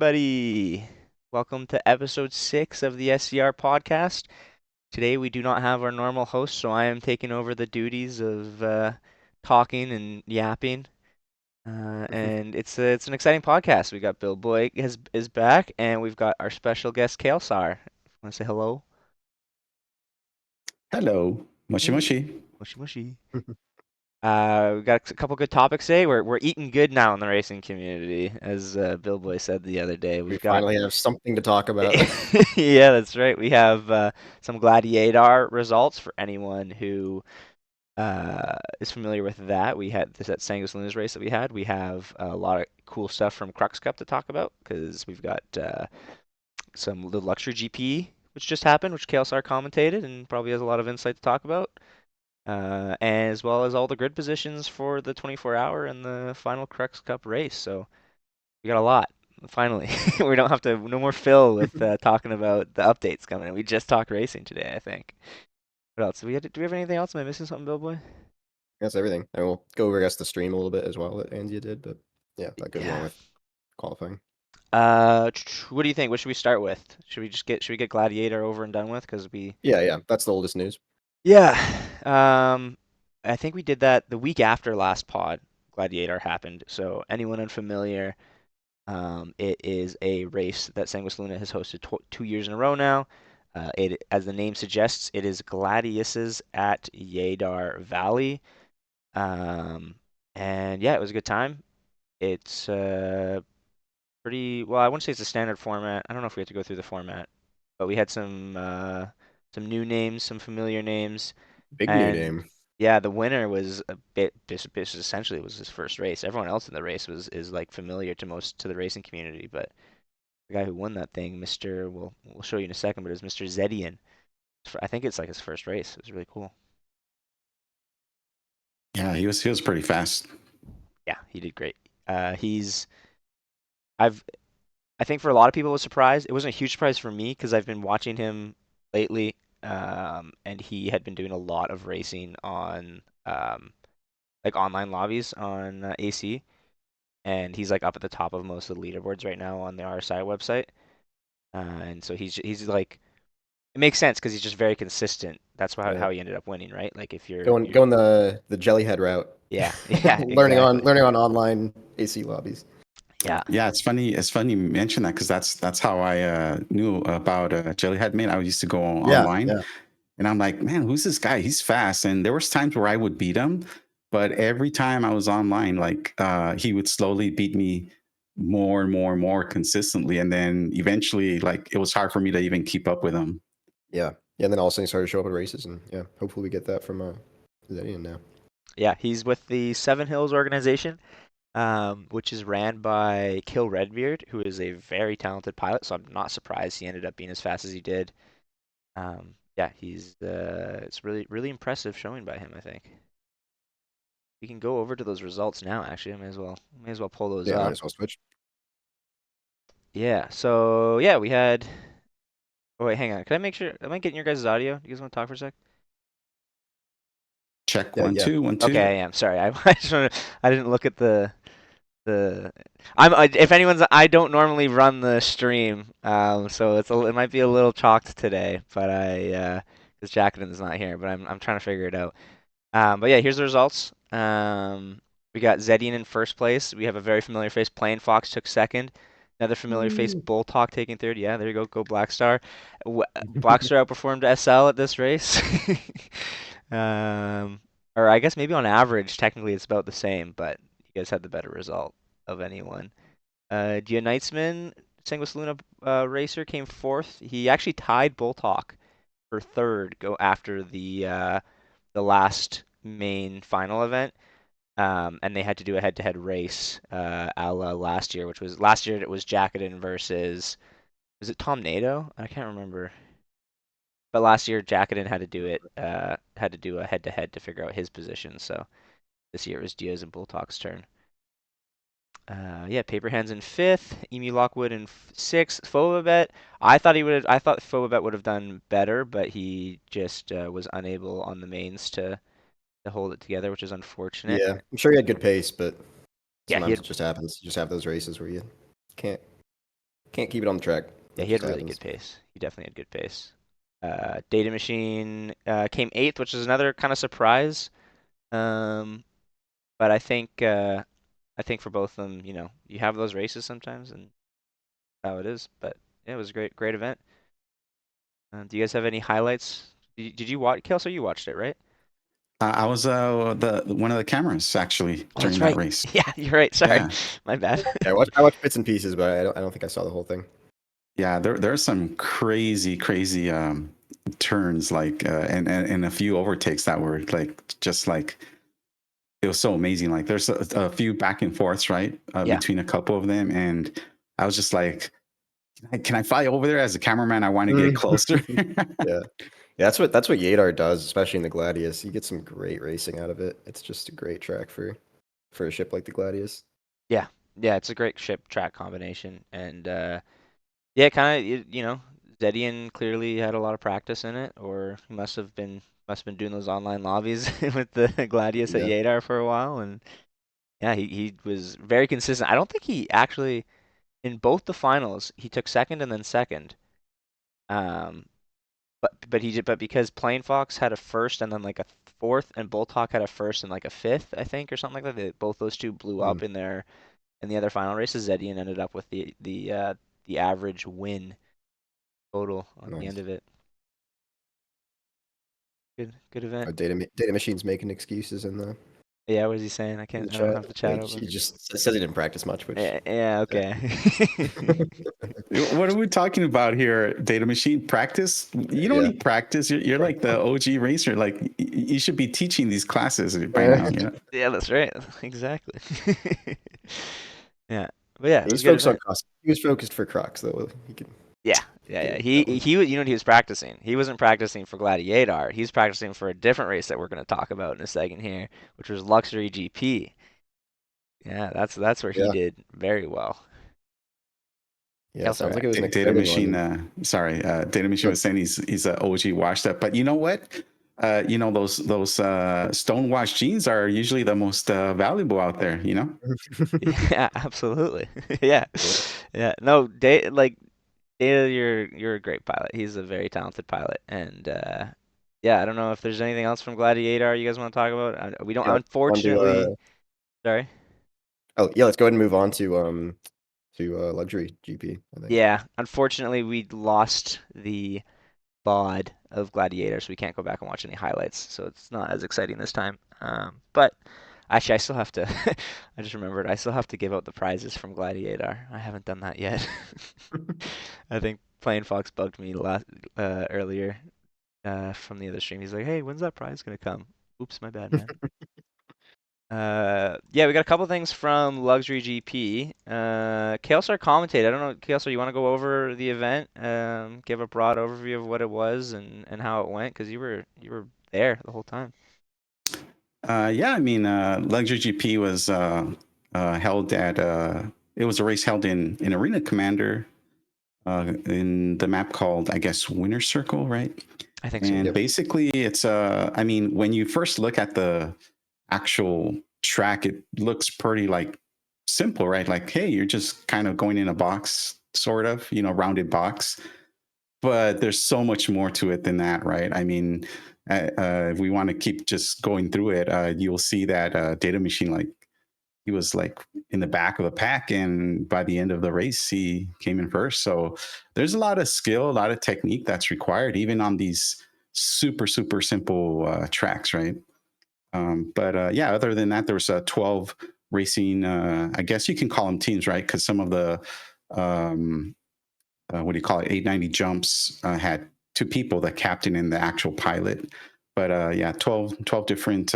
everybody. Welcome to episode 6 of the SCR podcast. Today, we do not have our normal host, so I am taking over the duties of talking and yapping. And it's an exciting podcast. We got Bill Boy is back, and we've got our special guest, Kaelsar. Want to say hello? Hello, mushy Hey, mushy. mushy mushy. We got a couple good topics today. We're eating good now in the racing community, as Bill Boy said the other day. We We've got finally have something to talk about. yeah, that's right. We have some Gladi-Yadar results for anyone who is familiar with that. We had this at Sangus Luna's race that we had. We have a lot of cool stuff from Crux Cup to talk about because we've got the Luxury GP which just happened, which KLSR commentated and probably has a lot of insight to talk about. As well as all the grid positions for the 24-hour and the final Crux Cup race. So we got a lot. Finally, we don't have to. No more Phil with talking about the updates coming. We just talked racing today, I think. What else? Do we have anything else? Am I missing something, Bill Boy? That's everything. And we'll go over, I guess, the stream a little bit as well that Andia did. But yeah, that goes along Yeah. with qualifying. What do you think? What should we start with? Should we get Gladi-Yadar over and done with? Because we. Yeah, that's the oldest news. Yeah. I think we did that the week after last pod. Gladi-Yadar happened. So anyone unfamiliar, it is a race that Sanguis Luna has hosted 2 years in a row now. As the name suggests, it is Gladiuses at Yadar Valley. And yeah, it was a good time. It's pretty well. I wouldn't say it's a standard format. I don't know if we have to go through the format, but we had some new names, some familiar names, Big new and name. yeah, the winner was a bit. This essentially was his first race. Everyone else in the race is like familiar to the racing community, but the guy who won that thing, Mr. We'll show you in a second, but it's Mr. Zedian. I think it's like his first race. It was really cool. Yeah, he was pretty fast. Yeah, he did great. He's I've I think for a lot of people it was a surprise. It wasn't a huge surprise for me because I've been watching him lately, and he had been doing a lot of racing on like online lobbies on AC, and he's like up at the top of most of the leaderboards right now on the RSI website. And so he's like it makes sense because he's just very consistent. That's Yeah. how he ended up winning, right? Like if you're Going the jellyhead route. yeah, yeah, learning exactly. on online AC lobbies. Yeah, Yeah, it's funny. It's funny you mention that because that's how I knew about Jellyhead Man. I used to go online, Yeah. and I'm like, man, who's this guy? He's fast. And there was times where I would beat him, but every time I was online, like he would slowly beat me more and more and more consistently, and then eventually, like it was hard for me to even keep up with him. Yeah. And then all of a sudden he started showing up at races, and yeah, hopefully we get that from Zedian now. yeah. He's with the Seven Hills organization, which is ran by Kill Redbeard, who is a very talented pilot. So I'm not surprised he ended up being as fast as he did. Yeah, it's really impressive showing by him, I think. We can go over to those results now. Actually, I may as well pull those Yeah, might up. as well switch. Yeah. So yeah, we had. Oh wait, hang on. Can I make sure? Am I getting your guys' audio? You guys want to talk for a sec? Check Yeah, one yeah. two one two. Okay, I am. Sorry, I didn't look at the. If anyone's, I don't normally run the stream, so it might be a little chalked today, but because Jacqueline's not here, but I'm trying to figure it out. But yeah, here's the results. We got Zedian in first place. We have a very familiar face. Plain Fox took second. Another familiar face, Bull Talk taking third. Yeah, there you go. Go Black Star. Black Star outperformed SL at this race. Um, or I guess maybe on average, technically it's about the same, but you guys had the better result of anyone. Gia Knightsman, Sanguis Luna racer, came fourth. He actually tied Bull Talk for third. Go after the last main final event. And they had to do a head-to-head race, a la last year, which was last year it was Jackaden versus was it Tom Nato? I can't remember. But last year Jackaden had to do it, had to do a head-to-head to figure out his position. So this year it was Diaz and Bulltalk's turn. Yeah, Paperhands in fifth, Emu Lockwood in sixth, Fobabet. I thought Fobabet would have done better, but he just was unable on the mains to hold it together, which is unfortunate. Yeah, I'm sure he had good pace, but Yeah, he sometimes had it just happens. You just have those races where you can't Can't keep it on the track. Yeah, That he had just really good happens. pace. He definitely had good pace. Data Machine came eighth, which is another kind of surprise. Um, but I think for both of them, you know, you have those races sometimes, and that's how it is. But yeah, it was a great event. Do you guys have any highlights? Did you watch, Kelso? You watched it, right? I was the one of the cameras actually Oh, during that's that right. race. Yeah, you're right. Sorry, Yeah, my bad. Yeah, I watched bits and pieces, but I don't think I saw the whole thing. yeah. There are some crazy turns like and a few overtakes that were like just like it was so amazing. Like there's a few back and forths right Yeah. between a couple of them, and I was just like, can I fly over there as a cameraman? I want to get Mm. closer. Yeah. Yeah, that's what Yadar does, especially in the Gladius. You get some great racing out of it. It's just a great track for a ship like the Gladius. Yeah. Yeah, it's a great ship track combination. And yeah, kind of you know, Zedian clearly had a lot of practice in it, or he must have been doing those online lobbies with the Gladius at Yeah. Yadar for a while. And yeah, he was very consistent. I don't think he actually in both the finals he took second and then second. Um, but because Plain Fox had a first and then like a fourth, and Bulltalk had a first and like a fifth, I think, or something like that. Both those two blew Mm, up in the other final races. Zedian ended up with the average win total on the end nice. of it. Good event. Data Machine's making excuses Yeah, what is he saying? in the I don't chat. have the chat Like open. he just says he didn't practice much, which Yeah, yeah. okay. What are we talking about here? Data Machine practice? You don't Yeah. need practice. You're like the OG racer. Like you should be teaching these classes by now. You know. Yeah, that's right. Exactly. Yeah, but yeah, He it was was a good focused on event. cost. He was focused for Crux, though. He could Yeah. get it that one. He you know what he was practicing? He wasn't practicing for Gladi-Yadar. He's practicing for a different race that we're going to talk about in a second here, which was Luxury GP. Yeah, that's where he Yeah. did very well. Yeah. Sounds like Kelso, it was an Data exciting Machine. one. Data Machine But was saying he's a OG washed up. But you know what? You know those stonewashed jeans are usually the most valuable out there. You know. yeah, absolutely. Yeah, yeah. yeah. No, like Data, you're a great pilot. He's a very talented pilot, and yeah, I don't know if there's anything else from Gladi-Yadar you guys want to talk about. We don't, Yeah. On to unfortunately. Sorry. oh yeah, let's go ahead and move on to luxury GP, I think. Yeah, unfortunately, we lost the VOD of Gladiator, so we can't go back and watch any highlights. So it's not as exciting this time. But actually, I still have to. I just remembered. I still have to give out the prizes from Gladiator. I haven't done that yet. I think Plain Fox bugged me earlier from the other stream. He's like, "Hey, when's that prize gonna come?" Oops, my bad, man. Yeah, we got a couple things from Luxury GP. Kaelsar commentated. I don't know, Kaelsar, you want to go over the event? Give a broad overview of what it was and how it went, because you were there the whole time. Yeah, I mean, Luxury GP was held at. It was a race held in Arena Commander in the map called, I guess, Winner Circle, right? I think so, And yeah. Yep. basically, it's I mean, when you first look at the actual track, it looks pretty like simple, right? Like, hey, you're just kind of going in a box, sort of, you know, rounded box. But there's so much more to it than that, right? I mean, if we want to keep just going through it, you'll see that Data Machine, like, he was like in the back of the pack, and by the end of the race, he came in first. So there's a lot of skill, a lot of technique that's required, even on these super simple tracks, right? But yeah, other than that, there was 12 racing. I guess you can call them teams, right? Because some of the um, what do you call it? 890 jumps had two people, the captain and the actual pilot. But yeah, 12 different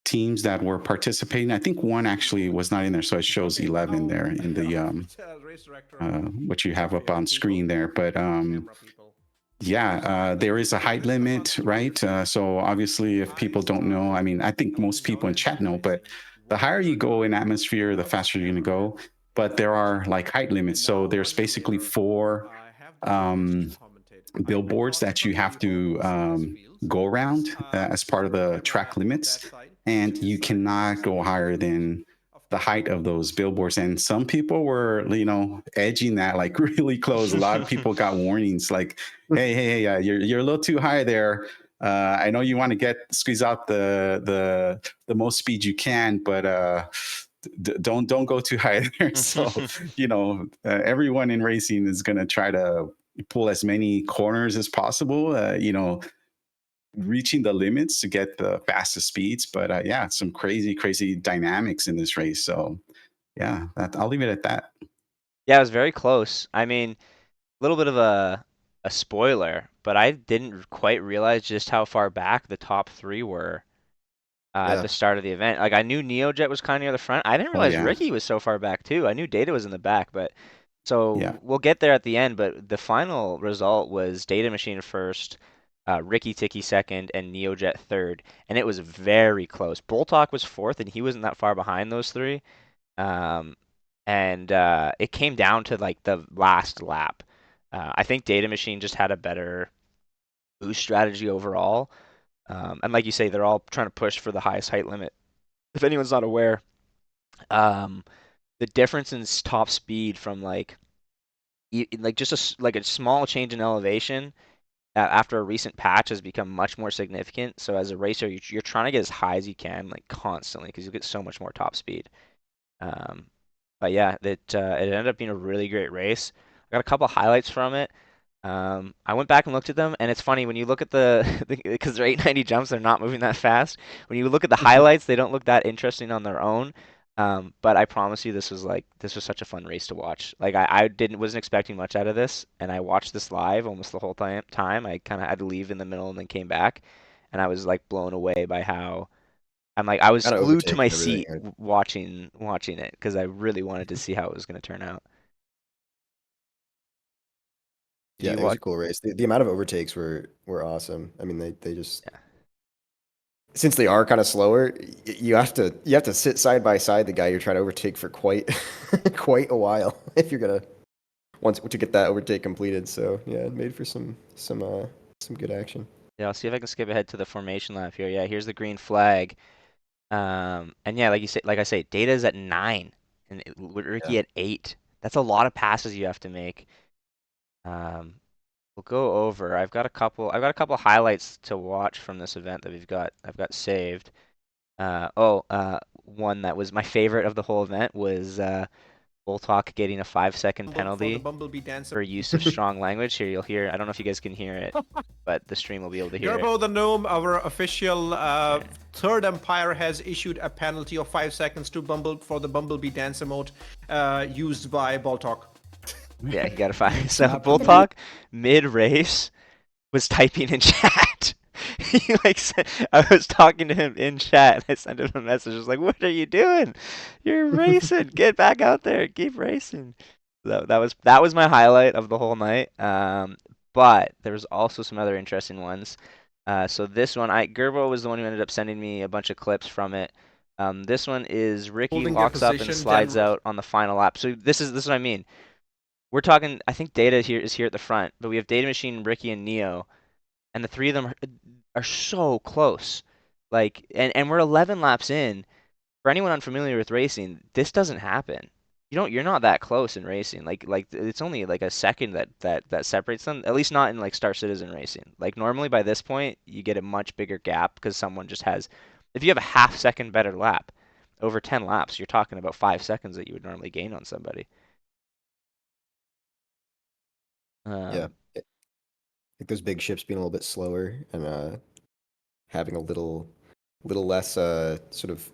teams that were participating. I think one actually was not in there, so it shows 11 there in the what you have up on screen there. But yeah, there is a height limit, right? So obviously, if people don't know, I mean, I think most people in chat know, but the higher you go in atmosphere, the faster you're going to go. But there are like height limits. So there's basically four um, billboards that you have to go around as part of the track limits, and you cannot go higher than the height of those billboards, and some people were, edging that like really close. A lot of people got warnings like, hey, you're a little too high there. I know you want to squeeze out the most speed you can, but don't go too high there. So everyone in racing is going to try to pull as many corners as possible. Reaching the limits to get the fastest speeds. But yeah, some crazy dynamics in this race. So yeah, I'll leave it at that. Yeah, it was very close. I mean, a little bit of a spoiler, but I didn't quite realize just how far back the top three were at Yeah. the start of the event. Like I knew NeoJet was kind of near the front. I didn't Oh realize yeah, Ricky was so far back too. I knew Data was in the back, but so yeah. we'll get there at the end. But the final result was Data Machine first, Ricky Tiki second, and NeoJet third, and it was very close. Boltok was fourth, and he wasn't that far behind those three. Um, and it came down to like the last lap. I think Data Machine just had a better boost strategy overall. And like you say, they're all trying to push for the highest height limit. If anyone's not aware, um, the difference in top speed from like just like a small change in elevation after a recent patch has become much more significant. So as a racer, you're trying to get as high as you can, like constantly, because you get so much more top speed. Um, but yeah, it ended up being a really great race. I got a couple highlights from it. I went back and looked at them, and it's funny when you look at because they're 890 jumps, they're not moving that fast. When you look at the highlights, they don't look that interesting on their own. But I promise you, this was such a fun race to watch. Like I wasn't expecting much out of this, and I watched this live almost the whole time. I kind of had to leave in the middle and then came back, and I was like blown away by how I was Kind of glued to my overtaking everything. seat watching it because I really wanted to see how it was going to turn out. Did Yeah, you it was watch? a cool race. The amount of overtakes were awesome. I mean, they just Yeah. since they are kind of slower, you have to sit side by side the guy you're trying to overtake for quite quite a while if you're gonna once to get that overtake completed. So yeah, it made for some good action. Yeah, I'll see if I can skip ahead to the formation lap here. Yeah, here's the green flag. And yeah, like I say, Data's at 9 and Yeah. Ricky at 8. That's a lot of passes you have to make. Um, we'll go over. I've got a couple highlights to watch from this event that I've got saved. One that was my favorite of the whole event was Boltok getting a 5-second For the penalty Bumblebee Dancer. for use of strong language. Here you'll hear. I don't know if you guys can hear it, but the stream will be able to hear it. Gerbo the Gnome, our official Yeah. third umpire, has issued a penalty of 5 seconds to for the Bumblebee Dancer mode used by Baltok. Yeah, he got a 5. So Boltok mid race was typing in chat. He said, I was talking to him in chat and I sent him a message. I was like, "What are you doing? You're racing. Get back out there. Keep racing." That was my highlight of the whole night. But there was also some other interesting ones. So this one, Gerbo was the one who ended up sending me a bunch of clips from it. This one is Ricky Holding their locks up and position, slides then out on the final lap. So this is what I mean. We're talking. I think Data is here at the front, but we have Data Machine, Ricky, and Neo, and the three of them are so close. And we're 11 laps in. For anyone unfamiliar with racing, this doesn't happen. You're not that close in racing. Like it's only like a second that separates them. At least not in like Star Citizen racing. Like normally by this point you get a much bigger gap because someone just has. If you have a half second better lap, over 10 laps, you're talking about 5 seconds that you would normally gain on somebody. Yeah. Um, Like those big ships being a little bit slower and having a little less sort of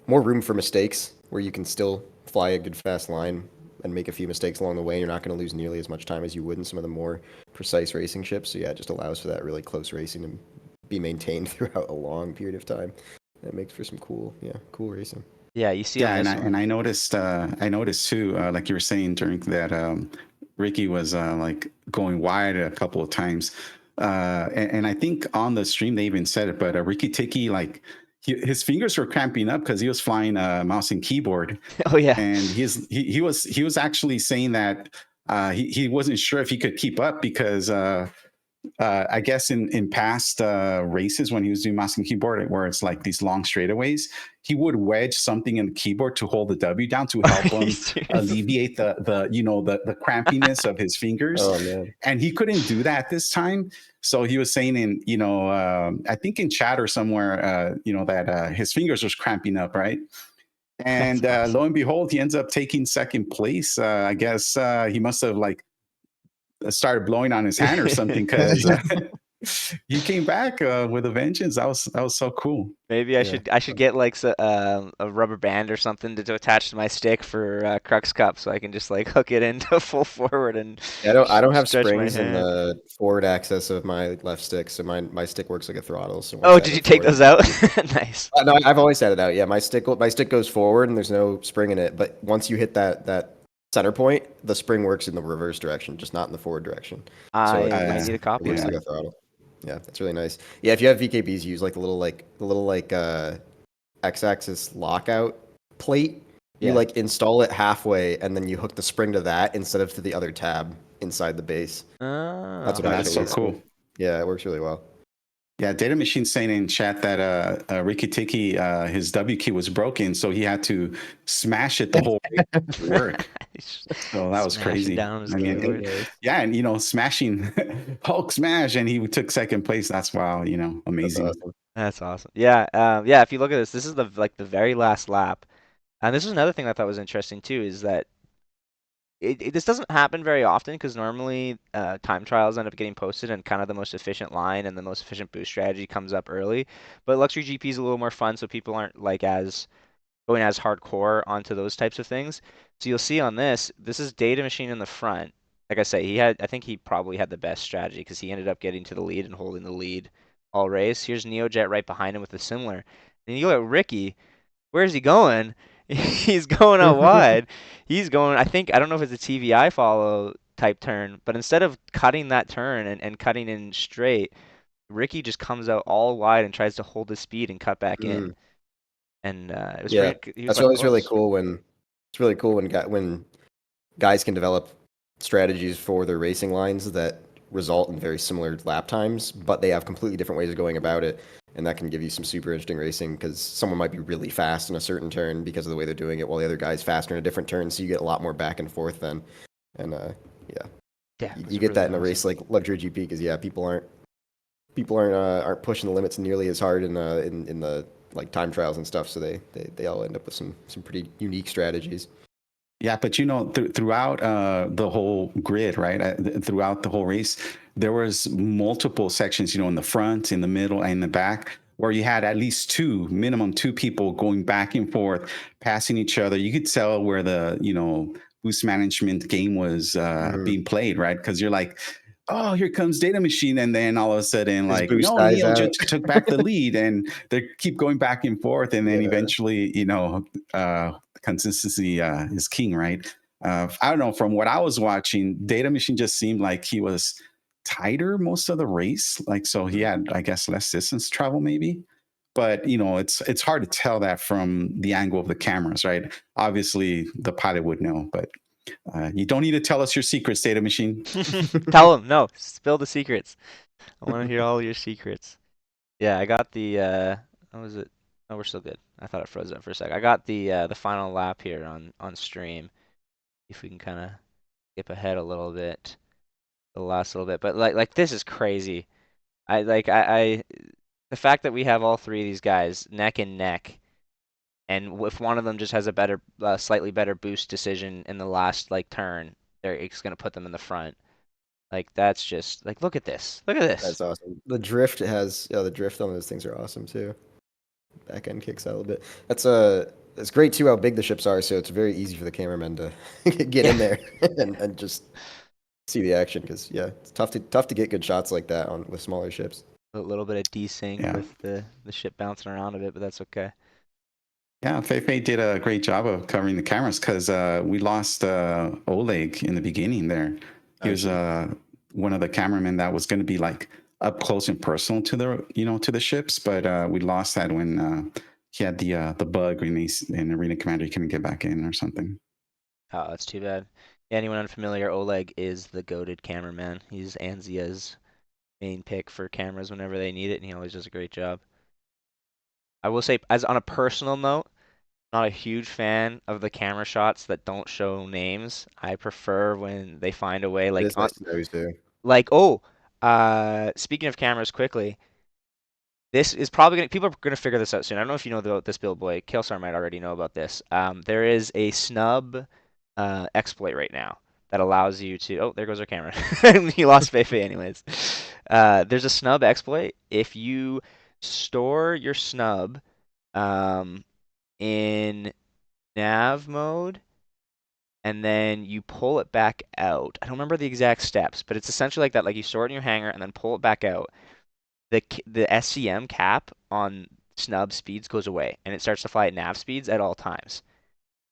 more room for mistakes where you can still fly a good fast line and make a few mistakes along the way. You're not going to lose nearly as much time as you would in some of the more precise racing ships. So yeah, it just allows for that really close racing to be maintained throughout a long period of time. That makes for some cool racing. yeah, you see on Yeah, and this I one. and I noticed too, like you were saying during that, Ricky was like going wide a couple of times, and I think on the stream they even said it, but Ricky Tiki like his fingers were cramping up because he was flying mouse and keyboard, Oh yeah. and he was actually saying that he wasn't sure if he could keep up because I guess in past races when he was doing mouse and keyboard, where it's like these long straightaways, he would wedge something in the keyboard to hold the W down to Are help you him serious? alleviate the crampiness of his fingers. Oh man. And he couldn't do that this time. So he was saying I think in chat or somewhere, that his fingers was cramping up, right? That's And awesome. lo and behold, he ends up taking second place. I guess he must have like started blowing on his hand or something because he came back with a vengeance. That was so cool. Maybe Yeah. I should get like a rubber band or something to attach to my stick for Crux Cup, so I can just like hook it into full forward and Yeah, I don't have stretch my springs in hand. the forward access of my left stick, so my stick works like a throttle. So once Oh, I did you hit take forward, those out? Nice. no, I've always had it out. Yeah, my stick goes forward and there's no spring in it. But once you hit that center point, the spring works in the reverse direction, just not in the forward direction. So I it might it's need a it copy of works Yeah. like that. a throttle. Yeah, that's really nice. Yeah, if you have VKBs, use like the little X-axis lockout plate. You Yeah. like install it halfway and then you hook the spring to that instead of to the other tab inside the base. That's Oh, what I That's did at so least. cool. Yeah, it works really well. Yeah, Data Machine saying in chat that Ricky Tiki, his W key was broken, so he had to smash it the whole way to work. So that was smashing crazy. down his I mean, keyboard. yeah, and smashing Hulk smash, and he took second place. That's wow, That's amazing. awesome. That's awesome. Yeah, yeah. If you look at this is the very last lap, and this is another thing I thought was interesting too, is that this doesn't happen very often because normally time trials end up getting posted and kind of the most efficient line and the most efficient boost strategy comes up early. But Luxury GP is a little more fun, so people aren't like as going as hardcore onto those types of things. So you'll see on this is Data Machine in the front. Like I say, I think he probably had the best strategy because he ended up getting to the lead and holding the lead all race. Here's NeoJet right behind him with a similar. And you look at Ricky, where's he going? He's going out wide. He's going, I don't know if it's a TVI follow type turn, but instead of cutting that turn and cutting in straight, Ricky just comes out all wide and tries to hold his speed and cut back in. Mm. And it was Yeah, pretty, he was that's like always really close. cool when it's really cool when guys can develop strategies for their racing lines that result in very similar lap times, but they have completely different ways of going about it, and that can give you some super interesting racing because someone might be really fast in a certain turn because of the way they're doing it, while the other guy's faster in a different turn. So you get a lot more back and forth then, and yeah, Yeah, it you was get really that in a awesome. race like Luxury GP because yeah, people aren't pushing the limits nearly as hard in the like time trials and stuff. So they all end up with some pretty unique strategies. Yeah, but throughout the whole grid, right? Throughout the whole race, there was multiple sections, in the front, in the middle, and the back, where you had at least minimum two people going back and forth, passing each other. You could tell where the boost management game was Mhm. being played, right? Because you're like, oh, here comes Data Machine, and then all of a sudden, His like, boost no, dies Neo out. just took back the lead, and they keep going back and forth, and then Yeah. eventually, consistency is king, right? I don't know. From what I was watching, Data Machine just seemed like he was tighter most of the race. Like, so he had, I guess, less distance travel, maybe. But it's hard to tell that from the angle of the cameras, right? Obviously, the pilot would know, but you don't need to tell us your secrets, Data Machine. Tell him, no, spill the secrets. I want to hear all your secrets. Yeah, I got the how was it? Oh, we're still good. I thought it froze up for a sec. I got the final lap here on stream. If we can kind of skip ahead a little bit, the last little bit. But like this is crazy. I the fact that we have all three of these guys neck and neck, and if one of them just has a better, slightly better boost decision in the last like turn, it's gonna put them in the front. Like that's just like look at this. Look at this. That's awesome. The drift on those things are awesome too. Back end kicks out a little bit. It's great too how big the ships are, so it's very easy for the cameramen to get in Yeah. there and just see the action because yeah, it's tough to get good shots like that on with smaller ships. A little bit of desync Yeah. with the ship bouncing around a bit, but that's okay. Yeah, Feifei did a great job of covering the cameras because we lost Oleg in the beginning there. He was one of the cameramen that was going to be like up close and personal to the ships, but we lost that when he had the bug in Arena Commander. He couldn't get back in or something. Oh, that's too bad. Yeah, anyone unfamiliar, Oleg is the goated cameraman. He's Anzia's main pick for cameras whenever they need it, and he always does a great job. I will say, as on a personal note, not a huge fan of the camera shots that don't show names. I prefer when they find a way, It like is on, nice to know who's who. like speaking of cameras, quickly, this is probably gonna people are gonna figure this out soon. I don't know if you know about this, Bill Boy. Kelsar might already know about this. There is a snub exploit right now that allows you to. Oh, there goes our camera. He lost Feifei anyways. There's a snub exploit. If you store your snub in nav mode and then you pull it back out. I don't remember the exact steps, but it's essentially like that. Like you store it in your hanger and then pull it back out. The SCM cap on snub speeds goes away and it starts to fly at nav speeds at all times.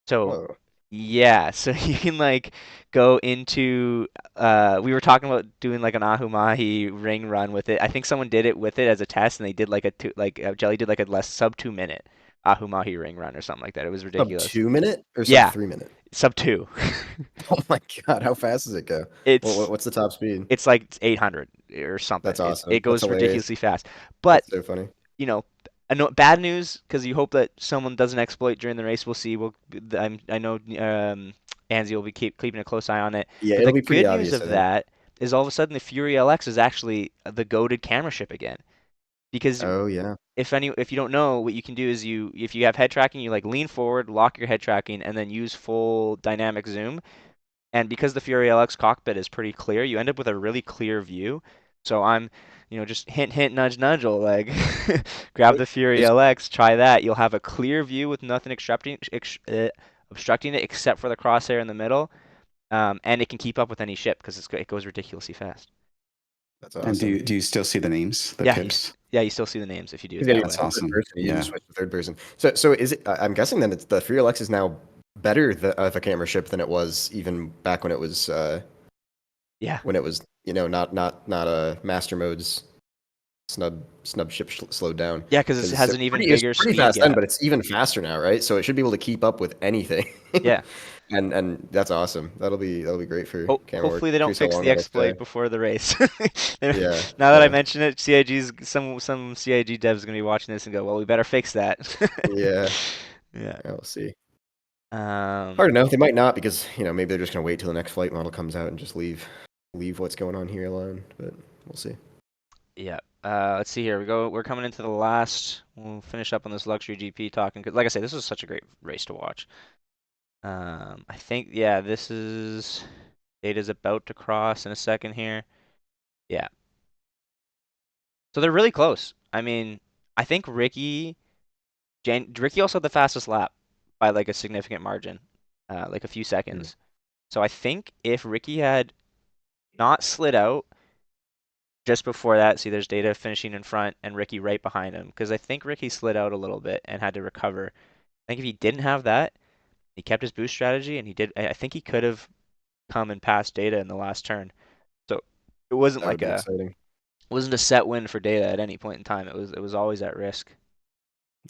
So Whoa. yeah, so you can like go into we were talking about doing like an Ahumahi ring run with it. I think someone did it with it as a test and they did like a two like Jelly did like a less sub 2 minute Ahumahi ring run or something like that. It was Sub ridiculous. 2 minute or sub Yeah, 3 minute? sub 2. Oh my god, how fast does it go? It's What's the top speed? it's like 800 or something. That's It awesome. That's goes hilarious. ridiculously fast. But, That's so funny. you know, bad news because you hope that someone doesn't exploit during the race. We'll see. I know Anzi will be keeping a close eye on it. Yeah, But it'll the be pretty good news obvious, I of think. that is all of a sudden the Fury LX is actually the goated camera ship again. Because Oh yeah. if you don't know, what you can do is if you have head tracking, you like lean forward, lock your head tracking, and then use full dynamic zoom. And because the Fury LX cockpit is pretty clear, you end up with a really clear view. So just hint, hint, nudge, nudge, like grab the Fury Is LX, try that. You'll have a clear view with nothing obstructing it except for the crosshair in the middle. And it can keep up with any ship because it goes ridiculously fast. That's And awesome. do you still see the names, the Yeah, pips? you still see the names if you do it Yeah, that you way. That's switch to third awesome. person. You Yeah. just switch to third person. So is it? I'm guessing then it's the Fury Lex is now better of a camera ship than it was even back when it was Yeah. not a master mode's snub ship slowed down. Yeah, because it has an even bigger Pretty speed fast then, gap. but it's even faster now, right? So it should be able to keep up with anything. Yeah. and that's awesome. That'll be great for camera work. Hopefully they don't Curious how fix long the that'll stay. exploit before the race. Yeah. Now that I Yeah. mention it, some CIG devs gonna be watching this and go, "Well, we better fix that." Yeah. Yeah. We'll see. Um, Hard to know. They might not because maybe they're just gonna wait till the next flight model comes out and just leave what's going on here alone. But we'll see. yeah. Let's see here. We're coming into the last. We'll finish up on this luxury GP talking. 'Cause like I said, this was such a great race to watch. I think this is Data's about to cross in a second here. Yeah. So they're really close. I mean, I think Ricky also had the fastest lap by like a significant margin, like a few seconds. So I think if Ricky had not slid out just before that, see there's Data finishing in front and Ricky right behind him, because I think Ricky slid out a little bit and had to recover. I think if he didn't have that, he kept his boost strategy and I think he could have come and passed Data in the last turn. So it wasn't That would like be exciting. wasn't a set win for Data at any point in time. It was always at risk.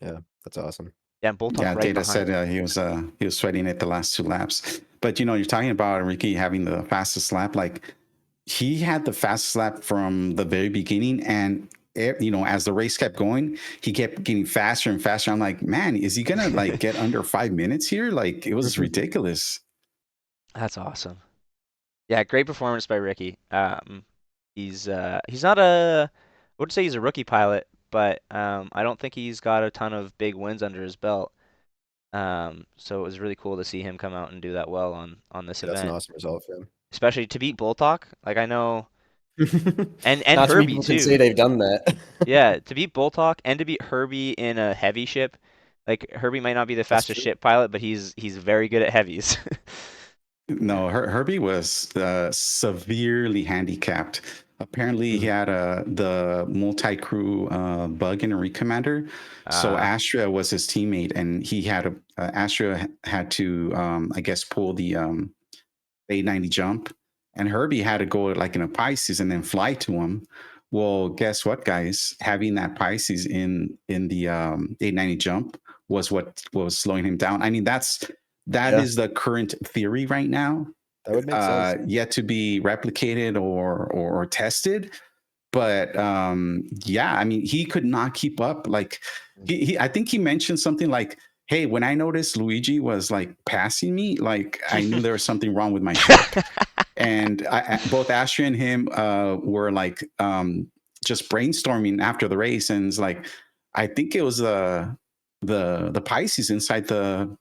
Yeah, that's awesome. Yeah, and Boltok Yeah, right Data behind said him. he was sweating it the last 2 laps. But you're talking about Ricky having the fastest lap. Like he had the fastest lap from the very beginning, and as the race kept going, he kept getting faster and faster. I'm like, man, is he gonna like get under 5 minutes here? Like it was ridiculous. That's awesome. Yeah, great performance by Ricky. He's not I wouldn't say he's a rookie pilot, but I don't think he's got a ton of big wins under his belt. So it was really cool to see him come out and do that well on this That's an event, awesome result for him. especially to beat Boltok. Like I know, and Not too many Herbie people can say too. they've done that. Yeah, to beat Boltok and to beat Herbie in a heavy ship. Like Herbie might not be the That's fastest true. ship pilot, but he's very good at heavies. No, Herbie was severely handicapped. Apparently, he had the multi-crew bug in a recommander. So Astria was his teammate, and he had Astria had to, I guess, pull the 890 jump, and Herbie had to go like in a Pisces and then fly to him. Well, guess what, guys? Having that Pisces in the 890 jump was what was slowing him down. I mean, that is the current theory right now. That would make sense. Yet to be replicated or tested. But yeah, I mean, he could not keep up. Like I think he mentioned something like, "Hey, when I noticed Luigi was like passing me, like I knew there was something wrong with my ship." And both Astrid and him were like just brainstorming after the race, and it's like, I think it was the Pisces inside the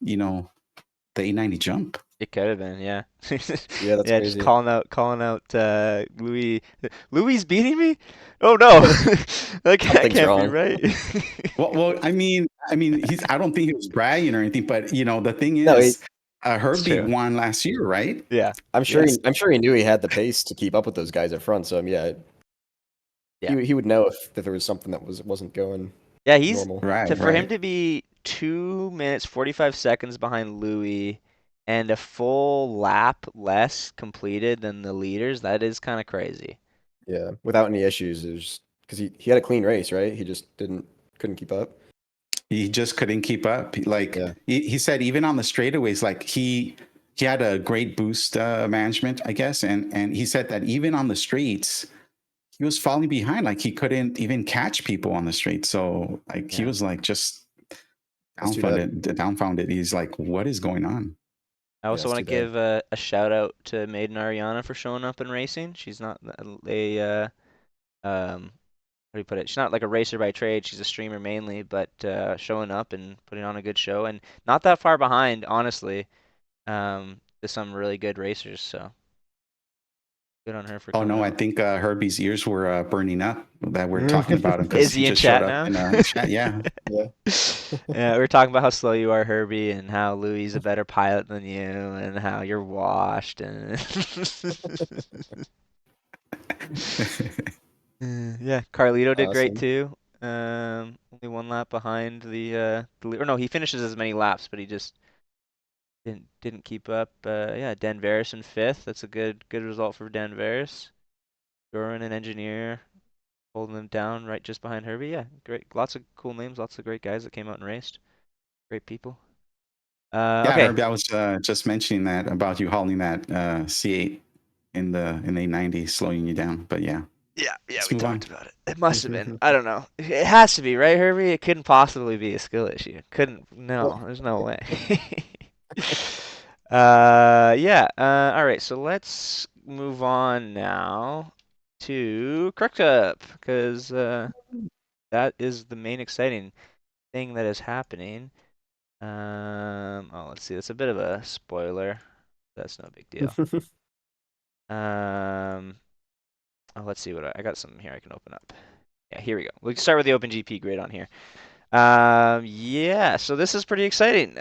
the 890 jump. It could have been, yeah. Yeah, that's Yeah, just crazy. calling out Louis. Louis beating me? Oh no. That Something's can't be wrong. right. Well, I mean, he's. I don't think he was bragging or anything, but the thing No, is, It's Herbie true. won last year, right? Yeah. Yes. I'm sure he knew he had the pace to keep up with those guys up front. So yeah, Yeah. he would know if there was something that wasn't going Yeah, he's normal. Right, for him right. to be 2 minutes 45 seconds behind Louis and a full lap less completed than the leaders, that is kind of crazy. Yeah, without any issues. It was because he had a clean race, right? He just couldn't keep up. He just couldn't keep up. Like Yeah, he said, even on the straightaways, like he had a great boost management, I guess, and he said that even on the streets, he was falling behind. Like he couldn't even catch people on the street. So like he Yeah. was like just that's too bad. dumbfounded. He's like, what is going on? I Yeah, also it's want to too bad. give a shout out to Maiden Ariana for showing up and racing. She's not um how do you put it? She's not like a racer by trade. She's a streamer mainly, but showing up and putting on a good show and not that far behind, honestly. To some really good racers. So good on her for Oh coming no, I out. think Herbie's ears were burning up that we're talking about him because Is he he in just showed chat up now? in chat. Yeah. Yeah. Yeah, we are talking about how slow you are, Herbie, and how Louis is a better pilot than you, and how you're washed, and yeah, Carlito did great Awesome. too. Only one lap behind or no, he finishes as many laps, but he just didn't keep up. Yeah, Dan Veris in fifth. That's a good result for Dan Veris. Doran and Engineer holding them down right just behind Herbie. Yeah, great. Lots of cool names, lots of great guys that came out and raced. Great people. Yeah, Okay. Herbie, I was just mentioning that about you hauling that C8 in the 890, slowing you down. But yeah, Yeah, let's we move on. talked about it. It must have been. I don't know. It has to be, right, Herbie? It couldn't possibly be a skill issue. It couldn't. Well, No, there's no way. Yeah. All right. So let's move on now to Crux Cup because that is the main exciting thing that is happening. Oh, let's see. That's a bit of a spoiler. That's no big deal. Um, oh, let's see what I got. Something here I can open up. Yeah, here we go. We can start with the OpenGP grid on here. Yeah. So this is pretty exciting.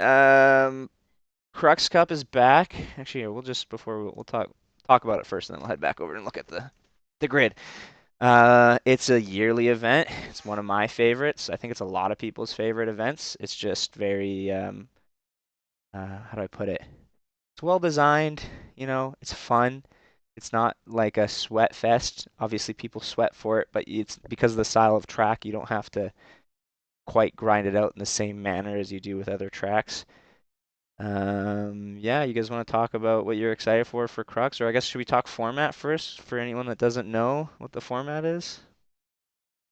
Crux Cup is back. Actually, we'll just before we'll talk about it first, and then we'll head back over and look at the grid. It's a yearly event. It's one of my favorites. I think it's a lot of people's favorite events. It's just very how do I put it? It's well designed, it's fun. It's not like a sweat fest. Obviously, people sweat for it, but it's because of the style of track, you don't have to quite grind it out in the same manner as you do with other tracks. Yeah, you guys want to talk about what you're excited for Crux, or I guess should we talk format first for anyone that doesn't know what the format is?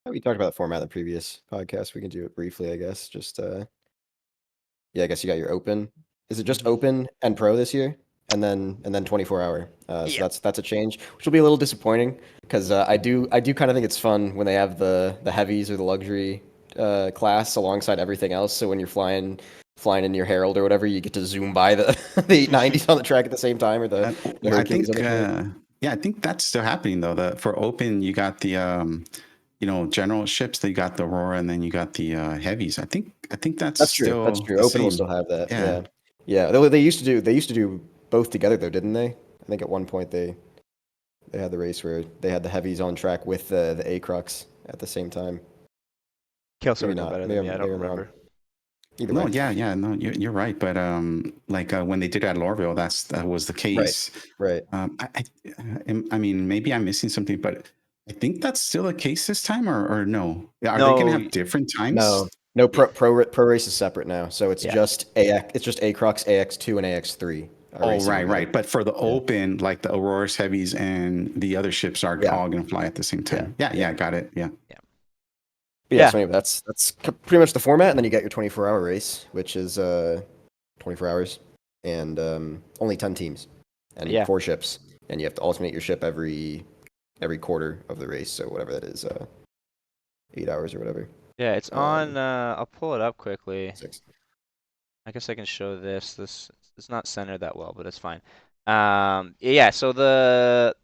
we talked about the format in the previous podcast. We can do it briefly, I guess. Just yeah, I guess you got your open. Is it just Mhm. open and pro this year? And then 24-hour. So Yeah. that's a change, which will be a little disappointing because I do kind of think it's fun when they have the heavies or the luxury class alongside everything else. So when you're flying in your Herald or whatever, you get to zoom by the the 890s on the track at the same time or the I Hurricanes on think the track. yeah, I think that's still happening though. For open, you got the general ships. They got the Aurora, and then you got the heavies. I think that's That's true. That's still true. the Open will same. still have that. Yeah. Yeah. Yeah. They used to do both together though, didn't they? I think at one point they had the race where they had the heavies on track with the A Crux at the same time. Kelso Maybe would know not. better Maybe than me. I I'm don't maybe I'm wrong. remember. Either No, way. yeah, no, you're right. But like when they did it at Lorville, that was the Right. case. Right. I mean, maybe I'm missing something, but I think that's still the case this time, or no? Are they going to No, have different times? No. No pro race is separate now. So it's yeah. just AX it's just A Crux, AX2 and AX3. Oh, racing right, together. right. But for the Yeah. open, like the Aurora's heavies and the other ships are Yeah. all going to fly at the same Yeah. time. Yeah, Yeah. yeah, got it. Yeah. Yeah. But yeah. Yeah. So anyway, pretty much the format, and then you got your 24-hour race, which is 24 hours, and only 10 teams, and Yeah. 4 ships, and you have to alternate your ship every quarter of the race. So whatever that is, 8 hours or whatever. Yeah, it's on, Um, I'll pull it up quickly. 6. I guess I can show this. This it's not centered that well, but it's fine. Yeah, so the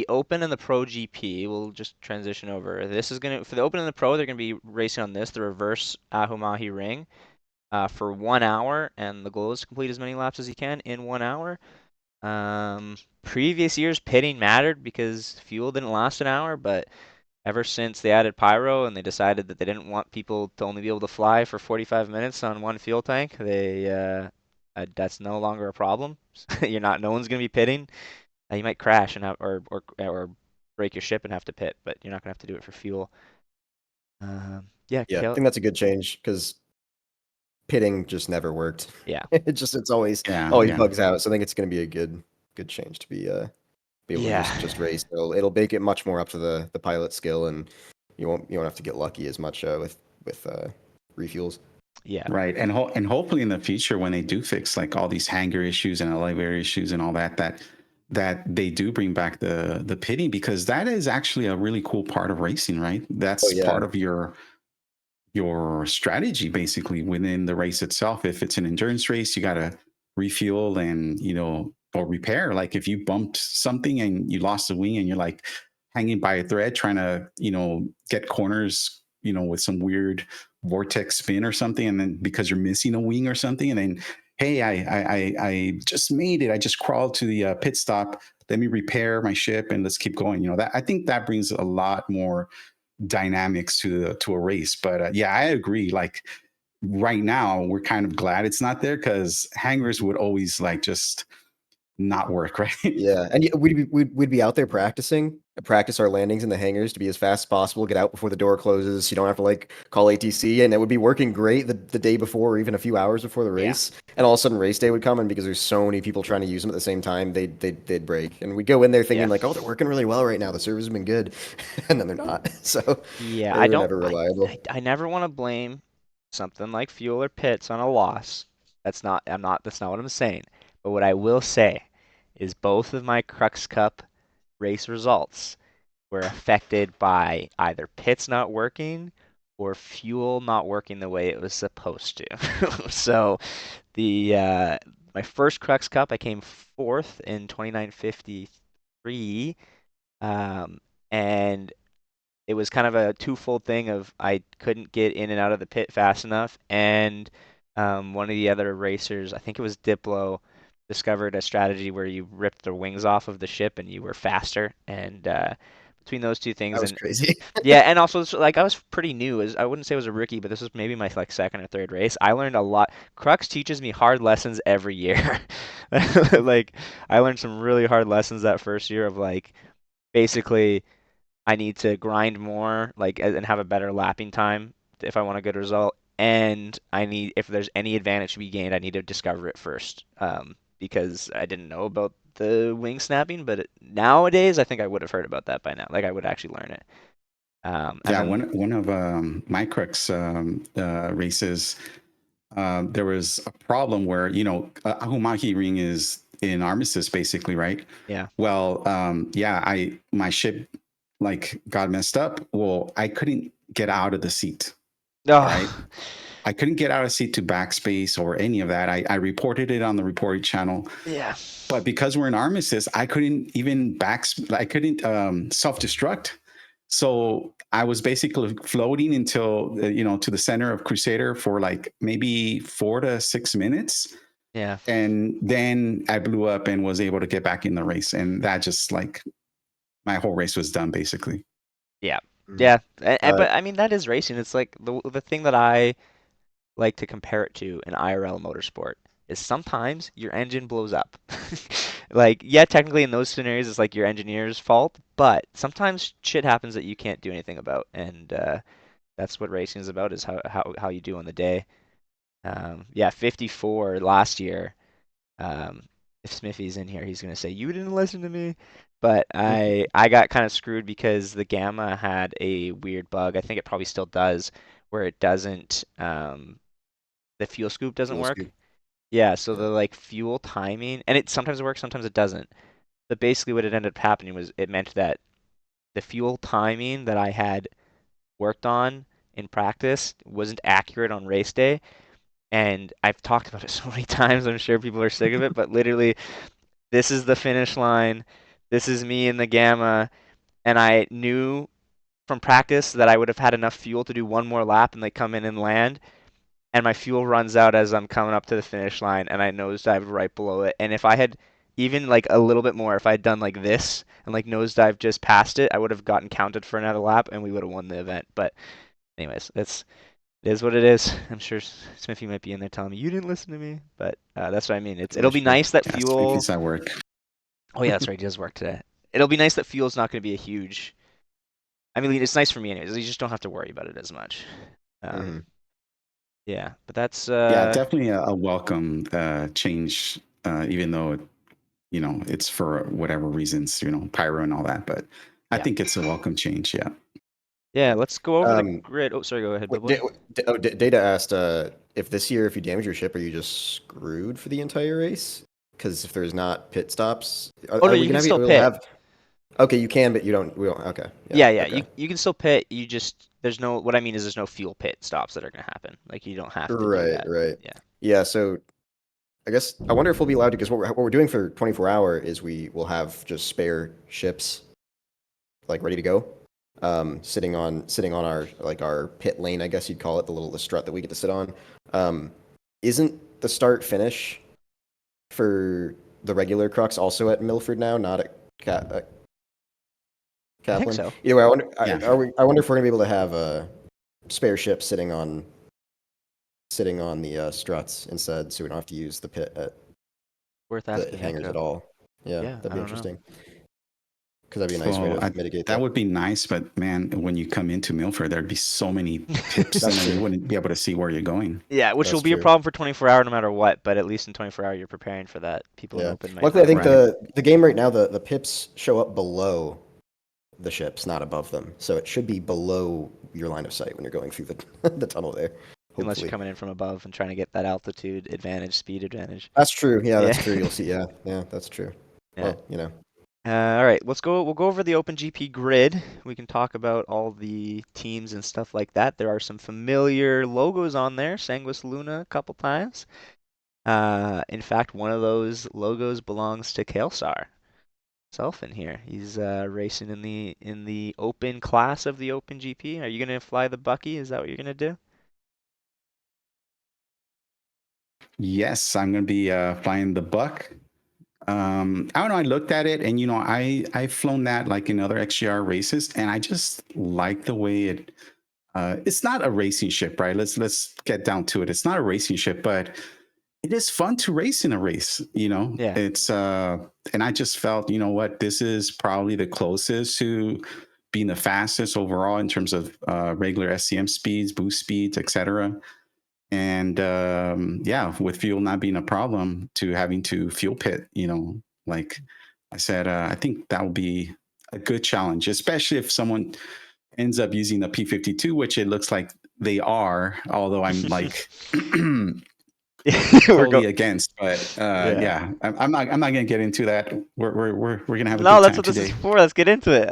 Open and the Pro GP, we'll just transition over. This is gonna for the Open and the Pro, they're gonna be racing on this, the reverse Ahumahi ring, for 1 hour, and the goal is to complete as many laps as you can in 1 hour. Previous years pitting mattered because fuel didn't last an hour, but ever since they added pyro and they decided that they didn't want people to only be able to fly for 45 minutes on one fuel tank, that's no longer a problem. No one's gonna be pitting. You might crash and have or break your ship and have to pit, but you're not gonna have to do it for fuel. Yeah, Yeah, I kill. think that's a good change because pitting just never worked. Yeah, It's always Yeah, always yeah. bugs out. So I think it's going to be a good change to be able to yeah, just race. It'll make it much more up to the pilot skill, and you won't have to get lucky as much with refuels. yeah, Right. And hopefully in the future when they do fix like all these hangar issues and elevator issues and all that that they do bring back the pitting, because that is actually a really cool part of racing, right? Oh That's yeah, part of your strategy basically within the race itself. If it's an endurance race, you got to refuel and, or repair. Like if you bumped something and you lost a wing and you're like hanging by a thread trying to, get corners, with some weird vortex spin or something. And then because you're missing a wing or something, and then, hey, I just made it. I just crawled to the pit stop. Let me repair my ship and let's keep going. That I think that brings a lot more dynamics to a race. But yeah, I agree. Like right now, we're kind of glad it's not there because hangers would always like just not work, right? yeah. And we'd be out there practice our landings in the hangars to be as fast as possible, get out before the door closes. You don't have to like call ATC, and it would be working great the day before or even a few hours before the yeah, race. And all of a sudden, race day would come, and because there's so many people trying to use them at the same time, they'd break. And we'd go in there yeah, thinking like, oh, they're working really well right now. The servers have been good, and then they're not. So yeah. they I were don't. never reliable. I never want to blame something like fuel or pits on a loss. That's not. I'm not. That's not what I'm saying. But what I will say is both of my Crux Cup race results were affected by either pits not working or fuel not working the way it was supposed to. So the my first Crux Cup, I came fourth in 29:53, and it was kind of a twofold thing of I couldn't get in and out of the pit fast enough, and one of the other racers, I think it was Diplo, discovered a strategy where you ripped the wings off of the ship and you were faster. And between those two That things, was and crazy. yeah, and also like I was pretty new. I wouldn't say I was a rookie, but this was maybe my like second or third race. I learned a lot. Crux teaches me hard lessons every year. Like I learned some really hard lessons that first year of like basically I need to grind more, like, and have a better lapping time if I want a good result. And if there's any advantage to be gained, I need to discover it first. Because I didn't know about the wing snapping, but nowadays I think I would have heard about that by now. Like I would actually learn it. And Yeah, then one of my Crux races, there was a problem where Ahumahi ring is in armistice basically, right? yeah. Well, yeah, I my ship like got messed up. Well, I couldn't get out of the seat. All right. Oh, I couldn't get out of seat to backspace or any of that. I reported it on the reporting channel, yeah. but because we're in armistice, I couldn't even I couldn't self-destruct. So I was basically floating until to the center of Crusader for like maybe 4 to 6 minutes, Yeah. and then I blew up and was able to get back in the race, and that just like my whole race was done basically. Yeah. Mm. Yeah. Uh, But I mean that is racing. It's like the thing that I like to compare it to in IRL motorsport is sometimes your engine blows up. Like, yeah, technically in those scenarios it's like your engineer's fault, but sometimes shit happens that you can't do anything about, and that's what racing is about, is how you do on the day. Yeah, 54 last year. Um, if Smithy's in here, he's gonna say you didn't listen to me. But I got kind of screwed because the Gamma had a weird bug. I think it probably still does, where it doesn't the fuel scoop doesn't Fuel work. scoop. Yeah, so Yeah. the like fuel timing, and it sometimes works, sometimes it doesn't. But basically, what it ended up happening was it meant that the fuel timing that I had worked on in practice wasn't accurate on race day. And I've talked about it so many times, I'm sure people are sick of it, but literally, this is the finish line. This is me in the Gamma. And I knew from practice that I would have had enough fuel to do one more lap and they come in and land. And my fuel runs out as I'm coming up to the finish line, and I nosedived right below it. And if I had even like a little bit more, if I had done like this and like nosedived just past it, I would have gotten counted for another lap and we would have won the event. But anyways, it is what it is. I'm sure Smithy might be in there telling me you didn't listen to me, but that's what I mean. Yeah, It'll be sure. nice that Yeah, fuel. Smithy's at work. Oh yeah, that's right. He does work today. It'll be nice that fuel's not going to be a huge. I mean, it's nice for me anyways. You just don't have to worry about it as much. Hmm. Yeah, but that's Yeah, definitely a welcome change, even though it's for whatever reasons, pyro and all that. But I yeah. think it's a welcome change. Yeah. Yeah, let's go over the Um, grid. Oh, sorry, go ahead, wait, Billboy. Data asked if this year, if you damage your ship, are you just screwed for the entire race? Because if there's not pit stops, Oh no, are we you gonna can have? still We'll pit. have. Okay, you can, but you don't. We don't. Okay. Yeah. Yeah, yeah, Okay. you can still pit. You just there's no what I mean is there's no fuel pit stops that are gonna happen. Like you don't have to do Right. that. Right. Yeah. Yeah. So I guess I wonder if we'll be allowed to. Because what we're doing for 24-hour is we will have just spare ships like ready to go, sitting on our pit lane, I guess you'd call it, the strut that we get to sit on. Um, isn't the start finish for the regular Crux also at Milford now, not at I think Kaplan? so. Either way, I wonder. Yeah. I wonder if we're gonna be able to have a spare ship sitting on the struts instead, so we don't have to use the pit at Worth the asking hangars Nico. at all. Yeah, Yeah, that'd I be don't know. interesting. Because that'd be a nice way So to mitigate that that. would be nice, but man, when you come into Milford, there'd be so many pips, and That's then you true. wouldn't be able to see where you're going. Yeah, which will That's be a true. problem for 24-hour no matter what, but at least in 24-hour you're preparing for that. People in Yeah. open might Luckily, I not think be. Right. the game right now, the pips show up below the ships, not above them. So it should be below your line of sight when you're going through the the tunnel there. Unless you're Hopefully. coming in from above and trying to get that altitude advantage, speed advantage. That's true. Yeah, Yeah. that's true. You'll see. Yeah, yeah, that's true. Yeah. Well, All right, let's go. We'll go over the OpenGP grid. We can talk about all the teams and stuff like that. There are some familiar logos on there. Sanguis Luna a couple times. In fact, one of those logos belongs to Kaelsar himself in here. He's racing in the open class of the OpenGP. Are you gonna fly the Bucky? Is that what you're gonna do? Yes, I'm going to be flying the Buck. I don't know. I looked at it, and I've flown that like in other XGR races, and I just like the way it. It's not a racing ship, right? Let's get down to it. It's not a racing ship, but it is fun to race in a race. Yeah. It's and I just felt, what, this is probably the closest to being the fastest overall in terms of regular SCM speeds, boost speeds, etc. And yeah, with fuel not being a problem, to having to fuel pit, like I said, I think that will be a good challenge, especially if someone ends up using the P52, which it looks like they are, although I'm like We're totally go. against. But Yeah. yeah, I'm not gonna get into that. We're gonna have a No, good that's time what this is today. for. Let's get into it.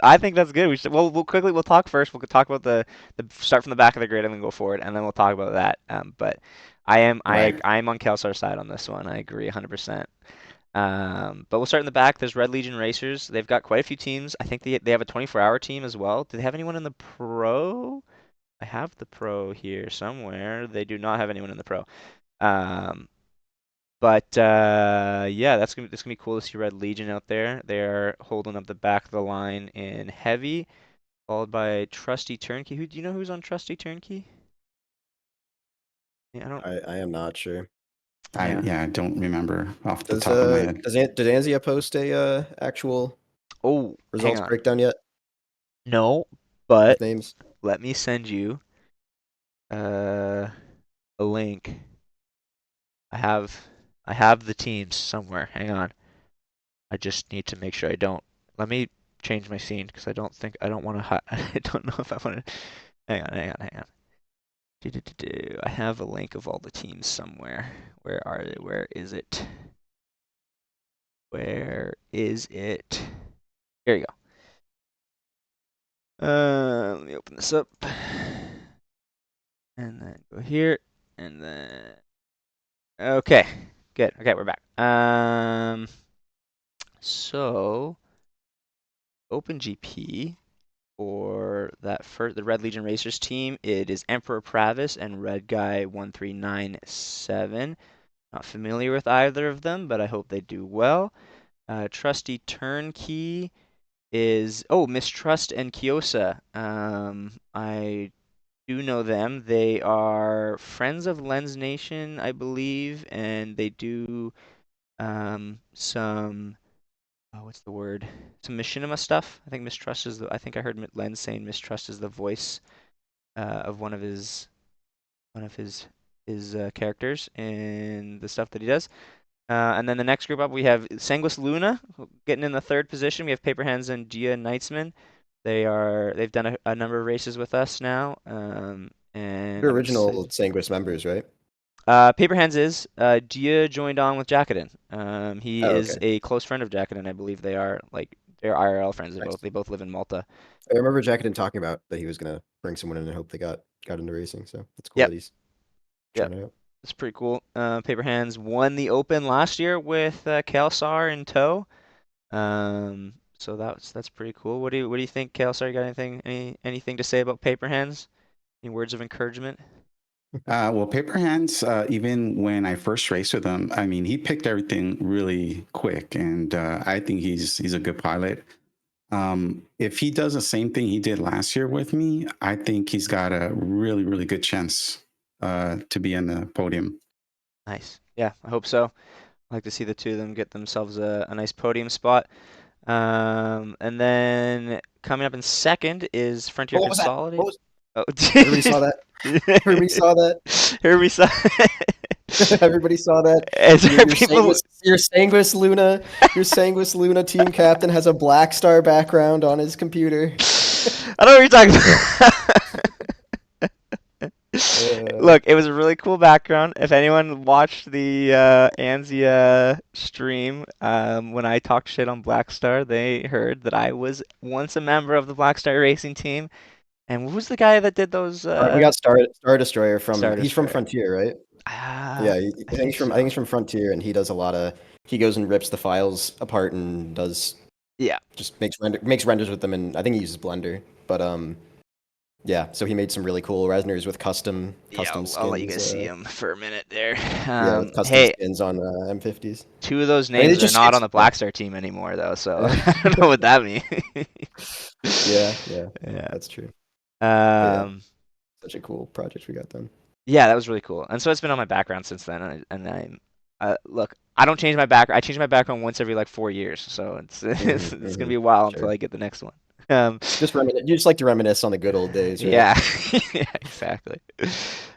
I think that's good. We should we'll quickly we'll talk first. We'll talk about the start from the back of the grid and then go forward, and then we'll talk about that. But Right. I am on Kelsar's side on this one. I agree 100%. But we'll start in the back. There's Red Legion Racers. They've got quite a few teams. I think they have a 24-hour team as well. Do they have anyone in the pro? I have the pro here somewhere. They do not have anyone in the pro. Um, but yeah, that's gonna be cool to see Red Legion out there. They're holding up the back of the line in heavy, followed by Trusty Turnkey. Who do you know who's on Trusty Turnkey? Yeah, I don't. I am not sure. Yeah. I don't remember off the Does top of my head. did Anzia post a actual Oh, hang results on. breakdown yet No, but with names? let me send you uh a link. I have. I have the teams somewhere. Hang on. I just need to make sure I don't. Let me change my scene because I don't want to. I don't know if I want to. Hang on. I have a link of all the teams somewhere. Where are they? Where is it? Where is it? Here you go. Let me open this up. And then go here. And then okay. Good. Okay, we're back. So OpenGP for the Red Legion Racers team, it is Emperor Pravis and Red Guy 1397. Not familiar with either of them, but I hope they do well. Trusty Turnkey is Mistrust and Kiosa. I do know them. They are friends of Lens Nation, I believe, and they do some what's the word? Some machinima stuff. I think Mistrust is I think I heard Lens saying Mistrust is the voice of one of his characters in the stuff that he does. And then the next group up, we have Sanguis Luna getting in the third position. We have Paper Hands and Gia Knightsman. They've done a number of races with us now, and They're I'm original excited. Sanguis members, right? Paper Hands is Gia joined on with Jackaden. He Oh, is okay. a close friend of Jackaden. I believe they're IRL friends. Nice. They both live in Malta. I remember Jackaden talking about that he was gonna bring someone in and hope they got into racing. So it's cool Yep, that he's yep. trying it out. It's pretty cool. Paper Hands won the Open last year with Kelsar in tow. So that's pretty cool. What do you think, Kelsar? You got anything to say about Paper Hands? Any words of encouragement? Well, Paper Hands, even when I first raced with him, I mean, he picked everything really quick, and I think he's a good pilot. If he does the same thing he did last year with me, I think he's got a really, really good chance to be on the podium. Nice. Yeah, I hope so. I'd like to see the two of them get themselves a nice podium spot. And then coming up in second is Frontier What was that? What Consolidate. was? Oh, Everybody saw that. Everybody saw that. here we saw. Everybody saw that. Is Your, there your people? Sanguis, your Sanguis Luna, your Sanguis Luna team captain has a Black Star background on his computer. I don't know what you're talking about. Look, it was a really cool background. If anyone watched the Anzia stream, when I talked shit on Blackstar, they heard that I was once a member of the Blackstar Racing team. And what was the guy that did those We got Star Destroyer Star from. He's from Destroyer? Frontier, right? Ah, Yeah, I I think think he's from. I think so. he's from Frontier, and he does a lot of. He goes and rips the files apart and does Yeah. just makes renders with them, and I think he uses Blender. But yeah. So he made some really cool resners with Yeah, custom I'll let you skins. guys see him for a minute there. Yeah, with custom Hey, skins on M50s. two of those I mean, names are not on the Blackstar team anymore, though, so I don't know what that means. Yeah, yeah, Yeah. that's true. But yeah, Um, such a cool project we got done. yeah, that was really cool. And so it's been on my background since then. And I'm, look, I don't change my background. I change my background once every like 4 years, so it's gonna be a while until Sure. I get the next one. Um, You just like to reminisce on the good old days, right? yeah, yeah, exactly.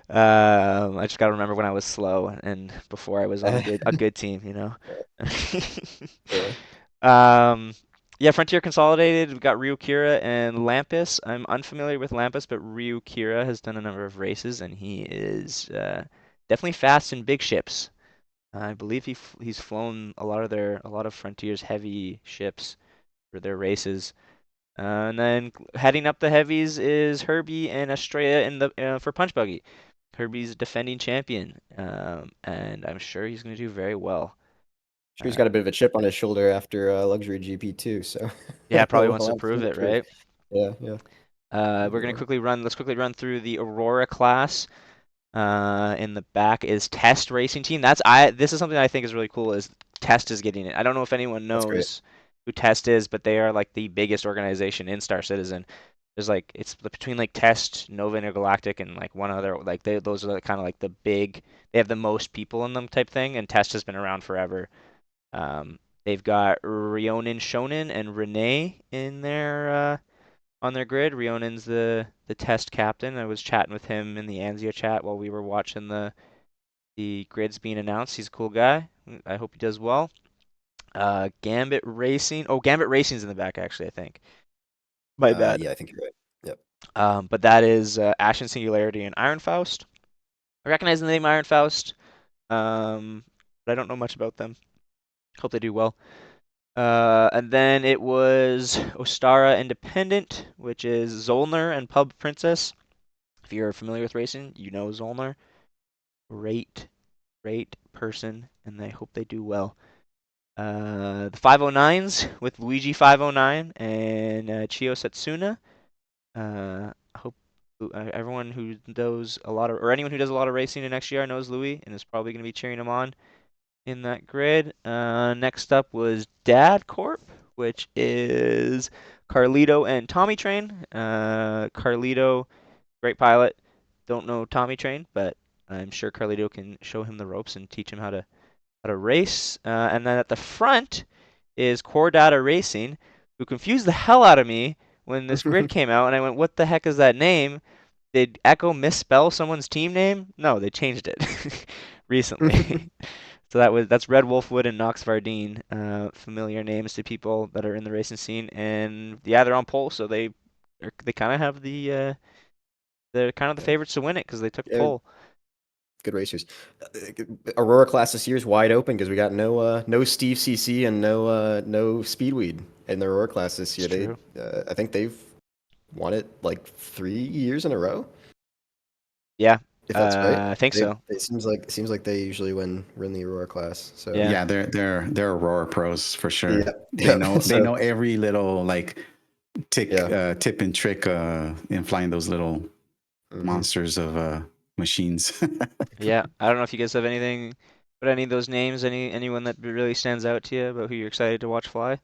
I just gotta remember when I was slow and before I was on a good team, you know. Yeah. Yeah, Frontier Consolidated. We've got Ryu Kira and Lampus. I'm unfamiliar with Lampus, but Ryu Kira has done a number of races, and he is definitely fast in big ships. I believe he's flown a lot of Frontier's heavy ships for their races. And then heading up the heavies is Herbie and Estrella in the for Punch Buggy. Herbie's defending champion, and I'm sure he's going to do very well. Sure, he's got a bit of a chip on his shoulder after Luxury GP too, so Yeah, probably wants we'll to have prove to it, prove. right? Yeah, yeah. We're gonna quickly run. Let's quickly run through the Aurora class. In the back is Test Racing Team. This is something I think is really cool. Is Test is getting it. I don't know if anyone That's great. knows who Test is, but they are like the biggest organization in Star Citizen. There's like it's between like Test, Nova Intergalactic, and like one other. Like those are kind of like the big. They have the most people in them type thing, and Test has been around forever. They've got Rionin Shonen and Renee in their on their grid. Rionen's the test captain. I was chatting with him in the Anzio chat while we were watching the grids being announced. He's a cool guy. I hope he does well. Gambit Racing. Oh, Gambit Racing's in the back, actually, I think. My bad. Yeah, I think you're right. Yep. But that is Ashen Singularity and Iron Faust. I recognize the name Iron Faust, but I don't know much about them. Hope they do well. And then it was Ostara Independent, which is Zollner and Pub Princess. If you're familiar with racing, you know Zollner. Great, great person, and I hope they do well. The 509s with Luigi 509 and Chio Setsuna. I hope everyone who knows a lot of, or anyone who does a lot of racing in XGR knows Louis and is probably going to be cheering him on in that grid. Next up was Dad Corp, which is Carlito and Tommy Train. Carlito, great pilot. Don't know Tommy Train, but I'm sure Carlito can show him the ropes and teach him how to race. And then at the front is Core Data Racing, who confused the hell out of me when this grid came out, and I went, "What the heck is that name? Did Echo misspell someone's team name?" No, they changed it recently. So that's Red Wolfwood and Knox Vardine, familiar names to people that are in the racing scene, and yeah, they're on pole, so they kind of have they're kind of the Yeah. favorites to win it because they took Yeah, pole. good racers. Aurora class this year is wide open because we got no Steve CC and no Speedweed in the Aurora class this year. It's They true. I think they've won it like 3 years in a row, Yeah, if that's right. I think so. It seems like they usually win the Aurora class. So Yeah. Yeah, they're Aurora pros for sure. yeah, They yeah. know So every little like yeah. tip and trick in flying those little Mhm. monsters of machines. Yeah, I don't know if you guys have anything, but any of those names, anyone that really stands out to you about who you're excited to watch fly?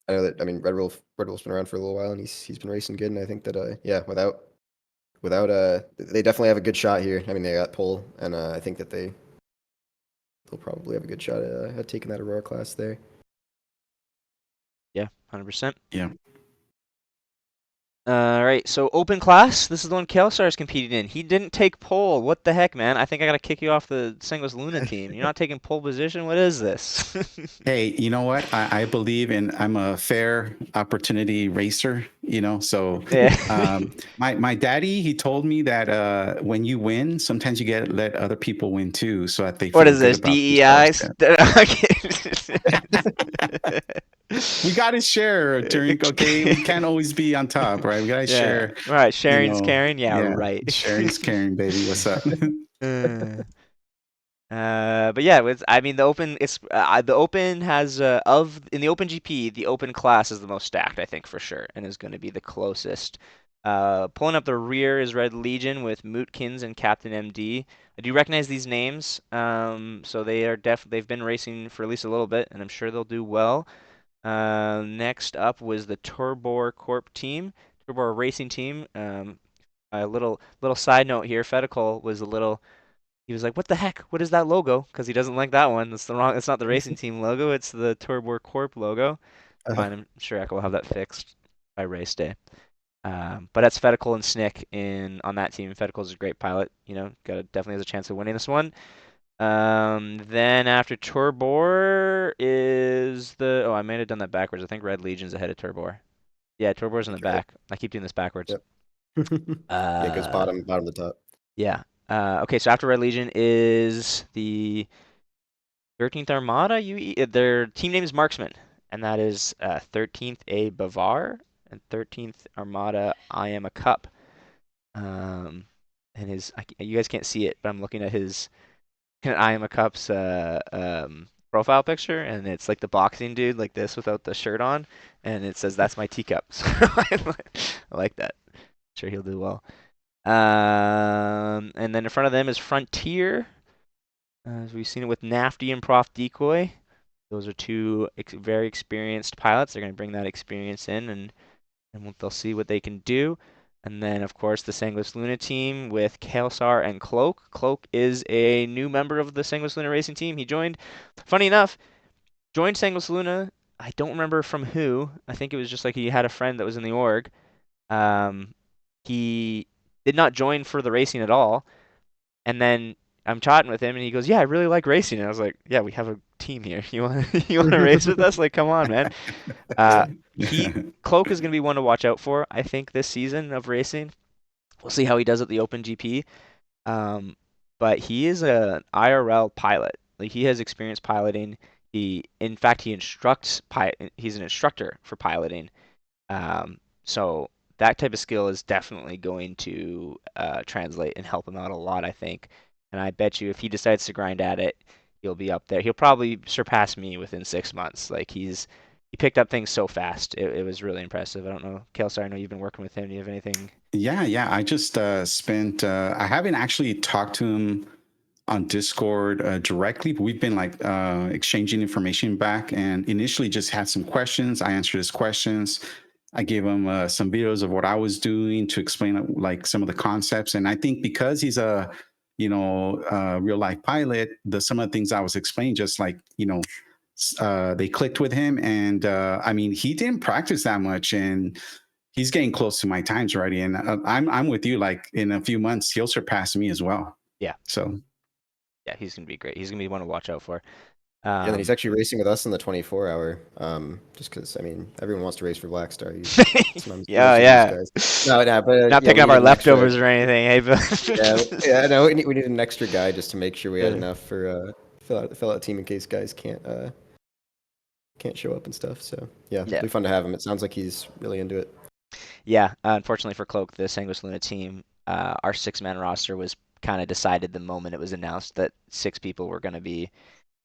I know that. I mean, Red Wolf's been around for a little while, and he's been racing good. And I think that yeah, without they definitely have a good shot here. I mean, they got pole, and I think that they'll probably have a good shot at taking that Aurora class there. Yeah, 100%. Yeah. All right, so open class. This is the one Kelsar is competing in. He didn't take pole. What the heck, man? I think I gotta kick you off the Singles Luna team. You're not taking pole position. What is this? Hey, you know what? I believe I'm a fair opportunity racer, so Yeah. my daddy, he told me that when you win, sometimes you get let other people win too, so that they What feel is good this? about DEI? themselves. We got to share during, okay, we can't always be on top, right? We got to Yeah. share, All right, sharing's caring. Yeah, yeah, right. sharing's caring, baby. What's up? But yeah, I mean the Open has in the Open GP, the Open class is the most stacked, I think for sure, and is going to be the closest. Pulling up the rear is Red Legion with Mootkins and Captain MD. I do recognize these names, so they've been racing for at least a little bit, and I'm sure they'll do well. Next up was the Turbor Corp team, Turbor Racing team. A little side note here, Fedical was a little. He was like, "What the heck? What is that logo?" Because he doesn't like that one. That's the wrong. It's not the racing team logo. It's the Turbor Corp logo. Fine, I'm sure Echo will have that fixed by race day. But that's Fedical and Snick on that team. Fedical's a great pilot. Definitely has a chance of winning this one. Then after Turbor is the. Oh, I may have done that backwards. I think Red Legion's ahead of Turbor. Yeah, Turbor's in the You're right. back. I keep doing this backwards. Yep. Yeah, it goes Uh, bottom to top. yeah. Okay, so after Red Legion is the 13th Armada. Their team name is Marksman, and that is 13th A Bavar and 13th Armada I Am a Cup. And you guys can't see it, but I'm looking at his I Am a Cup's profile picture, and it's like the boxing dude like this without the shirt on, and it says that's my teacup. So I like that. Sure, he'll do well. And then in front of them is Frontier. As we've seen it with Nafty and Prof Decoy. Those are two very experienced pilots. They're going to bring that experience in, and they'll see what they can do. And then, of course, the Sanglis Luna team with Kelsar and Cloak. Cloak is a new member of the Sanglis Luna racing team. He joined, funny enough, joined Sanglis Luna. I don't remember from who. I think it was just like he had a friend that was in the org. He did not join for the racing at all. And then I'm chatting with him, and he goes, "Yeah, I really like racing." And I was like, "Yeah, we have a team here. You want you want to race with us? Like, come on, man." Uh, he Cloak is going to be one to watch out for, I think, this season of racing. We'll see how he does at the Open GP. Um, but he is an IRL pilot. Like he has experience piloting. In fact, he's an instructor for piloting. So that type of skill is definitely going to translate and help him out a lot, I think. And I bet you if he decides to grind at it, he'll be up there. He'll probably surpass me within 6 months. Like he picked up things so fast. It was really impressive. I don't know, Kelsar, I know you've been working with him. Do you have anything? Yeah. I just spent. I haven't actually talked to him on Discord directly, but we've been like exchanging information back. And initially, just had some questions. I answered his questions. I gave him some videos of what I was doing to explain like some of the concepts. And I think because he's a real life pilot, some of the things I was explaining, just like they clicked with him. And I mean, he didn't practice that much, and he's getting close to my times already. And I'm with you. Like in a few months, he'll surpass me as well. Yeah. So Yeah, he's gonna be great. He's gonna be one to watch out for. Yeah, and then he's Um, actually racing with us in the 24-hour. Just because, I mean, everyone wants to race for Blackstar. You sometimes yeah, most of these yeah. guys. No, no, but Not yeah, picking we up our needed an extra. leftovers or anything, hey, Yeah, but yeah, no, we needed an extra guy just to make sure we had yeah. enough for fill out a team in case guys can't show up and stuff. So yeah, it'll Yeah. be fun to have him. It sounds like he's really into it. Yeah, unfortunately for Cloak, the Sanguis Luna team, our six-man roster was kind of decided the moment it was announced that six people were going to be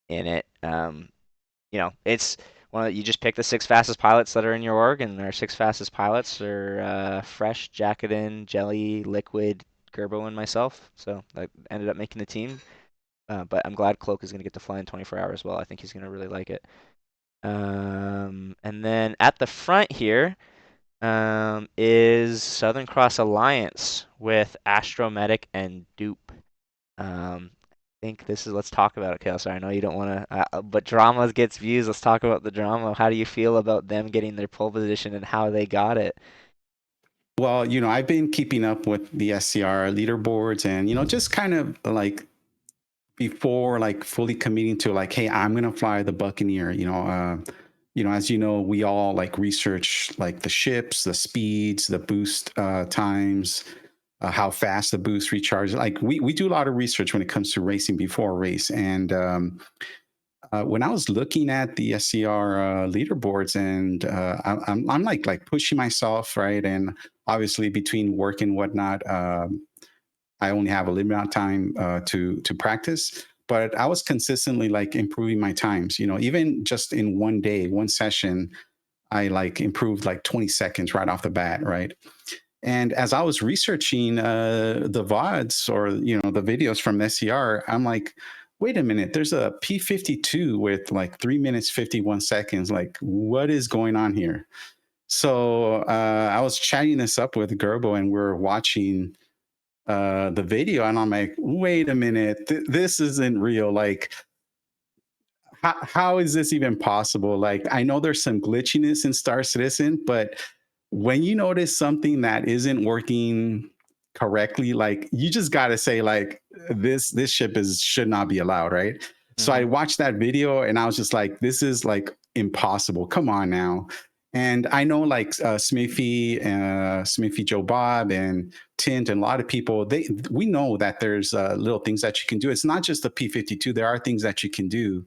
in it. It's you just pick the six fastest pilots that are in your org, and our six fastest pilots are Fresh, Jacobin, Jelly, Liquid, Gerbo, and myself. So I ended up making the team. But I'm glad Cloak is going to get to fly in 24 hours as well. I think he's going to really like it. And then at the front here is Southern Cross Alliance with Astromedic and Dupe. I think let's talk about it, Kelsey. I know you don't want to, but drama gets views. Let's talk about the drama. How do you feel about them getting their pole position and how they got it? well, I've been keeping up with the SCR leaderboards, and just kind of like before like fully committing to like, hey, I'm gonna fly the Buccaneer. As we all like research like the ships, the speeds, the boost times, how fast the boost recharges. Like we do a lot of research when it comes to racing before a race. And when I was looking at the SCR leaderboards, and I'm like pushing myself, right? And obviously between work and whatnot, I only have a limited amount of time to practice. But I was consistently like improving my times. Even just in one day, one session, I like improved like 20 seconds right off the bat, right? And as I was researching the VODs or the videos from SCR, I'm like, wait a minute, there's a P52 with like 3 minutes 51 seconds. Like, what is going on here? So I was chatting this up with Gerbo, and we're watching the video, and I'm like, wait a minute, this isn't real. Like, how is this even possible? Like, I know there's some glitchiness in Star Citizen, but when you notice something that isn't working correctly, like you just got to say like this ship should not be allowed, right? So I Hmm. watched that video, and I was just like, this is like impossible. Come on now. And I know like Smithy Joe Bob and Tint and a lot of people, we know that there's little things that you can do. It's not just the P52. There are things that you can do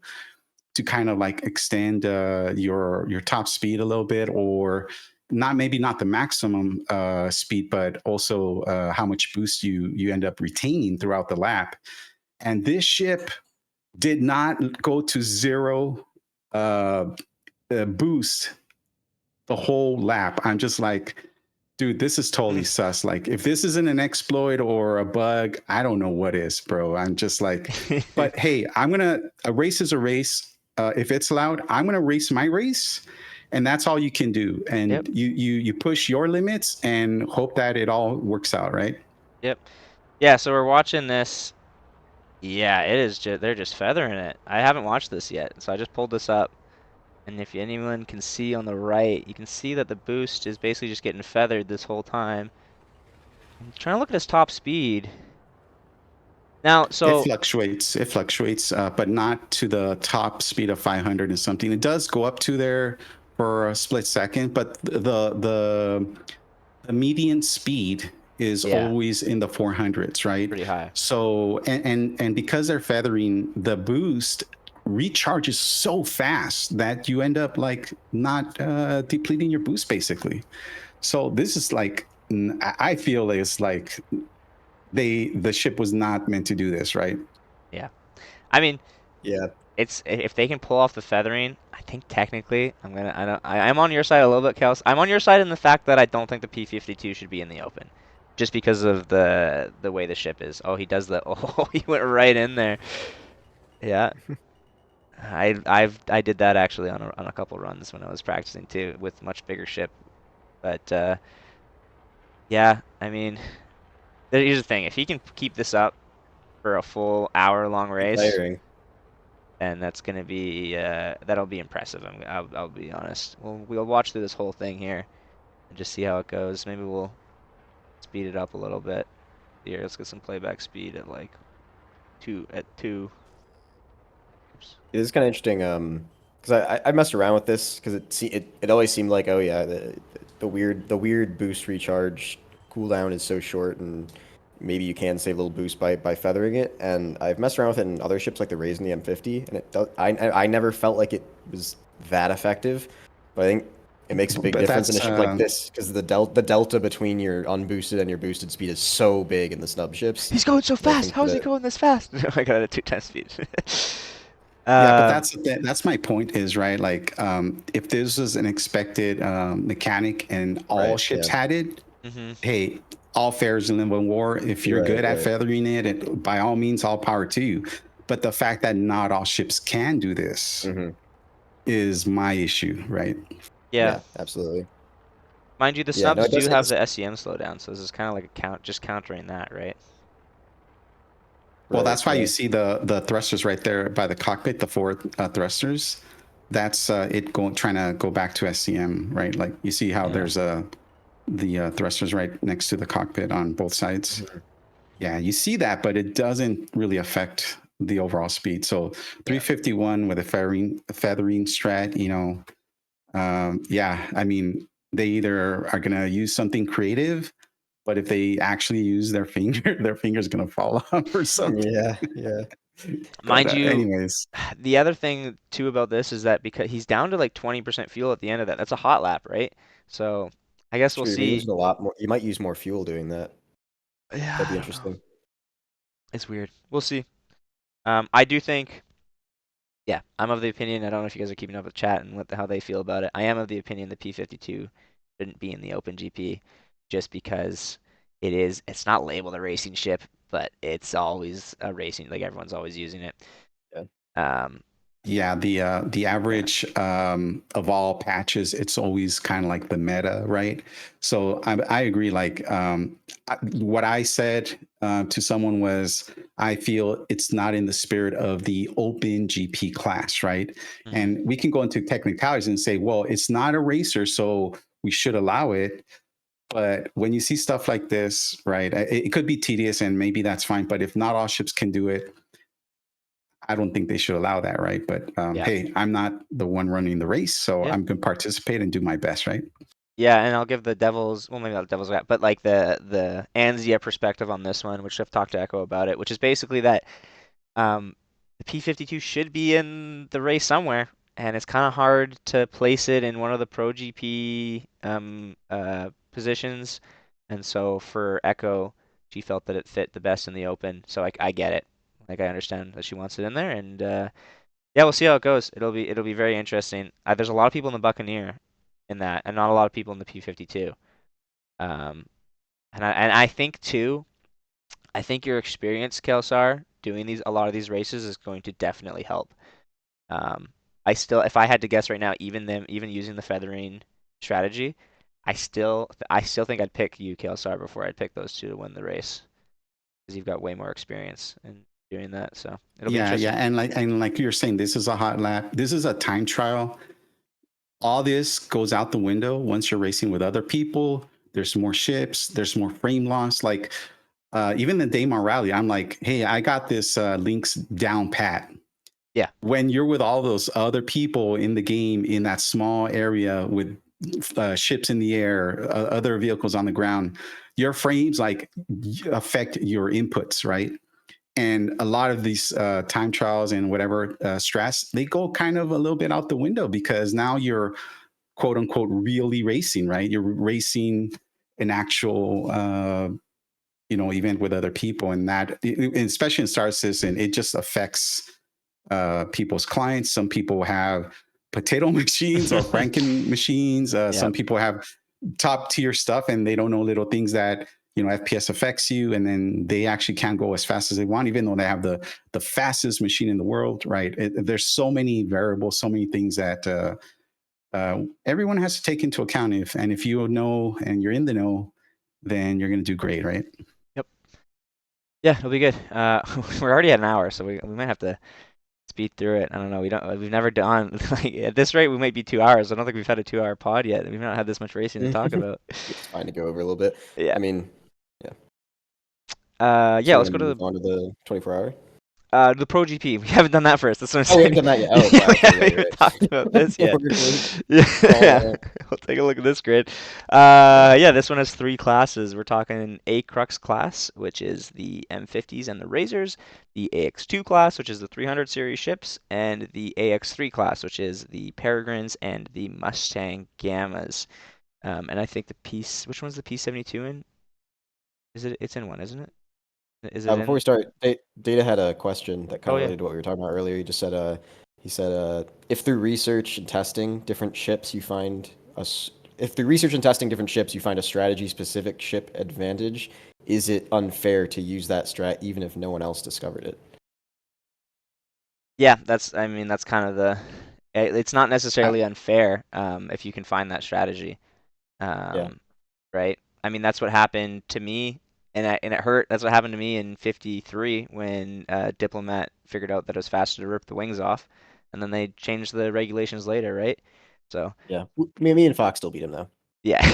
to kind of like extend your top speed a little bit, or maybe not the maximum speed, but also how much boost you end up retaining throughout the lap. And this ship did not go to zero boost the whole lap. I'm just like, dude, this is totally sus. Like, if this isn't an exploit or a bug, I don't know what is, bro. I'm just like, but hey, a race is a race. If it's allowed, I'm gonna race my race, and that's all you can do. And Yep. you push your limits and hope that it all works out, right? Yep. Yeah, so we're watching this. Yeah, it is they're just feathering it. I haven't watched this yet, so I just pulled this up. And if anyone can see on the right, you can see that the boost is basically just getting feathered this whole time. I'm trying to look at his top speed. Now, It fluctuates, but not to the top speed of 500 and something. It does go up to there for a split second, but the median speed is yeah, always in the 400s, right? pretty high. So and because they're feathering, the boost recharges so fast that you end up like not depleting your boost basically. So this is like I feel it's like the ship was not meant to do this, right? Yeah. I mean, Yeah. it's if they can pull off the feathering, I think technically I'm on your side a little bit, Kels. I'm on your side in the fact that I don't think the P-52 should be in the open, just because of the way the ship is. Oh, he does the oh he went right in there. Yeah, I did that actually on a couple runs when I was practicing too with much bigger ship. But yeah, I mean, here's the thing: if he can keep this up for a full hour-long Keep race, layering. and that's gonna be that'll be impressive. I'll be honest. We'll watch through this whole thing here and just see how it goes. Maybe we'll speed it up a little bit. Here, let's get some playback speed at like two. Oops. It is kind of interesting, because I messed around with this because it always seemed like, oh yeah, the weird boost recharge cooldown is so short, and maybe you can save a little boost by feathering it. And I've messed around with it in other ships like the Raise and the M50, and it does, I never felt like it was that effective, but I think it makes a big But difference in a that's ship like this because the delta between your unboosted and your boosted speed is so big in the snub ships. He's going so that I fast. think How is he that going this fast? I got it at 2 times speed. yeah, but um, that's my point is right. Like, if this was an expected mechanic and all right, ships yeah, had it, mhm. hey, all fair in one war. If you're right, good at right. feathering it, by all means, all power to you. But the fact that not all ships can do this Hmm. is my issue, right? Yeah, Yeah, absolutely. mind you, the Yeah, no, snubs it do does. have the SEM slowdown, so this is kind of like just countering that, right? Well, Right, that's why you yeah. see the thrusters right there by the cockpit, the four thrusters. That's it going trying to go back to SCM, right? Like you see how Yeah. there's the thrusters right next to the cockpit on both sides. Mhm. Yeah, you see that, but it doesn't really affect the overall speed. So Yeah. 351 with a feathering strat, yeah, I mean, they either are gonna use something creative, but if they actually use their finger, their finger's gonna fall off or something. Yeah, yeah. But Mind you, anyways, the other thing too about this is that because he's down to like 20% fuel at the end of that, that's a hot lap, right? So I guess It's we'll true. You've been see. using a lot more. You might use more fuel doing that. Yeah, That'd I be don't know. interesting. It's weird. We'll see. I do think, yeah, I'm of the opinion. I don't know if you guys are keeping up with chat and how they feel about it. I am of the opinion the P-52 shouldn't be in the Open GP, just because it's not labeled a racing ship, but it's always a racing. Like everyone's always using it. Yeah. Um, yeah, the yeah, average of all patches, it's always kind of like the meta, right? So I agree. Like what I said to someone was, I feel it's not in the spirit of the open GP class, right? hmm And we can go into technicalities and say, well, it's not a racer, so we should allow it. But when you see stuff like this, right, it could be tedious and maybe that's fine. But if not all ships can do it, I don't think they should allow that, right? But yeah, hey, I'm not the one running the race, so yeah. I'm going to participate and do my best, right? Yeah, and I'll give the Devils, well, maybe not the Devils, but like the Anzia perspective on this one, which I've talked to Echo about it, which is basically that the P-52 should be in the race somewhere, and it's kind of hard to place it in one of the Pro GP positions. And so for Echo, she felt that it fit the best in the Open. So I get it. Like I understand that she wants it in there, and yeah, we'll see how it goes. It'll be very interesting. There's a lot of people in the Buccaneer in that, and not a lot of people in the P-52. Um, and I think too. I think your experience, Kelsar, doing a lot of these races is going to definitely help. Um, if I had to guess right now, even using the feathering strategy, I still think I'd pick you, Kelsar, before I'd pick those two to win the race because you've got way more experience in doing that. So it'll be Yeah, yeah, interesting. and like you're saying, this is a hot lap. This is a time trial. All this goes out the window once you're racing with other people. There's more ships. There's more frame loss. Like even the Daymar rally, I'm like, hey, I got this links down pat. Yeah. When you're with all those other people in the game in that small area with ships in the air, other vehicles on the ground, your frames like affect your inputs, right? And a lot of these time trials and whatever strats, they go kind of a little bit out the window because now you're quote unquote really racing, right? You're racing an actual event with other people, and that, especially in Star Citizen, it just affects people's clients. Some people have potato machines or Franken machines. Some people have top tier stuff and they don't know little things that FPS affects you, and then they actually can't go as fast as they want, even though they have the fastest machine in the world, right? There's so many variables, so many things that everyone has to take into account. If you know and you're in the know, then you're going to do great, right? Yep. Yeah, it'll be good. We're already at an hour, so we might have to speed through it. I don't know. We've never done like at this rate we might be 2 hours. I don't think we've had a 2 hour pod yet. We've not had this much racing to talk about. It's fine to go over a little bit. Yeah. I mean, yeah. Yeah, So let's go to move on to the 24-hour. the Pro GP. We haven't done that first. That's what I'm Oh, we saying. haven't done that yet. Oh, Yeah, wow, we okay, haven't yeah, even you're right. talked about this yet. All Yeah, right. we'll take a look at this grid. Yeah, this one has 3 classes. We're talking a Crux class, which is the M50s and the Razors, the AX2 class, which is the 300 series ships, and the AX3 class, which is the Peregrines and the Mustang Gammas. And I think which one's the P72 in? It's in one, isn't it? Is it Before we in? start, Data had a question that kind Oh of yeah. related to what we were talking about earlier. He said, if through research and testing different ships you find if through research and testing different ships you find a strategy specific ship advantage, is it unfair to use that strat even if no one else discovered it? Yeah, I mean, that's kind of it's not I, necessarily unfair if you can find that strategy, Yeah. right? I mean, that's what happened to me, and it hurt. That's what happened to me in 53 when Diplomat figured out that it was faster to rip the wings off, and then they changed the regulations later, right? So, Yeah. Me and Fox still beat him though. yeah,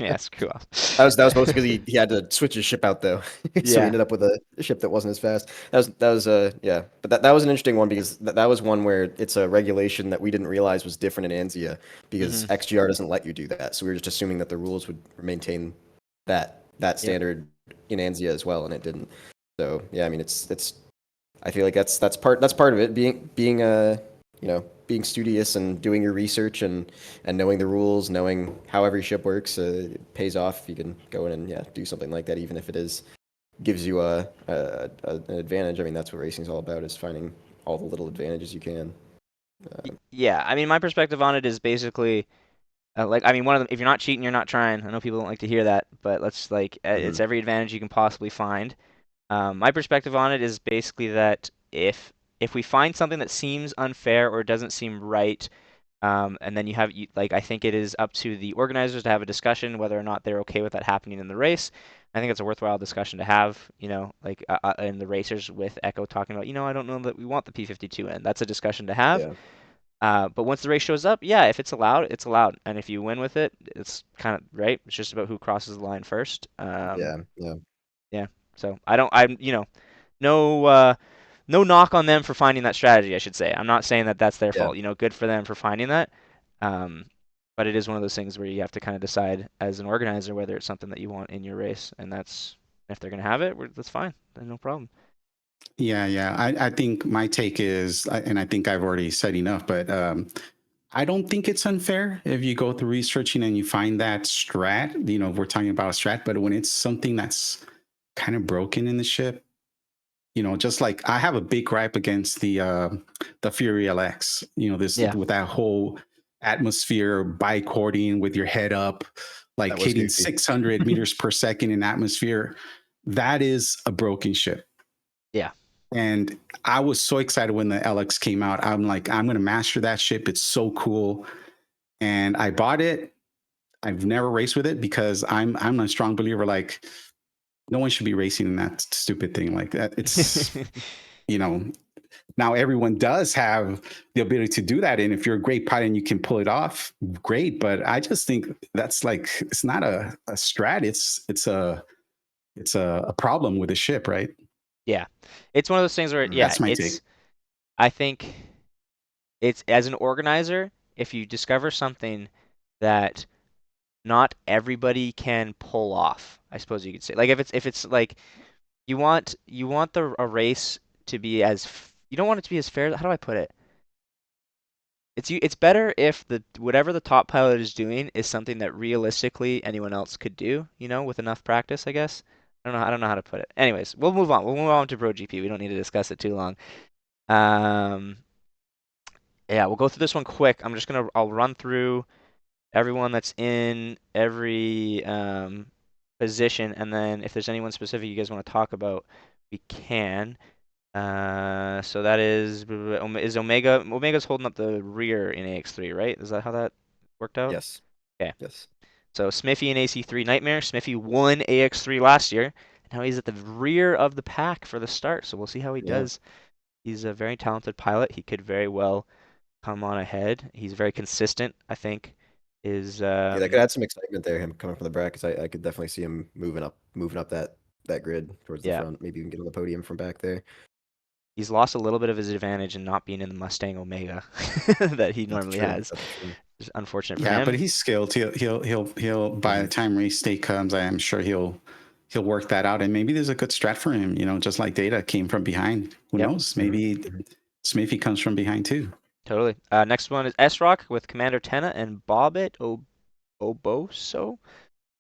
yeah, screw off. That was mostly because he had to switch his ship out though, so he Yeah. ended up with a ship that wasn't as fast. That was yeah, but that was an interesting one because that was one where it's a regulation that we didn't realize was different in Anzia because Mhm. XGR doesn't let you do that. So we were just assuming that the rules would maintain that Yep. standard in Anzia as well, and it didn't. So yeah, I mean it's I feel like that's part of it being being studious and doing your research and knowing the rules, knowing how every ship works, it pays off if you can go in and do something like that, even if it gives you an advantage. I mean, that's what racing is all about, is finding all the little advantages you can. Yeah, I mean, my perspective on it is basically like, I mean, one of them, if you're not cheating, you're not trying. I know people don't like to hear that, but let's like, it's every advantage you can possibly find. My perspective on it is basically that if we find something that seems unfair or doesn't seem right, and then like, I think it is up to the organizers to have a discussion whether or not they're okay with that happening in the race. I think it's a worthwhile discussion to have, like in the racers with Echo talking about, I don't know that we want the P52 in. That's a discussion to have. Yeah, But once the race shows up, yeah, if it's allowed, it's allowed. And if you win with it, it's kind of right. It's just about who crosses the line first. yeah. Yeah. So no no knock on them for finding that strategy, I should say. I'm not saying that that's their Yeah. fault. Good for them for finding that. Um, but it is one of those things where you have to kind of decide as an organizer whether it's something that you want in your race, and that's if they're gonna have it, that's fine. Then no problem. yeah. I think my take is, and I think I've already said enough, but I don't think it's unfair if you go through researching and you find that strat. We're talking about a strat, but when it's something that's kind of broken in the ship, just like I have a big gripe against the Fury LX. This Yeah. with that whole atmosphere bicording with your head up, like That was hitting goofy. 600 meters per second in atmosphere. That is a broken ship. Yeah. And I was so excited when the LX came out. I'm like, I'm going to master that ship. It's so cool. And I bought it. I've never raced with it because I'm a strong believer. Like, no one should be racing in that stupid thing like that. It's, now everyone does have the ability to do that. And if you're a great pilot and you can pull it off, great. But I just think that's like, it's not a strat. It's it's a problem with the ship, right? Yeah, it's one of those things where yeah, That's my it's take. I think it's as an organizer, if you discover something that not everybody can pull off, I suppose you could say. Like if it's like you want a race to be you don't want it to be as fair. How do I put it? It's better if the whatever the top pilot is doing is something that realistically anyone else could do, with enough practice, I guess. I don't know how to put it. Anyways, we'll move on. We'll move on to Pro GP. We don't need to discuss it too long. Um, yeah, we'll go through this one quick. I'll run through everyone that's in every position, and then if there's anyone specific you guys want to talk about, we can. So that is Omega. Omega's holding up the rear in AX3, right? Is that how that worked out? Yes. Okay. Yes. So Smithy in AC3 Nightmare. Smithy won AX3 last year, and now he's at the rear of the pack for the start. So we'll see how he Yeah. does. He's a very talented pilot. He could very well come on ahead. He's very consistent, I think. Is Yeah, that could add some excitement there. Him coming from the brackets, I could definitely see him moving up that grid towards the Yeah. front. Maybe even get on the podium from back there. He's lost a little bit of his advantage in not being in the Mustang Omega that he That's normally true. has. That's true. It's unfortunate for Yeah, him. but he's skilled. He'll by the time race day comes, I am sure he'll work that out. And maybe there's a good strat for him, just like Data came from behind. Who Yep. knows? Maybe Smithy comes from behind too. Totally. Next one is S-Rock with Commander Tenna and Bobbit Oboso.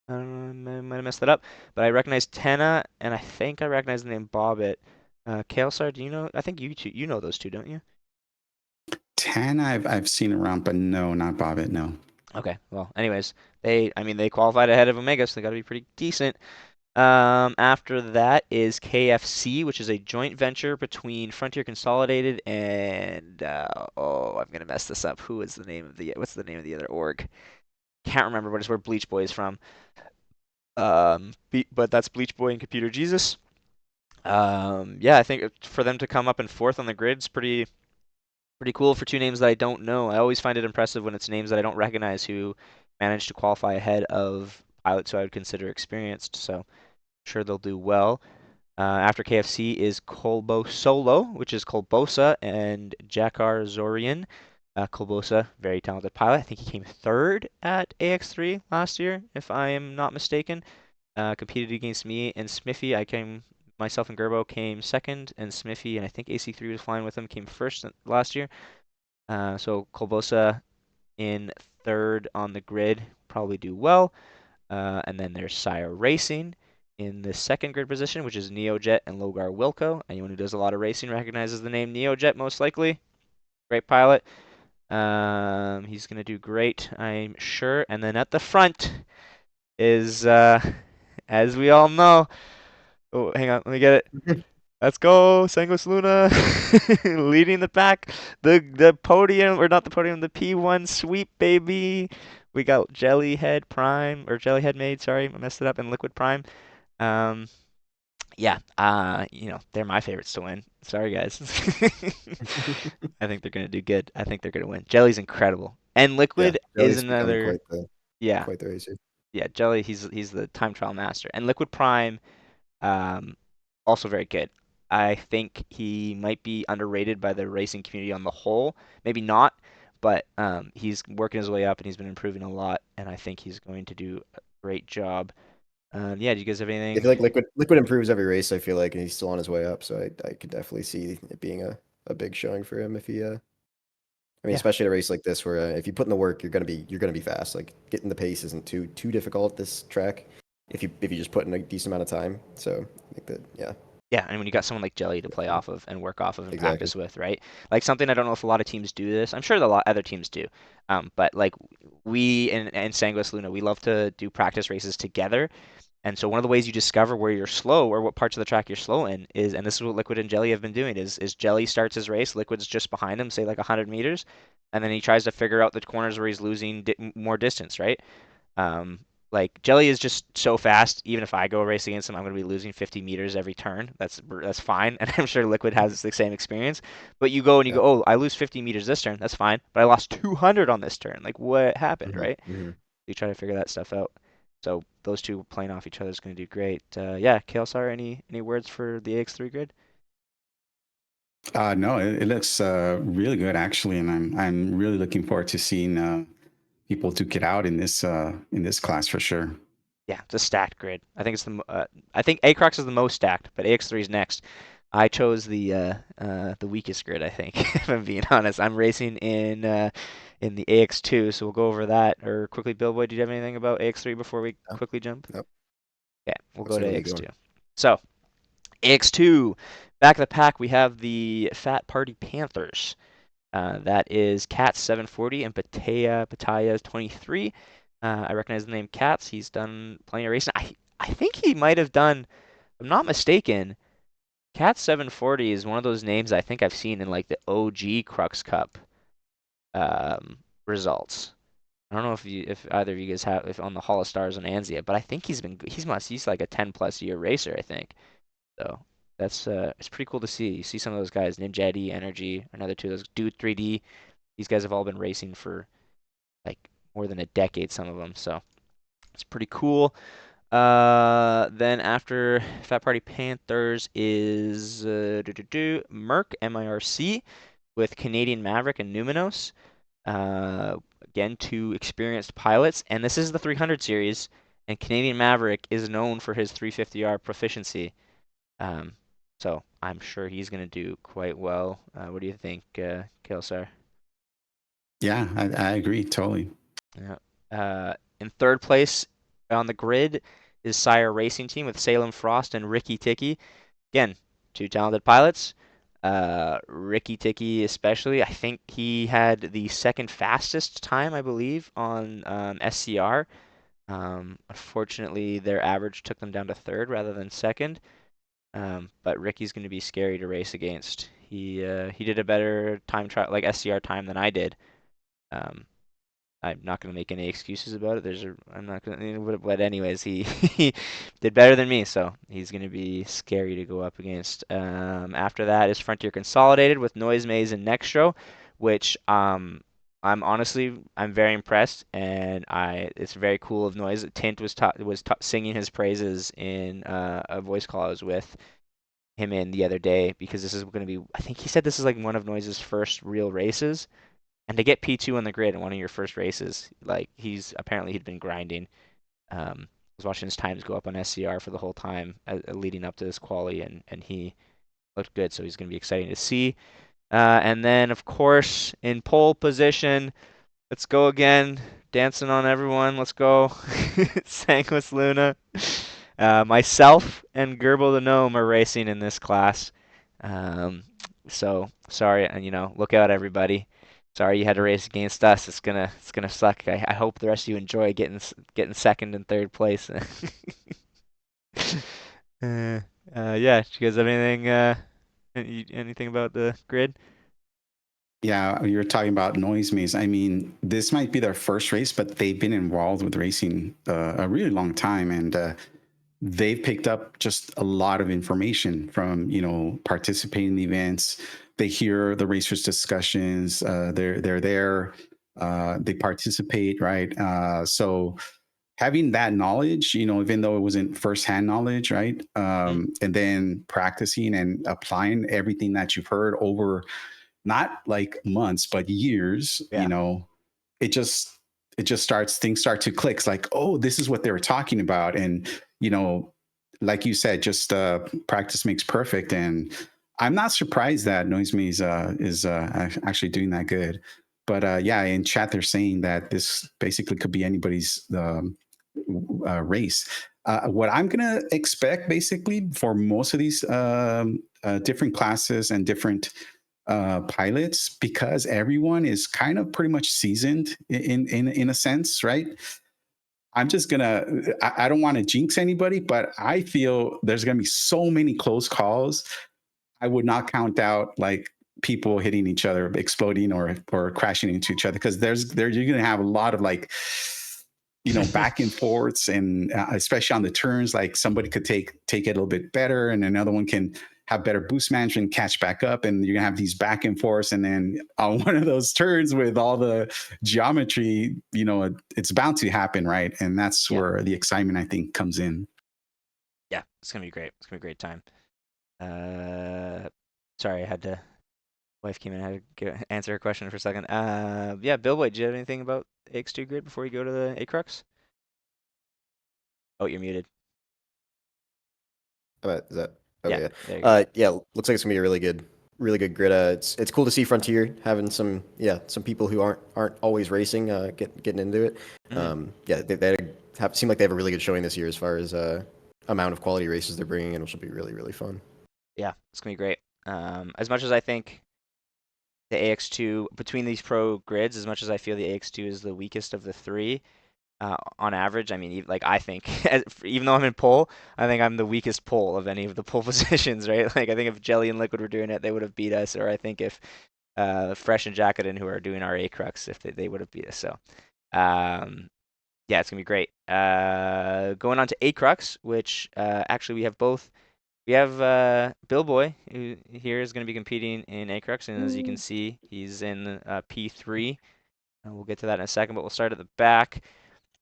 I might have messed that up, but I recognize Tenna, and I think I recognize the name Bobbit. Kaelsar, do you know? I think you know those two, don't you? 10 I've seen around, but no, not Bobbit, no. Okay. Well, anyways, they qualified ahead of Omega, so they got to be pretty decent. After that is KFC, which is a joint venture between Frontier Consolidated and I'm gonna mess this up. What's the name of the other org? Can't remember, but it's where Bleach Boy is from. But that's Bleach Boy and Computer Jesus. Yeah, I think for them to come up in fourth on the grid is pretty cool for two names that I don't know. I always find it impressive when it's names that I don't recognize who manage to qualify ahead of pilots who I would consider experienced. So sure they'll do well. After KFC is Colbo Solo, which is Colbosa and Jakar Zorian. Colbosa, very talented pilot. I think he came third at AX3 last year, if I am not mistaken. Competed against me and Smithy. Myself and Gerbo came second, and Smithy, and I think AC3 was flying with him, came first last year. So Colbosa in third on the grid, probably do well. And then there's Sire Racing in the second grid position, which is Neojet and Logar Wilco. Anyone who does a lot of racing recognizes the name Neojet most likely. Great pilot. He's going to do great, I'm sure. And then at the front is, as we all know, oh, hang on, let me get it. Let's go, Sanguis Luna leading the pack. The podium, or not the podium, the P1 sweep, baby. We got Jellyhead Prime, or Jellyhead Maid, sorry, I messed it up, and Liquid Prime. Yeah, they're my favorites to win. Sorry, guys. I think they're gonna do good. I think they're gonna win. Jelly's incredible, and Yeah, Liquid is Jelly's become another. Yeah, quite the racer. yeah. Jelly, he's the time trial master, and Liquid Prime, um, also very good. I think he might be underrated by the racing community on the whole. Maybe not, but he's working his way up and he's been improving a lot, and I think he's going to do a great job. Yeah, do you guys have I anything? feel like Liquid improves every race. I feel like, and he's still on his way up. So I could definitely see it being a big showing for him if he. I mean, Yeah. especially at a race like this, where if you put in the work, you're gonna be fast. Like getting the pace isn't too difficult this track, if you just put in a decent amount of time. So I think that Yeah, and when you got someone like Jelly to play off of and work off of and exactly. practice with, right? Like something I don't know if a lot of teams do this. I'm sure a lot other teams do. But like we and Sanguis Luna, we love to do practice races together. And so one of the ways you discover where you're slow or what parts of the track you're slow in is, and this is what Liquid and Jelly have been doing, is Jelly starts his race, Liquid's just behind him, say like 100 meters, and then he tries to figure out the corners where he's losing more distance, right? Um, like Jelly is just so fast. Even if I go race against him, I'm going to be losing 50 meters every turn. That's fine, and I'm sure Liquid has the same experience. But you go and you Yeah. go, oh, I lose 50 meters this turn. That's fine, but I lost 200 on this turn. Like what happened, right? Hmm. You try to figure that stuff out. So those two playing off each other is going to do great. Yeah, Kelsar, any words for the AX3 grid? No, it looks really good actually, and I'm really looking forward to seeing people to get out in this class for sure. Yeah, it's a stacked grid. I think I think Acrox is the most stacked, but AX3 is next. I chose the weakest grid, I think, if I'm being honest. I'm racing in the AX2, so we'll go over that. Or quickly, Billboy, do you have anything about AX3 before we No, quickly jump? nope. Okay, we'll Let's go see to where we AX2. going. So, AX2, back of the pack, we have the Fat Party Panthers. That is Cats 740 and Pataya's 23. I recognize the name Cats. He's done plenty of racing. I think he might have done, if I'm not mistaken, Cats 740 is one of those names I think I've seen in like the OG Crux Cup results. I don't know if either of you guys have if on the Hall of Stars on Anzia, but I think he's like a 10 plus year racer, I think. So that's it's pretty cool to see. You see some of those guys, Ninja Eddie, Energy, another two of those Dude 3D. These guys have all been racing for like more than a decade, some of them. So it's pretty cool. Then after Fat Party Panthers is Merc, MIRC, with Canadian Maverick and Numinos. Again, two experienced pilots, and this is the 300 series, and Canadian Maverick is known for his 350R proficiency. Um, so I'm sure he's going to do quite well. What do you think, Kelsar? Yeah, I agree totally. Yeah. In third place on the grid is Sire Racing Team with Salem Frost and Ricky Ticky. Again, two talented pilots. Ricky Ticky especially, I think he had the second fastest time, I believe, on SCR. Unfortunately, their average took them down to third rather than second. But Ricky's going to be scary to race against. He did a better time trial, like SCR time, than I did. Um, I'm not going to make any excuses about it. I'm not going to, but anyways, he he did better than me, so he's going to be scary to go up against. After that is Frontier Consolidated with Noise Maze and Nextro, which I'm very impressed, and it's very cool of Noise. Tint was singing his praises in a voice call I was with him in the other day because this is going to be. I think he said this is like one of Noise's first real races. And to get P2 on the grid in one of your first races, like he'd been grinding. I was watching his times go up on SCR for the whole time leading up to this quali, and he looked good. So he's going to be exciting to see. And then, of course, in pole position, let's go again, dancing on everyone. Let's go, Sanguis Luna. Myself and Gerbil the Gnome are racing in this class. So sorry, and look out, everybody. Sorry you had to race against us. It's gonna suck. I hope the rest of you enjoy getting second and third place. Yeah. Do you guys have anything about the grid? Yeah, you're talking about Noise Maze. I mean, this might be their first race, but they've been involved with racing a really long time, and they've picked up just a lot of information from participating in the events. They hear the racers' discussions. They're there. They participate, right? So having that knowledge, even though it wasn't firsthand knowledge, right? And then practicing and applying everything that you've heard over not like months, but years, Yeah. it just things start to click. It's like, oh, this is what they were talking about. And, like you said, just practice makes perfect. And I'm not surprised that Noise Maze is actually doing that good. But yeah, in chat, they're saying that this basically could be anybody's race. What I'm going to expect basically for most of these different classes and different pilots, because everyone is kind of pretty much seasoned in a sense, right? I'm just gonna. I don't want to jinx anybody, but I feel there's gonna be so many close calls. I would not count out like people hitting each other, exploding or crashing into each other, because you're gonna have a lot of like back and forths, and especially on the turns, like somebody could take it a little bit better, and another one can have better boost management, catch back up, and you're gonna have these back and forth. And then on one of those turns with all the geometry, it's bound to happen, right? And that's Yeah. where the excitement, I think, comes in. Yeah, it's gonna be great. It's gonna be a great time. Sorry, I had to. Wife came in. I had to answer her question for a second. Yeah, Bill Boyd, do you have anything about the AX2 grid before you go to the A Crux? Oh, you're muted. Is that Yeah, okay? there you go. Yeah. Looks like it's gonna be a really good grid. It's cool to see Frontier having some people who aren't always racing getting into it. Hmm. Yeah, they seem like they have a really good showing this year as far as amount of quality races they're bringing in, which will be really fun. Yeah, it's gonna be great. As much as I think the AX2 between these pro grids, as much as I feel the AX2 is the weakest of the three, on average, I mean, like I think, even though I'm in pole, I think I'm the weakest pole of any of the pole positions, right? Like I think if Jelly and Liquid were doing it, they would have beat us, or I think if Fresh and Jacketin, who are doing our A Crux, if they would have beat us. So, um, yeah, it's gonna be great. Going on to A Crux, which actually we have both. We have Bill Boy, who here is going to be competing in A Crux, and as you can see, he's in P3. And we'll get to that in a second, but we'll start at the back,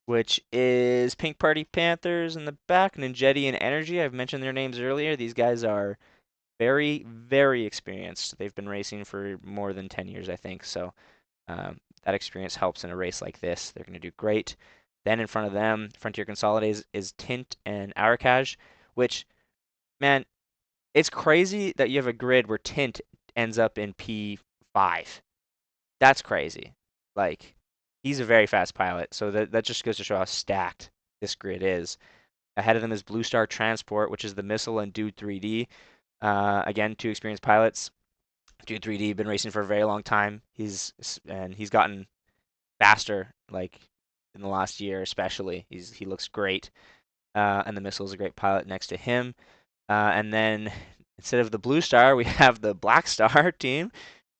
which is Pink Party Panthers in the back, Ninjetti and Energy. I've mentioned their names earlier. These guys are very experienced. They've been racing for more than 10 years, I think. So that experience helps in a race like this. They're going to do great. Then in front of them, Frontier Consolidates is Tint and Aracaj, which, man, it's crazy that you have a grid where Tint ends up in P5. That's crazy. Like, he's a very fast pilot, so that just goes to show how stacked this grid is. Ahead of them is Blue Star Transport, which is the missile and Dude 3D. Again, two experienced pilots. Dude 3D been racing for a very long time. He's gotten faster, like in the last year especially. He looks great. And the missile is a great pilot next to him. And then instead of the Blue Star, we have the Black Star team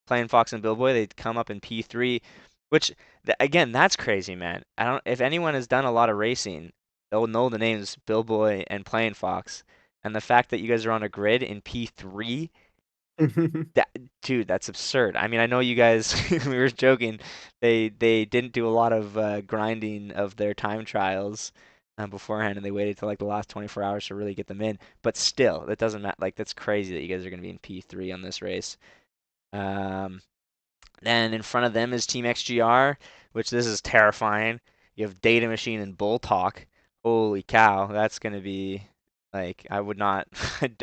playing Fox and Billboy. They come up in P3, which again, that's crazy, man. I don't. If anyone has done a lot of racing, they'll know the names Billboy and Playing Fox. And the fact that you guys are on a grid in P3, that dude, that's absurd. I mean, I know you guys. We were joking. They didn't do a lot of grinding of their time trials beforehand, and they waited till like the last 24 hours to really get them in. But still, that doesn't matter. Like that's crazy that you guys are going to be in P3 on this race. Um, then in front of them is Team XGR, which this is terrifying. You have Data Machine and Bull Talk. Holy cow, that's going to be like I would not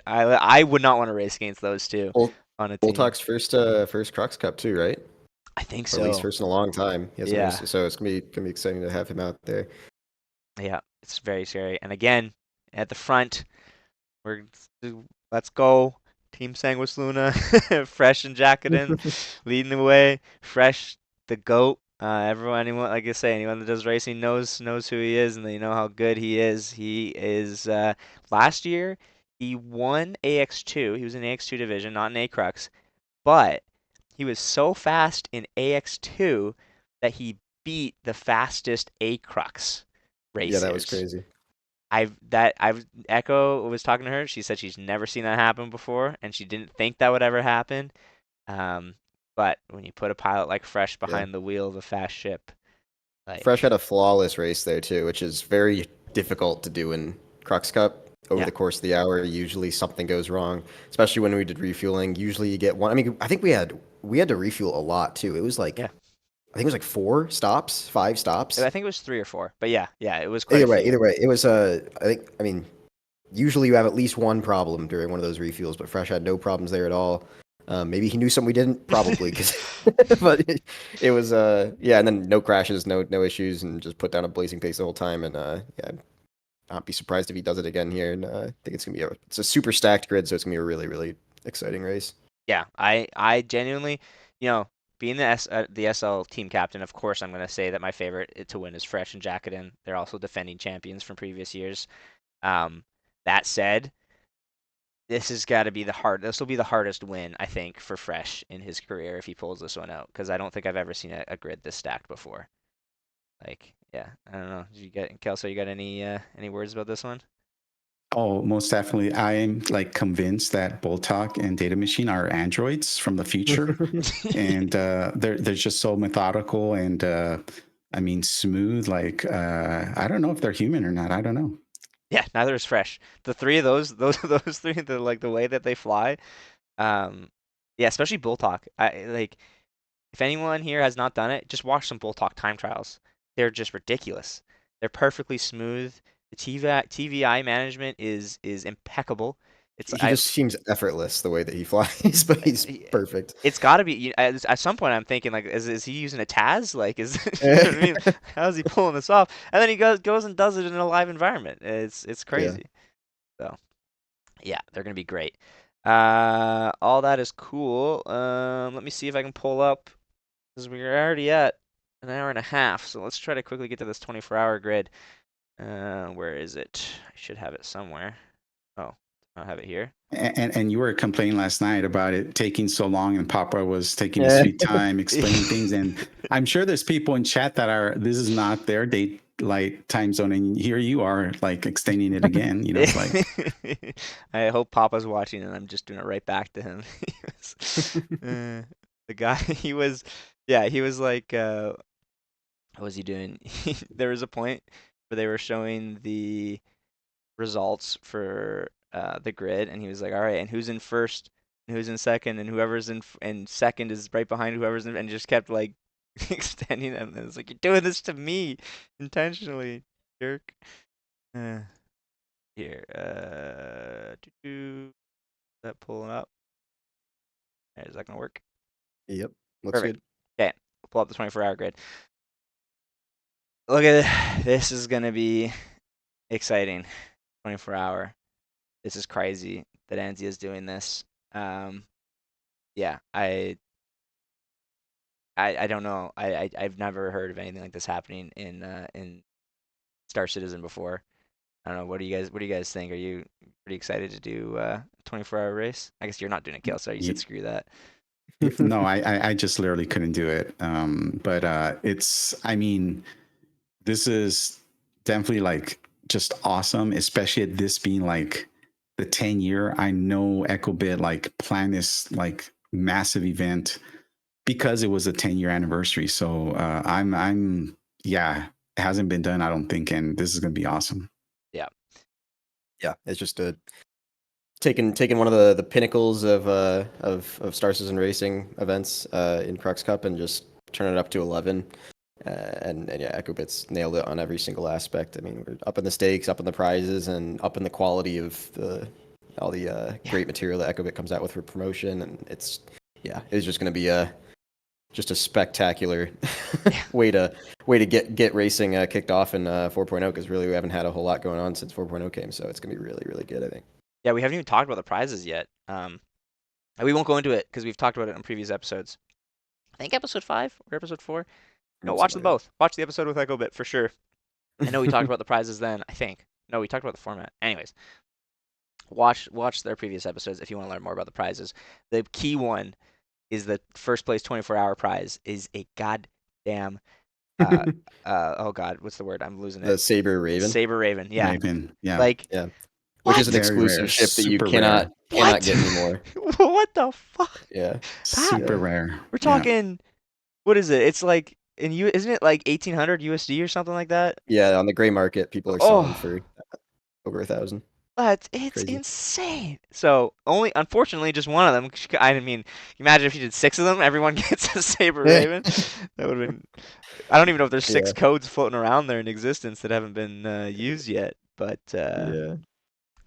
I would not want to race against those two Bull on a Bull team. Talk's first Crux Cup too, right? I think Or at least so. first in a long time. He hasn't Yeah. raced, so it's gonna be exciting to have him out there. Yeah, it's very scary. And again, at the front, we're let's go. Team Sanguis Luna, Fresh and Jacketin leading the way. Fresh, the GOAT. Anyone, like I say, anyone that does racing knows who he is, and they know how good he is. He is. Last year, he won AX2. He was in the AX2 division, not in A Crux, but he was so fast in AX2 that he beat the fastest A Crux Yeah, that was racers. crazy. I've Echo was talking to her. She said she's never seen that happen before, and she didn't think that would ever happen. Um, but when you put a pilot like Fresh Yeah. behind the wheel of a fast ship, Fresh had like a flawless race there too, which is very difficult to do in Crux Cup. Over yeah, the course of the hour, usually something goes wrong, especially when we did refueling. Usually you get one. I mean, I think we had to refuel a lot too. It was like yeah. I think it was like 4 stops, 5 stops. I think it was 3 or 4, but yeah, it was quite Either a way, few. either way, it was I mean, usually you have at least one problem during one of those refuels, but Fresh had no problems there at all. Maybe he knew something we didn't, probably, because but it was yeah, and then no crashes, no issues, and just put down a blazing pace the whole time. And yeah, I'd not be surprised if he does it again here. And I think it's a super stacked grid, so it's gonna be a really exciting race. Yeah, I genuinely, you know, being the SL team captain, of course, I'm gonna say that my favorite to win is Fresh and Jacketin. They're also defending champions from previous years. Um, that said, this has got to be the hard. This will be the hardest win, I think, for Fresh in his career if he pulls this one out, because I don't think I've ever seen a grid this stacked before. Like, yeah, I don't know. Did you get Kelso? You got any words about this one? Oh, most definitely. I am like convinced that Boltok and Data Machine are androids from the future, and they're just so methodical and I mean smooth. Like I don't know if they're human or not. I don't know. Yeah, neither is Fresh. The three of those three, the way that they fly, um, yeah, especially Bull Talk. I like if anyone here has not done it, just watch some Bull Talk time trials. They're just ridiculous. They're perfectly smooth. The TVI management is impeccable. It's He just seems effortless the way that he flies, but he's I- perfect. it's got to be at some point I'm thinking like is he using a Taz? Like is you know what I mean? How is he pulling this off? And then he goes and does it in a live environment. It's Yeah. crazy. So yeah, they're gonna be great. All that is cool. Let me see if I can pull up because we're already at an hour and a half. So let's try to quickly get to this 24-hour grid. Where is it? I should have it somewhere. Oh, I don't have it here. And you were complaining last night about it taking so long, and Papa was taking his sweet time explaining things. And I'm sure there's people in chat that are this is not their daylight time zone, and here you are like extending it again. You know, it's like I hope Papa's watching and I'm just doing it right back to him. The guy, yeah, he was like, what was he doing? There was a point where they were showing the results for the grid, and he was like, all right, and who's in first, and who's in second, and whoever's in second is right behind whoever's in, and just kept like extending it. And it's like, you're doing this to me intentionally, jerk. Uh, Here, that pulling up. Is that gonna work? Yep. Looks Perfect. good. Okay, pull up the 24-hour grid. Look at this. Is gonna be exciting. 24-hour. This is crazy that Anzi is doing this. Um, yeah, I don't know. I've never heard of anything like this happening in Star Citizen before. I don't know. What do you guys think? Are you pretty excited to do 24-hour race? I guess you're not doing it, Kelsey. You said screw that. no, I just literally couldn't do it. But it's I mean this is definitely like just awesome, especially at this being like the 10-year. I know EchoBit like planned this like massive event because it was a 10-year anniversary. So I'm yeah, it hasn't been done, I don't think, and this is gonna be awesome. Yeah. Yeah. It's just a taking one of the pinnacles of Star Citizen racing events in Crux Cup and just turn it up to 11. And yeah, EchoBits nailed it on every single aspect. I mean, we're up in the stakes, up in the prizes, and up in the quality of all the great material that EchoBit comes out with for promotion. And it's just going to be just a spectacular Yeah. way to get racing kicked off in 4.0 because really we haven't had a whole lot going on since 4.0 came. So it's going to be really really good, I think. Yeah, we haven't even talked about the prizes yet. And we won't go into it because we've talked about it in previous episodes. I think episode 5 or episode 4. No, watch them Something like both. Watch the episode with EchoBit for sure. I know we talked about the prizes then, I think. No, we talked about the format. Anyways, watch their previous episodes if you want to learn more about the prizes. The key one is the first place 24-hour prize is a goddamn uh that. oh god, what's the word? I'm losing The it. Saber Raven. Saber Raven. Yeah. Raven, yeah. Like Yeah. Which is an what? Very rare, exclusive ship that you super cannot rare, cannot What? get anymore. What the fuck? Yeah. That super Yeah. rare. we're Yeah. talking what is it? It's like in you isn't it like 1800 USD or something like that? Yeah, on the gray market, people are selling Oh, for over 1,000. but it's Crazy. insane. So only, unfortunately, just one of them. I mean, imagine if you did 6 of them, everyone gets a Saber Raven. That would have been. I don't even know if there's 6 Yeah. codes floating around there in existence that haven't been used yet. But Yeah.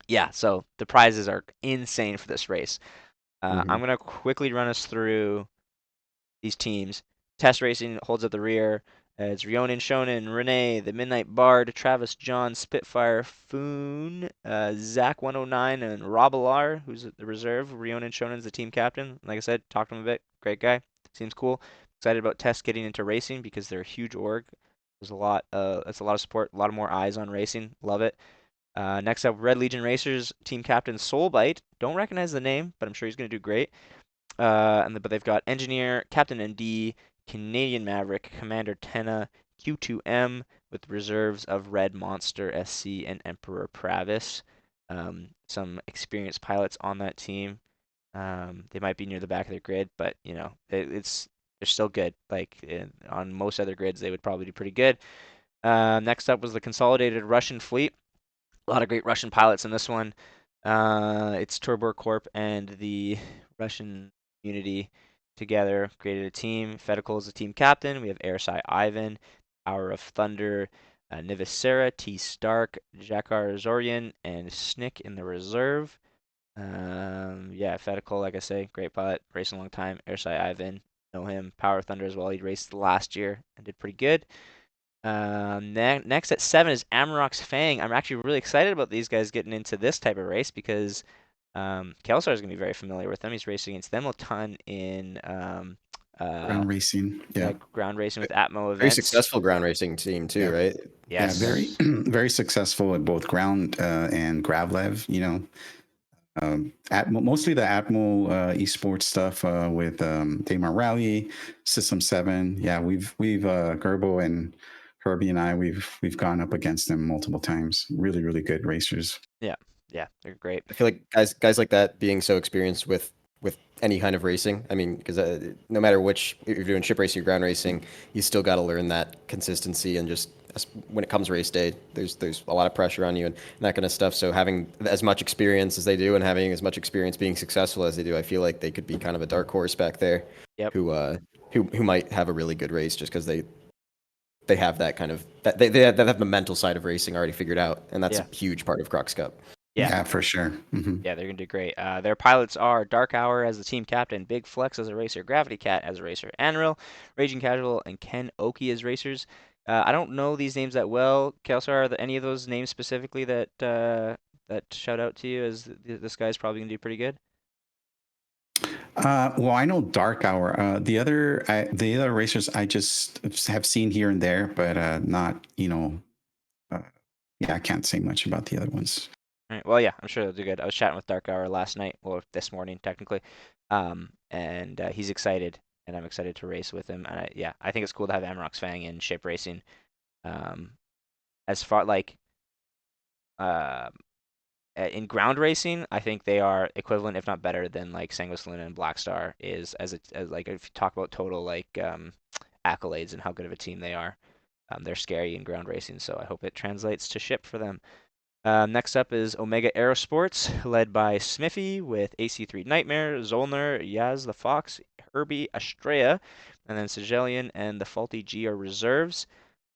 yeah, so the prizes are insane for this race. I'm Mhm. gonna quickly run us through these teams. Test Racing holds up the rear. It's Rionen, Shonen, Renee, the Midnight Bard, Travis John, Spitfire, Foon, Zach 109, and Rob Alar, who's the reserve. Rionen Shonen's the team captain. Like I said, talked to him a bit. Great guy. Seems cool. Excited about Test getting into racing because they're a huge org. There's a lot. That's a lot of support. A lot of more eyes on racing. Love it. Next up, Red Legion Racers team captain Soulbite. Don't recognize the name, but I'm sure he's going to do great. But they've got Engineer, Captain ND, Canadian Maverick, Commander Tenna, Q2M, with reserves of Red Monster SC and Emperor Pravis. some experienced pilots on that team. They might be near the back of their grid, but they're still good. Like on most other grids, they would probably do pretty good. Next up was the consolidated Russian fleet. A lot of great Russian pilots in this one. It's Turbor Corp and the Russian community together created a team. Fedical is the team captain. We have Airsai Ivan, Hour of Thunder, Nivisera, T Stark, Jakar Zorian, and Snick in the reserve. Yeah, Fedical, like I say, great pilot, racing a long time. Airsai Ivan, know him. Power of Thunder as well. He raced last year and did pretty good. Next at 7 is Amarok's Fang. I'm actually really excited about these guys getting into this type of race because Kelsar is going to be very familiar with them. He's racing against them a ton in Ground racing. Yeah. ground racing with Atmo Very events. successful ground racing team too, Yeah. right? Yes. Yeah, very very successful at both ground and Gravlev. Mostly the Atmo esports stuff with Damar Rally, System 7. Yeah, we've Gerbo and Herbie and I we've gone up against them multiple times. Really, really good racers. Yeah, they're great. I feel like guys like that being so experienced with any kind of racing. I mean, because no matter which, if you're doing ship racing or ground racing, you still got to learn that consistency and just when it comes race day, there's a lot of pressure on you and that kind of stuff. So having as much experience as they do and having as much experience being successful as they do, I feel like they could be kind of a dark horse back there. Yep. Who might have a really good race just because they have that kind of they have the mental side of racing already figured out, and that's a huge part of Crux Cup. Yeah, for sure. Mm-hmm. Yeah, they're gonna do great. Their pilots are Dark Hour as the team captain, Big Flex as a racer, Gravity Cat as a racer, Anril, Raging Casual, and Ken Oki as racers. I don't know these names that well. Kelsar, are there any of those names specifically that shout out to you as this guy's probably gonna do pretty good? Well, I know Dark Hour. The other racers I just have seen here and there, but not. Yeah, I can't say much about the other ones. All right. Well, yeah, I'm sure they'll do good. I was chatting with Dark Hour last night, or this morning technically, and he's excited, and I'm excited to race with him. And I think it's cool to have Amarok's Fang in ship racing. As far like in ground racing, I think they are equivalent, if not better, than like Sanguis Luna and Blackstar is as like if you talk about total like accolades and how good of a team they are. They're scary in ground racing, so I hope it translates to ship for them. Next up is Omega Aerosports, led by Smithy with AC3 Nightmare, Zolner, Yaz the Fox, Herbie, Estrella, and then Sigelian and the Faulty G are reserves.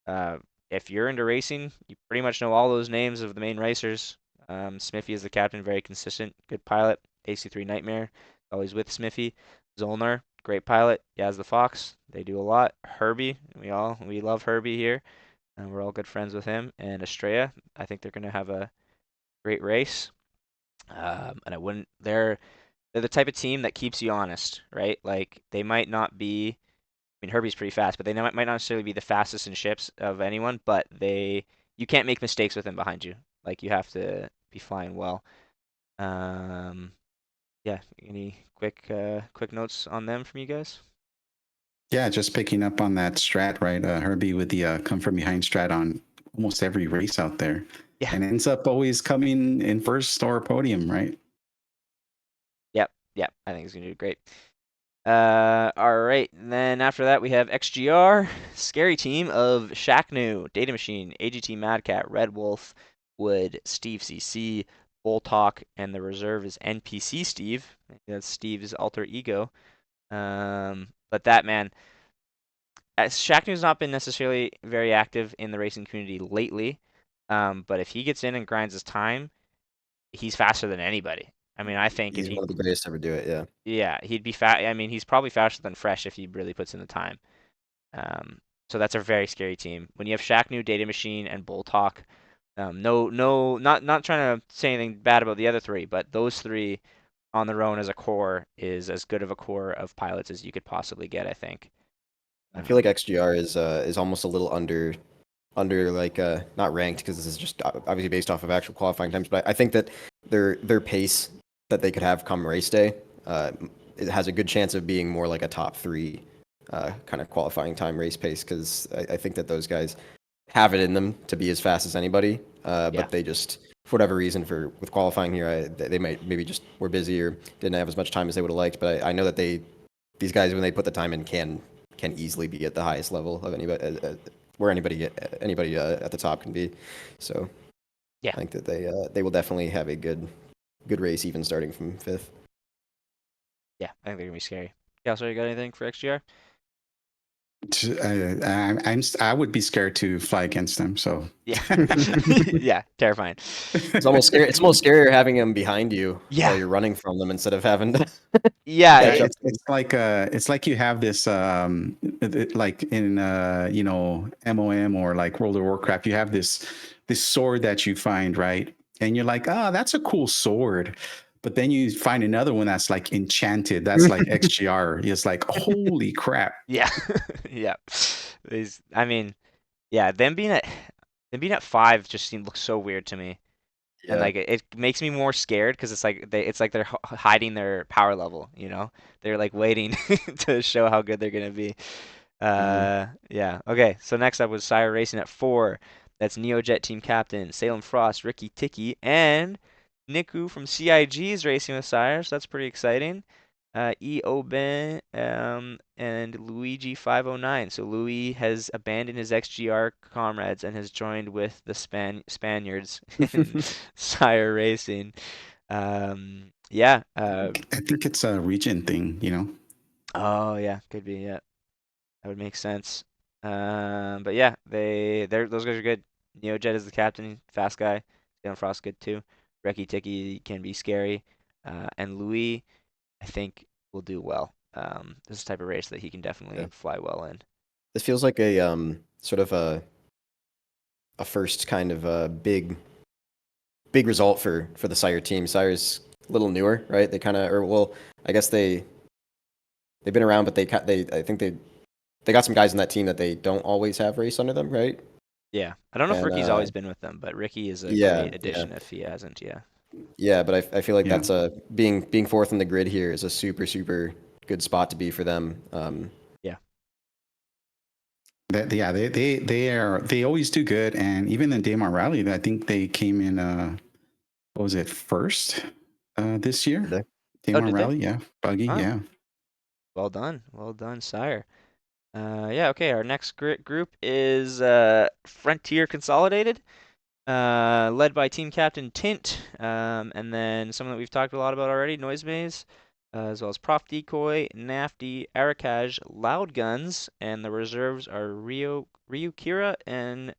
If you're into racing, you pretty much know all those names of the main racers. Smithy is the captain, very consistent, good pilot. AC3 Nightmare, always with Smithy. Zolner, great pilot. Yaz the Fox, they do a lot. Herbie, we love Herbie here, and we're all good friends with him. And Estrella, I think they're going to have a great race. And they're the type of team that keeps you honest, right? Like they might not be. I mean, Herbie's pretty fast, but they might not necessarily be the fastest in ships of anyone. But you can't make mistakes with him behind you. Like you have to be flying well. Yeah. Any quick notes on them from you guys? Yeah, just picking up on that strat, right? Herbie with the come from behind strat on almost every race out there. Yeah. And ends up always coming in first or podium, right? Yep. I think he's going to do great. All right. And then after that, we have XGR, scary team of Shaknu, Data Machine, AGT Madcat, Red Wolf, Wood, Steve CC, Bulltalk, and the reserve is NPC Steve. That's Steve's alter ego. But that man, Shaknu's not been necessarily very active in the racing community lately. But if he gets in and grinds his time, he's faster than anybody. I mean, I think He's one of the greatest to ever do it. Yeah. Yeah, he'd be fast. I mean, he's probably faster than Fresh if he really puts in the time. So that's a very scary team. When you have Shaknu, Data Machine, and Bull Talk, not trying to say anything bad about the other three, but those three on their own as a core is as good of a core of pilots as you could possibly get, I think. I feel like XGR is almost a little under like not ranked because this is just obviously based off of actual qualifying times, but I think that their pace that they could have come race day, it has a good chance of being more like a top 3 kind of qualifying time race pace because I think that those guys have it in them to be as fast as anybody, but they just for whatever reason with qualifying here, they might maybe just were busy or didn't have as much time as they would have liked. But I know that these guys, when they put the time in, can easily be at the highest level of anybody, where anybody at the top can be. So Yeah. I think that they will definitely have a good race, even starting from 5th. Yeah, I think they're gonna be scary. Kelsar, you got anything for XGR? I would be scared to fly against them. So Yeah, yeah, terrifying. It's almost scary. It's almost scarier having them behind you Yeah. while you're running from them instead of having to Yeah, catch up. it's like you have this like in MOM or like World of Warcraft, you have this sword that you find, right? And you're like, oh, that's a cool sword. But then you find another one that's like enchanted. That's like XGR. It's like, holy crap. yeah, yeah. I mean, yeah, them being at 5 just looks so weird to me. And Yeah. like it makes me more scared because it's like they're hiding their power level, you know? They're like waiting to show how good they're gonna be. Yeah. Okay, so next up was Sire Racing at 4. That's NeoJet team captain Salem Frost, Ricky Ticky, and Niku from CIG is racing with Sire, so that's pretty exciting. EO Ben and Luigi 509. So Louis has abandoned his XGR comrades and has joined with the Spaniards in Sire Racing. Yeah. I think it's a region thing, you know. Oh yeah, could be. Yeah, that would make sense. But yeah, those guys are good. NeoJet is the captain, fast guy. Salem Frost good too. Reki Tiki can be scary. And Louis, I think, will do well. This is the type of race that he can definitely fly well in. This feels like a sort of a first kind of a big result for the Sire team. Sire's a little newer, right? They kind of, or well, I guess they've been around, but I think they got some guys in that team that they don't always have race under them, right? Yeah, I don't know if And Ricky's always been with them, but Ricky is a yeah, great addition if he hasn't. Yeah. yeah, but I feel like Yeah. that's a being fourth in the grid here is a super good spot to be for them. Yeah. They always do good, and even in Daymar Rally, I think they came in what was it, first this year? Did Daymar did they? Rally, yeah, buggy, Wow. yeah. Well done, Sire. Yeah, okay. Our next group is Frontier Consolidated, led by team captain Tint, and then someone that we've talked a lot about already, Noise Maze, as well as Prof Decoy, Nafty, Arakaj, Loud Guns, and the reserves are Ryukira and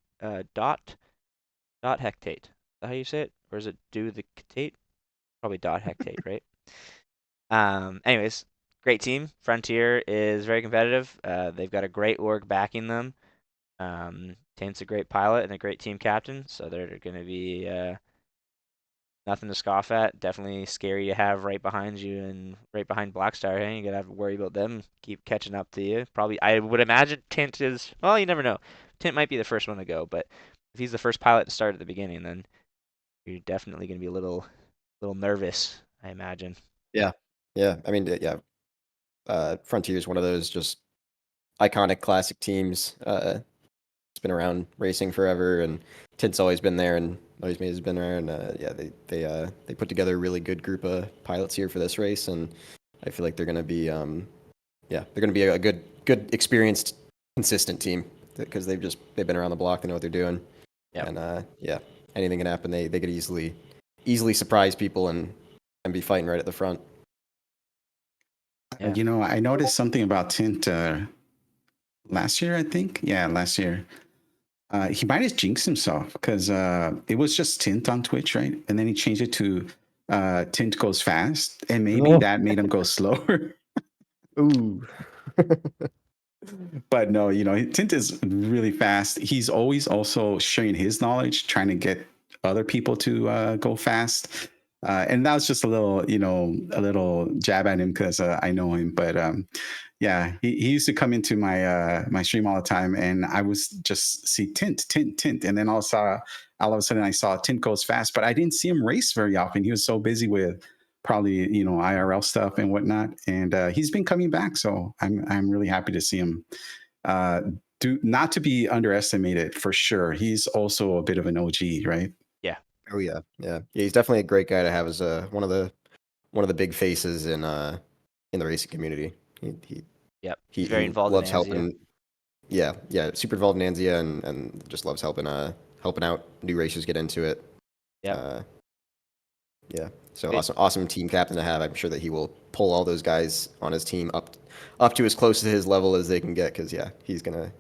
Dot Hectate. Is that how you say it? Or is it Do the Hectate? Probably Dot Hectate, right? Anyways, great team. Frontier is very competitive. They've got a great org backing them. Tint's a great pilot and a great team captain, so they're going to be nothing to scoff at. Definitely scary to have right behind you and right behind Blackstar. Hey, you gotta have to worry about them keep catching up to you. Probably, I would imagine Tint is. Well, you never know. Tint might be the first one to go, but if he's the first pilot to start at the beginning, then you're definitely going to be a little nervous, I imagine. Yeah. I mean, yeah. Frontier is one of those just iconic classic teams. It's been around racing forever, and Tint's always been there, and Noise Maze has been there, and yeah, they put together a really good group of pilots here for this race, and I feel like they're gonna be they're gonna be a good experienced, consistent team because they've been around the block, they know what they're doing, and yeah, anything can happen. They could easily surprise people and be fighting right at the front. Yeah. You know, I noticed something about Tint last year, I think. Yeah, last year. He might have jinxed himself because it was just Tint on Twitch, right? And then he changed it to Tint goes fast, and maybe that made him go slower. Ooh. But no, you know, Tint is really fast. He's always also sharing his knowledge, trying to get other people to go fast. And that was just a little jab at him because I know him. But yeah, he used to come into my my stream all the time, and I was just see Tint, and then all of a sudden I saw Tint goes fast, but I didn't see him race very often. He was so busy with probably IRL stuff and whatnot, and he's been coming back, so I'm really happy to see him. Do not to be underestimated for sure. He's also a bit of an OG, right? Yeah. Oh yeah. He's definitely a great guy to have as one of the big faces in the racing community. He Yep, he he's very he involved in loves Anzio. helping. Yeah, super involved in Anzia and just loves helping out new racers get into it. Yep, Uh, yeah, so great. awesome team captain to have. I'm sure that he will pull all those guys on his team up to as close to his level as they can get. Because yeah, he's gonna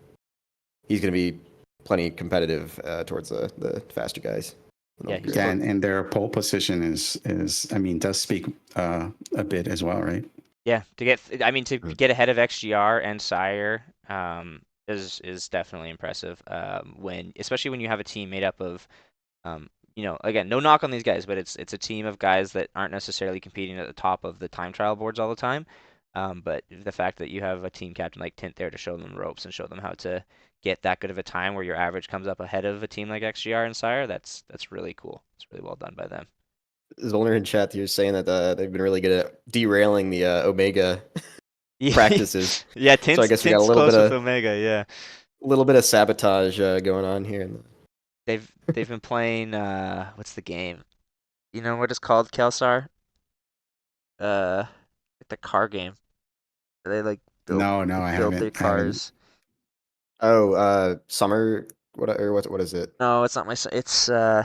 be plenty competitive towards the faster guys in Yeah, those he's Yeah, grids. close. and their pole position is I mean does speak a bit as well, right? Yeah, I mean, to Mm. get ahead of XGR and Sire, is definitely impressive. Especially when you have a team made up of, again, no knock on these guys, but it's a team of guys that aren't necessarily competing at the top of the time trial boards all the time. But the fact that you have a team captain like Tint there to show them the ropes and show them how to get that good of a time where your average comes up ahead of a team like XGR and Sire, that's really cool. It's really well done by them. Zollner in chat, you're saying that they've been really good at derailing the Omega Yeah, practices. yeah, So I Tint's guess we got Tint's close with Omega, yeah. a little bit of sabotage going on here. They've been playing what's the game? You know what it's called, Kelsar? Like the car game. They like No, I build their haven't. cars. Oh, summer. What is it? No, it's not it's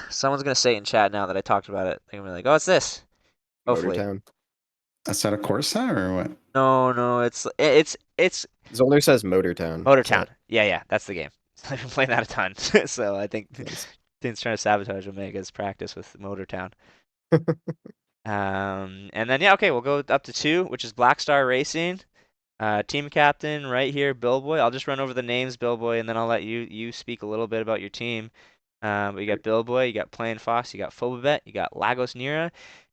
someone's gonna say it in chat now that I talked about it. They're gonna be like, "Oh, it's this." Hopefully. Motortown. Assetto Corsa or what? No, it's Zollner says Motortown. Motortown. Yeah, that's the game. I've been playing that a ton. So I think Nice. Tint's trying to sabotage Omega's practice with Motortown. And then yeah, okay, we'll go up to 2, which is Black Star Racing. Team captain right here, Billboy. I'll just run over the names, Billboy, and then I'll let you speak a little bit about your team. But you got Billboy, you got Plain Fox, you got Phobabet, you got Lagos Nira,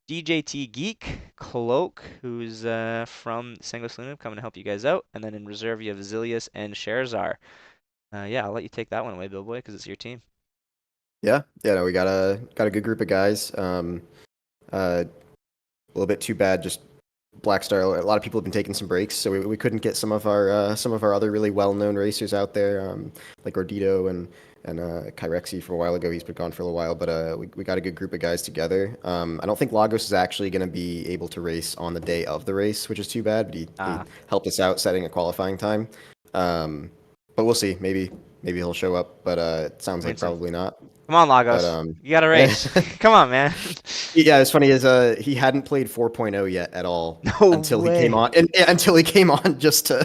DJT Geek, Cloak, who's from Sangos Luna, coming to help you guys out, and then in reserve you have Zilius and Sherzar. Yeah, I'll let you take that one away, Billboy, because it's your team. Yeah. No, we got a good group of guys. A little bit too bad. Just Black Star. A lot of people have been taking some breaks, so we couldn't get some of our other really well known racers out there, like Ordito and Kyrexi from a while ago. He's been gone for a little while, but we got a good group of guys together. I don't think Lagos is actually going to be able to race on the day of the race, which is too bad. But he helped us out setting a qualifying time. But we'll see. Maybe he'll show up, but it sounds like Win some. probably not. Come on, But Lagos. You got a race. Come on, man. yeah, it's funny is he hadn't played 4.0 yet at all No until he came way. on, and until he came on just to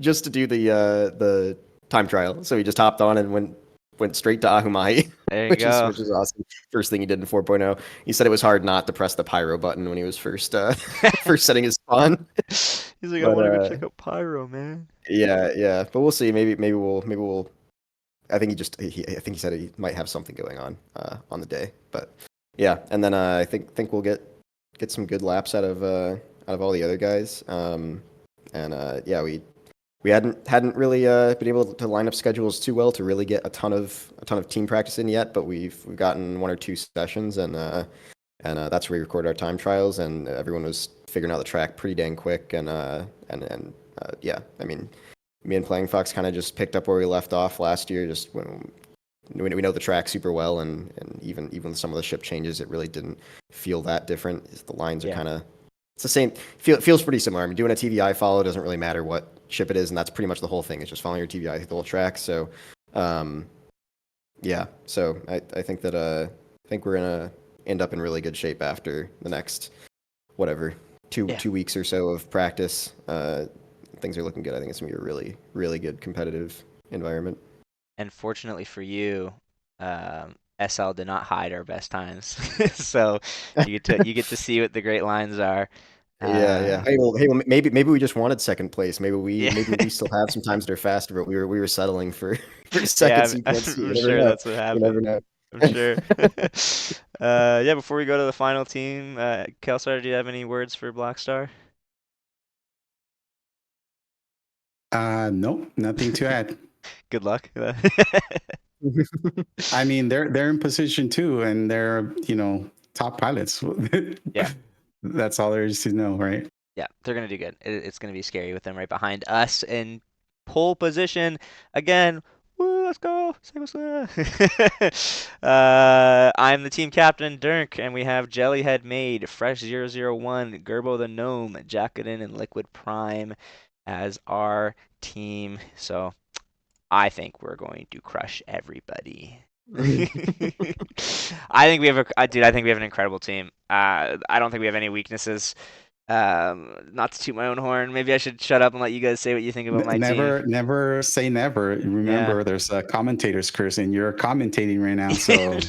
just to do the time trial. So he just hopped on and went straight to Ahumahi, There you which is go. awesome. First thing he did in 4.0. He said it was hard not to press the pyro button when he was first first setting his spawn. He's like, I But want to go check out Pyro, man. yeah. But we'll see. Maybe we'll. I think I think he said he might have something going on the day. But yeah, and then I think we'll get some good laps out of all the other guys. Yeah, we hadn't really been able to line up schedules too well to really get a ton of team practice in yet. But we've gotten 1 or 2 sessions, and that's where we recorded our time trials, and everyone was figuring out the track pretty dang quick. And yeah, I mean, me and Playing Fox kind of just picked up where we left off last year. Just when we know the track super well, and even with some of the ship changes, it really didn't feel that different. The lines are Yeah. kind of it's the same. Feels pretty similar. I mean, doing a TVI follow doesn't really matter what ship it is, and that's pretty much the whole thing. It's just following your TVI the whole track. So, yeah. So I think that I think we're gonna end up in really good shape after the next whatever two Yeah. weeks or so of practice. Things are looking good. I think it's gonna be a really good competitive environment. And fortunately for you, SL did not hide our best times, so you get to see what the great lines are. Yeah. Well, maybe we just wanted second place. Yeah, Maybe we still have some times that are faster, but we were settling for yeah, seconds. You can't see. You I'm never sure know. that's what You never happened. know. I'm sure. Yeah, before we go to the final team, Kelsar, do you have any words for Black Star? Nope, nothing to add. Good luck. I mean, they're in position too, and they're top pilots. Yeah. That's all there is to know, right? Yeah, they're gonna do good. It's gonna be scary with them right behind us in pole position again. Woo, let's go. I'm the team captain, Dirk, and we have Jellyhead Maid, Fresh001, Gerbo the Gnome, Jacodin, and Liquid Prime as our team. So I think we're going to crush everybody. I think we have an incredible team. I don't think we have any weaknesses. Not to toot my own horn, maybe I should shut up and let you guys say what you think about my team. Never say never. Remember, Yeah. there's a commentator's curse, and you're commentating right now, so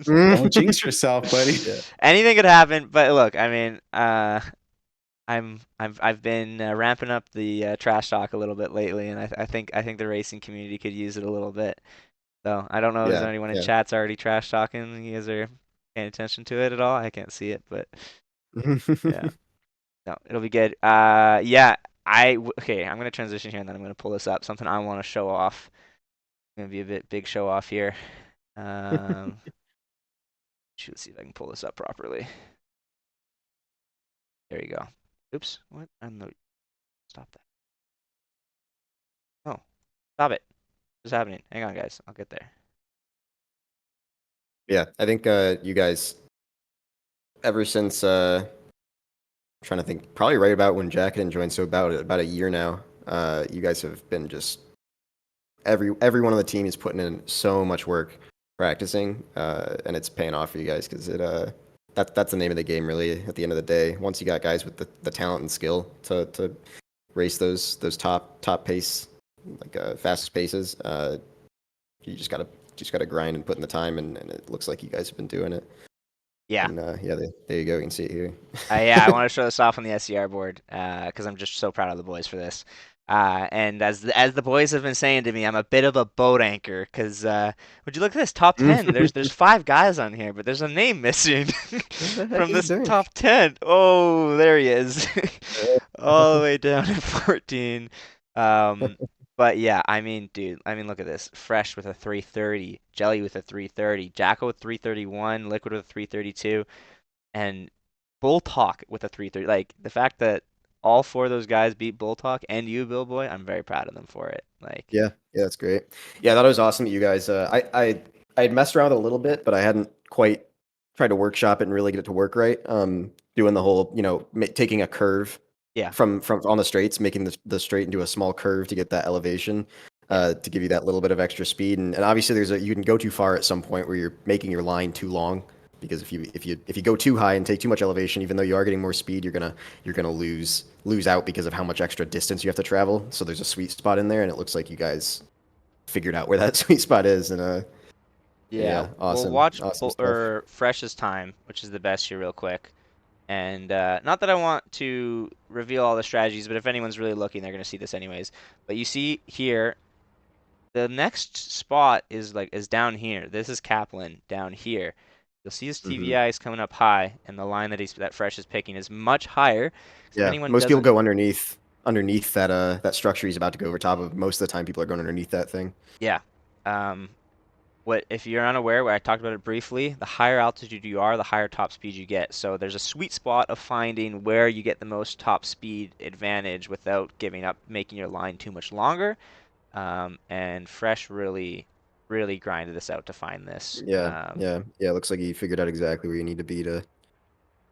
don't jinx yourself, buddy. Yeah. Anything could happen, but look, I mean, I've been ramping up the trash talk a little bit lately, and I think the racing community could use it a little bit. So I don't know if Yeah, there's anyone in yeah. chat's already trash talking. You guys are paying attention to it at all? I can't see it, but yeah, no, it'll be good. Yeah, okay. I'm gonna transition here, and then I'm gonna pull this up. Something I want to show off. Gonna be a big show off here. Um, let's see if I can pull this up properly. There you go. Oops, what? Stop that. Oh, stop it. What's happening? Hang on, guys. I'll get there. Yeah, I think you guys, ever since I'm trying to think, probably right about when Jacodin joined, so about a year now, you guys have been just every one on the team is putting in so much work practicing, and it's paying off for you guys because that's the name of the game really. At the end of the day, once you got guys with the talent and skill to race those top pace, like fastest paces, you just gotta grind and put in the time, and it looks like you guys have been doing it. Yeah. And yeah, there you go. You can see it here. Yeah, I want to show this off on the SCR board because I'm just so proud of the boys for this. And as the boys have been saying to me, I'm a bit of a boat anchor because would you look at this top 10? There's 5 guys on here, but there's a name missing Where the heck from is this Dirk? top 10. Oh, there he is, all the way down at 14. But yeah, I mean, dude, look at this. Fresh with a 330, Jelly with a 330, Jacko with 331, Liquid with a 332, and Bull Talk with a 330. Like the fact that all 4 of those guys beat Bull Talk and you, Bill Boy, I'm very proud of them for it. Like, Yeah, that's great. Yeah, I thought it was awesome that you guys. I'd messed around a little bit, but I hadn't quite tried to workshop it and really get it to work right. Doing the whole, taking a curve yeah, from on the straights, making the straight into a small curve to get that elevation, to give you that little bit of extra speed. And obviously, you can go too far at some point where you're making your line too long. Because if you go too high and take too much elevation, even though you are getting more speed, you're gonna lose out because of how much extra distance you have to travel. So there's a sweet spot in there, and it looks like you guys figured out where that sweet spot is. And yeah. We'll awesome, watch awesome stuff. Fresh's time, which is the best here, real quick. And not that I want to reveal all the strategies, but if anyone's really looking, they're gonna see this anyways. But you see here, the next spot is down here. This is Kaplan down here. You'll see his TVI is coming up high, and the line that Fresh is picking is much higher. So if Yeah, anyone most people doesn't, go underneath that structure he's about to go over top of. Most of the time, people are going underneath that thing. yeah. What if you're unaware, where I talked about it briefly, the higher altitude you are, the higher top speed you get. So there's a sweet spot of finding where you get the most top speed advantage without giving up, making your line too much longer. And Fresh really grinded this out to find this. Yeah. It looks like he figured out exactly where you need to be to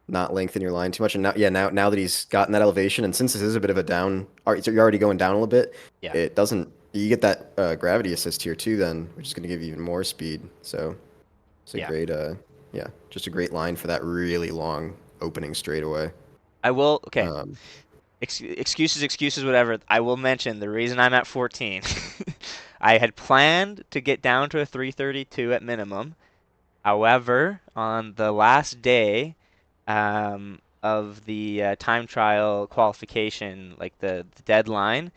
not lengthen your line too much. And now that he's gotten that elevation, and since this is a bit of a down, so you're already going down a little bit. Yeah. It doesn't. You get that gravity assist here too, then, which is going to give you even more speed. So it's a great, just a great line for that really long opening straightaway. I will. Okay. Excuses, whatever. I will mention the reason I'm at 14. I had planned to get down to a 332 at minimum. However, on the last day of the time trial qualification, like the deadline,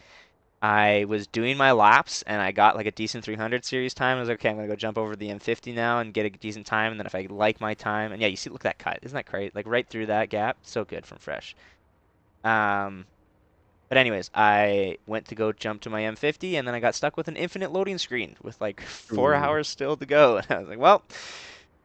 I was doing my laps and I got like a decent 300 series time. I was like, okay, I'm gonna go jump over the M50 now and get a decent time. And then if I like my time, and yeah, you see, look at that cut. Isn't that great? Like right through that gap. So good from Fresh. But anyways, I went to go jump to my M50 and then I got stuck with an infinite loading screen with like 4 hours still to go. And I was like, well,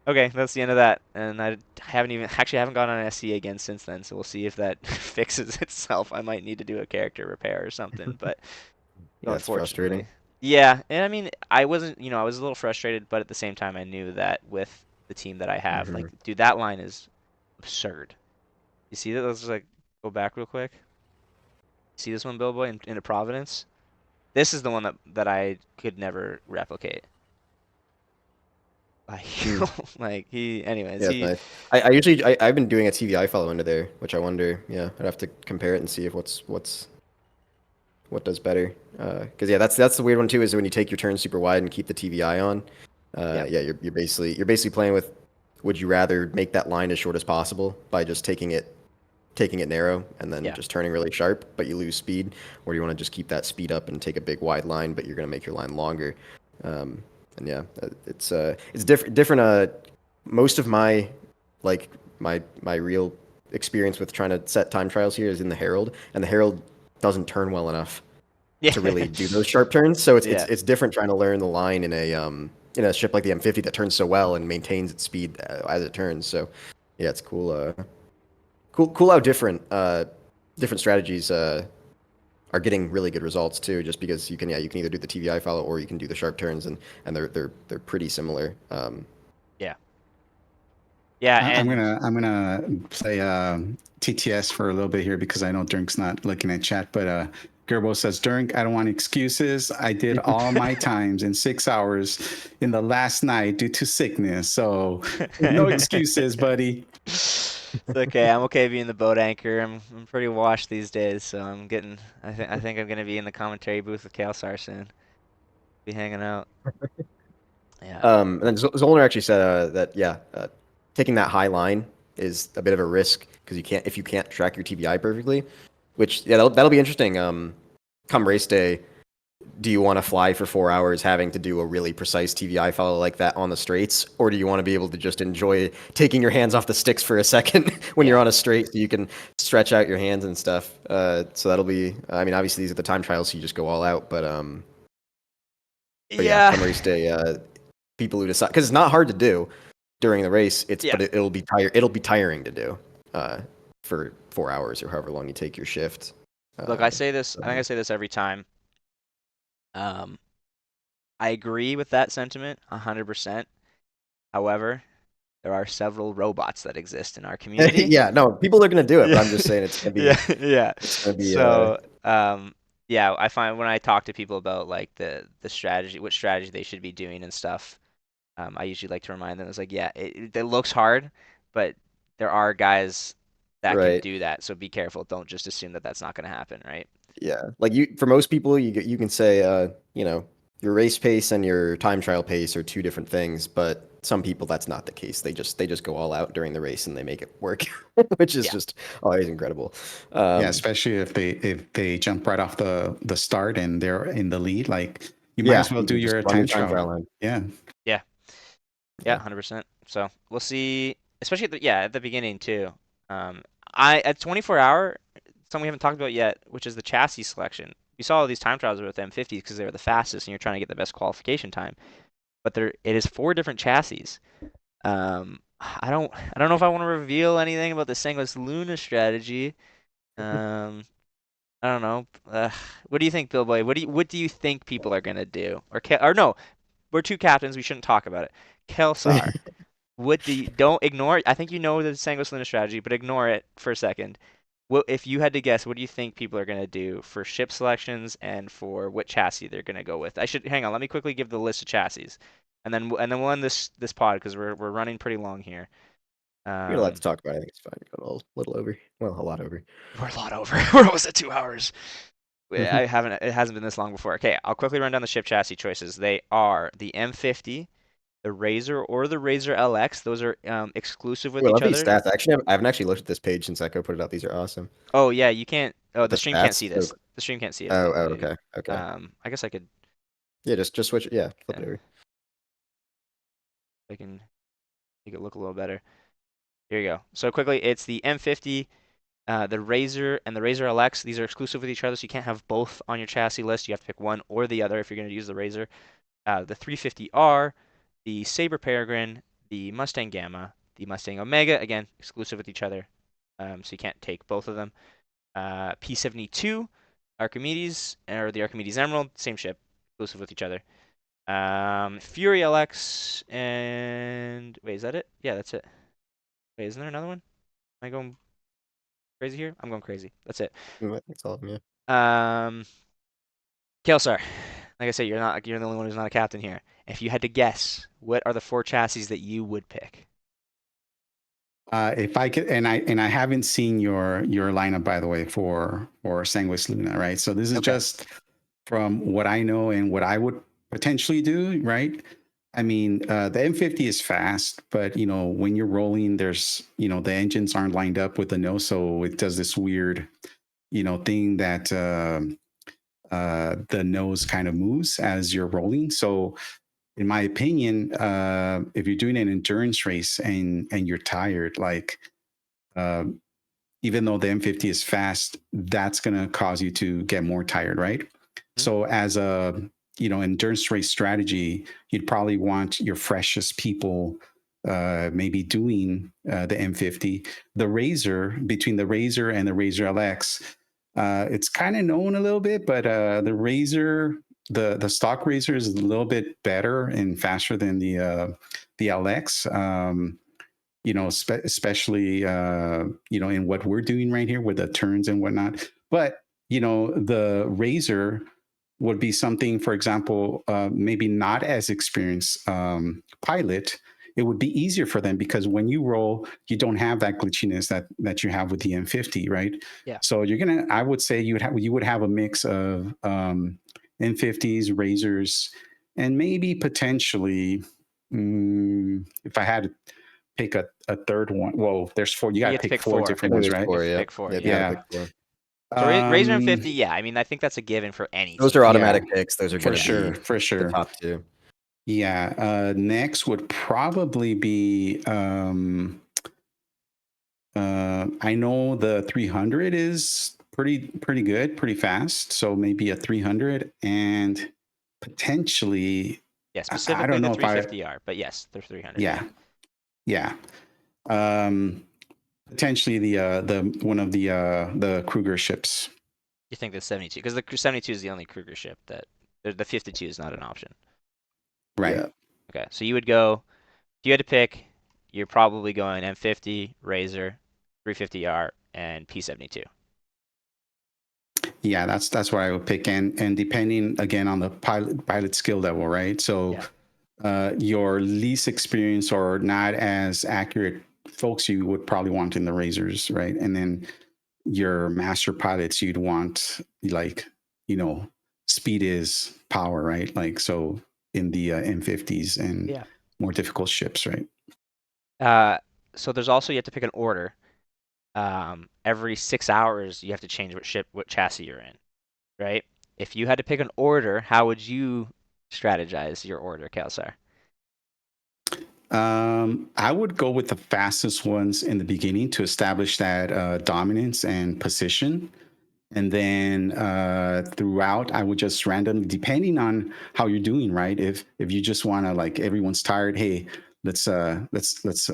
okay, that's the end of that. And I haven't gone on SC again since then. So we'll see if that fixes itself. I might need to do a character repair or something. But Yeah, it's frustrating. Yeah, and I mean, I wasn't, I was a little frustrated, but at the same time, I knew that with the team that I have, like, Hmm. dude, that line is absurd. You see that? Let's just, like, go back real quick. See this one, Billboy, into Providence? This is the one that I could never replicate. Like, Hmm. like anyways, Yeah, it's nice. I usually I've been doing a TVI follow under there, which I wonder. Yeah, I'd have to compare it and see if what does better. Because yeah, that's the weird one too. Is when you take your turn super wide and keep the TVI on. yeah, Yeah, you're basically playing with. Would you rather make that line as short as possible by just taking it narrow and then yeah, just turning really sharp, but you lose speed, or do you want to just keep that speed up and take a big wide line, but you're going to make your line longer? Um, and yeah, it's different. Most of my like my real experience with trying to set time trials here is in the Herald, and the Herald doesn't turn well enough yeah, to really do those sharp turns. So yeah. it's different trying to learn the line in a ship like the M50 that turns so well and maintains its speed as it turns. So yeah, it's cool. Cool how different strategies are getting really good results too. Just because you can either do the TVI follow or you can do the sharp turns, and they're pretty similar. Yeah. Yeah, I'm and gonna play TTS for a little bit here because I know Drink's not looking at chat, but Gerbo says, Drink, I don't want excuses. I did all my times in 6 hours in the last night due to sickness, so no excuses, buddy. it's okay. I'm okay being the boat anchor. I'm pretty washed these days, so I think I'm gonna be in the commentary booth with Kelsar soon. Be hanging out. Yeah. And then Zollner actually said that yeah, taking that high line is a bit of a risk because if you can't track your TBI perfectly, which yeah that'll be interesting. Come race day, do you want to fly for 4 hours having to do a really precise TVI follow like that on the straights, or do you want to be able to just enjoy taking your hands off the sticks for a second when you're Yeah. on a straight so you can stretch out your hands and stuff? So that'll be. I mean, obviously these are the time trials, so you just go all out. But yeah, Yeah. come race day, people who decide because it's not hard to do during the race. Yeah. It'll be It'll be tiring to do uh, for 4 hours or however long you take your shift. Look, Uh, I think I say this every time. Um, I agree with that sentiment 100%. However, there are several robots that exist in our community. yeah, no, people are gonna do it, but Yeah. I'm just saying Yeah, yeah. it's gonna be So, yeah, I find when I talk to people about like the strategy, what strategy they should be doing and stuff, I usually like to remind them, it's like, yeah, it looks hard, but there are guys that can right. do that. So be careful. Don't just assume that that's not going to happen, right? Yeah, like for most people, you can say, your race pace and your time trial pace are two different things, but some people that's not the case. They just go all out during the race and they make it work, which is Yeah. just always incredible. Yeah, Um, especially if they jump right off the start and they're in the lead, like you might yeah, as well you do can just your run time your time trial. trial line. Yeah. Yeah. Yeah, Yeah, 100%. So we'll see, especially at the beginning too. I at 24 hour, something we haven't talked about yet, which is the chassis selection. We saw all these time trials with M50s because they were the fastest, and you're trying to get the best qualification time. But it is 4 different chassis. I don't know if I want to reveal anything about the Sanguis Luna strategy. Um, I don't know. What do you think, Bill Boy? What do you think people are gonna do? Or no, we're two captains. We shouldn't talk about it. Kelsar, don't ignore it. I think you know the Sanguis Luna strategy, but ignore it for a second. What if you had to guess? What do you think people are gonna do for ship selections and for what chassis they're gonna go with? I should hang on. Let me quickly give the list of chassis, and then we'll end this pod because we're running pretty long here. you're allowed to Um, talk about it. I think it's fine. Got a little over, well, a lot over. we're a lot over. We're almost at 2 hours. I haven't. It hasn't been this long before. Okay, I'll quickly run down the ship chassis choices. They are the M50, the Razor, or the Razor LX. Those are exclusive with Ooh, I each love these other. stats. Actually, I haven't actually looked at this page since Echo put it up. These are awesome. Oh yeah, you can't. Oh, the The stream can't see stats. this. The stream can't see it. Okay, okay. I guess I could. Yeah, just switch it. Yeah, flip Yeah, it over. I can make it look a little better. Here you go. So quickly, it's the M50, the Razor, and the Razor LX. These are exclusive with each other, so you can't have both on your chassis list. You have to pick one or the other if you're going to use the Razor. The 350R, the Sabre Peregrine, the Mustang Gamma, the Mustang Omega, again, exclusive with each other, so you can't take both of them. P72, Archimedes, or the Archimedes Emerald, same ship. exclusive with each other. Fury LX and wait, is that it? Yeah, that's it. Wait, isn't there another one? Am I going crazy here? I'm going crazy. That's it. That's all of them, yeah. Kelsar, like I said, you're the only one who's not a captain here. If you had to guess, what are the 4 chassis that you would pick? If I could, and I haven't seen your lineup, by the way, for Sanguis Luna, right? So this is Okay. just from what I know and what I would potentially do, right? I mean, the M50 is fast, but when you're rolling, there's the engines aren't lined up with the nose, so it does this weird thing that the nose kind of moves as you're rolling. So in my opinion, if you're doing an endurance race and you're tired, like uh, even though the M50 is fast, that's going to cause you to get more tired, right? So as a endurance race strategy, you'd probably want your freshest people maybe doing the M50. The Razor, between the Razor and the Razor LX, it's kind of known a little bit, but the Razor, the stock Razor is a little bit better and faster than the LX. Especially in what we're doing right here with the turns and whatnot. But the Razor would be something, for example, maybe not as experienced pilot. It would be easier for them because when you roll, you don't have that glitchiness that you have with the M50, right? Yeah. So I would say you would have a mix of M50s, Razors, and maybe potentially, if I had to pick a third one. Well, there's 4. You got You to have to pick pick 4 4. I different think ones, there's right? You have 4, to yeah. pick 4, Yeah, you yeah. gotta Yeah. pick 4. So Razor and 50, yeah. I mean, I think that's a given for any Those team. are Yeah, automatic picks. Those are for gonna sure, be for the sure. top 2. Yeah. Next would probably be I know the 300 is pretty good, pretty fast. So maybe a 300 and potentially Yeah, I specifically don't the know if I 350R, but yes, they're 300. yeah. Yeah. Um potentially the one of the Kruger ships. You think the 72? Because the 72 is the only Kruger ship that the 52 is not an option. Right. Yeah. Okay, so you would go if you had to pick, you're probably going M50, Razor, 350R, and P72. Yeah, that's what I would pick, and depending again on the pilot skill level, right? So, Yeah. your least experienced or not as accurate folks, you would probably want in the Razors, right? And then your master pilots, you'd want like speed is power, right? Like so in the M50s and Yeah. more difficult ships, right? So there's also you have to pick an order. Every 6 hours you have to change what chassis you're in, right? If you had to pick an order, how would you strategize your order, Kelsar? I would go with the fastest ones in the beginning to establish that dominance and position. And then throughout, I would just randomly, depending on how you're doing, right? If you just want to like everyone's tired, hey, let's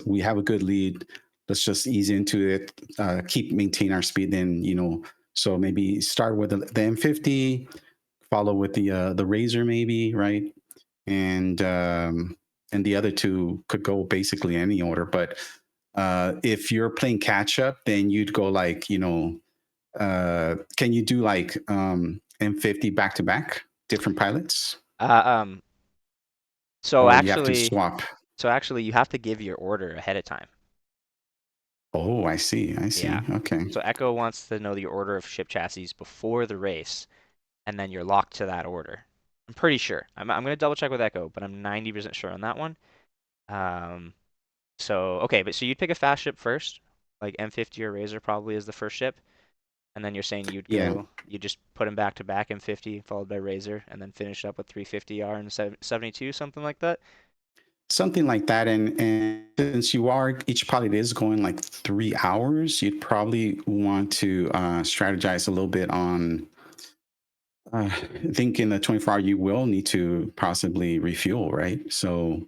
we have a good lead. Let's just ease into it. Keep maintain our speed. Then so maybe start with the M50, follow with the Razor, maybe, right? And the other two could go basically any order. But if you're playing catch up, then you'd go like can you do like M50 back to back different pilots, Uh, so or you have to actually, swap? you have to give your order ahead of time. Oh, I see. I Yeah. see. Okay. So Echo wants to know your order of ship chassis before the race, and then you're locked to that order. I'm pretty sure. I'm gonna double check with Echo, but I'm 90% sure on that one. So okay, but so you'd pick a fast ship first, like M50 or Razor probably is the first ship, and then you're saying Yeah, you just put them back to back M50 followed by Razor, and then finish up with 350R and 72, something like that. something like that. And since each pilot is going like 3 hours, you'd probably want to strategize a little bit on. I think in the 24 hour, you will need to possibly refuel, right? So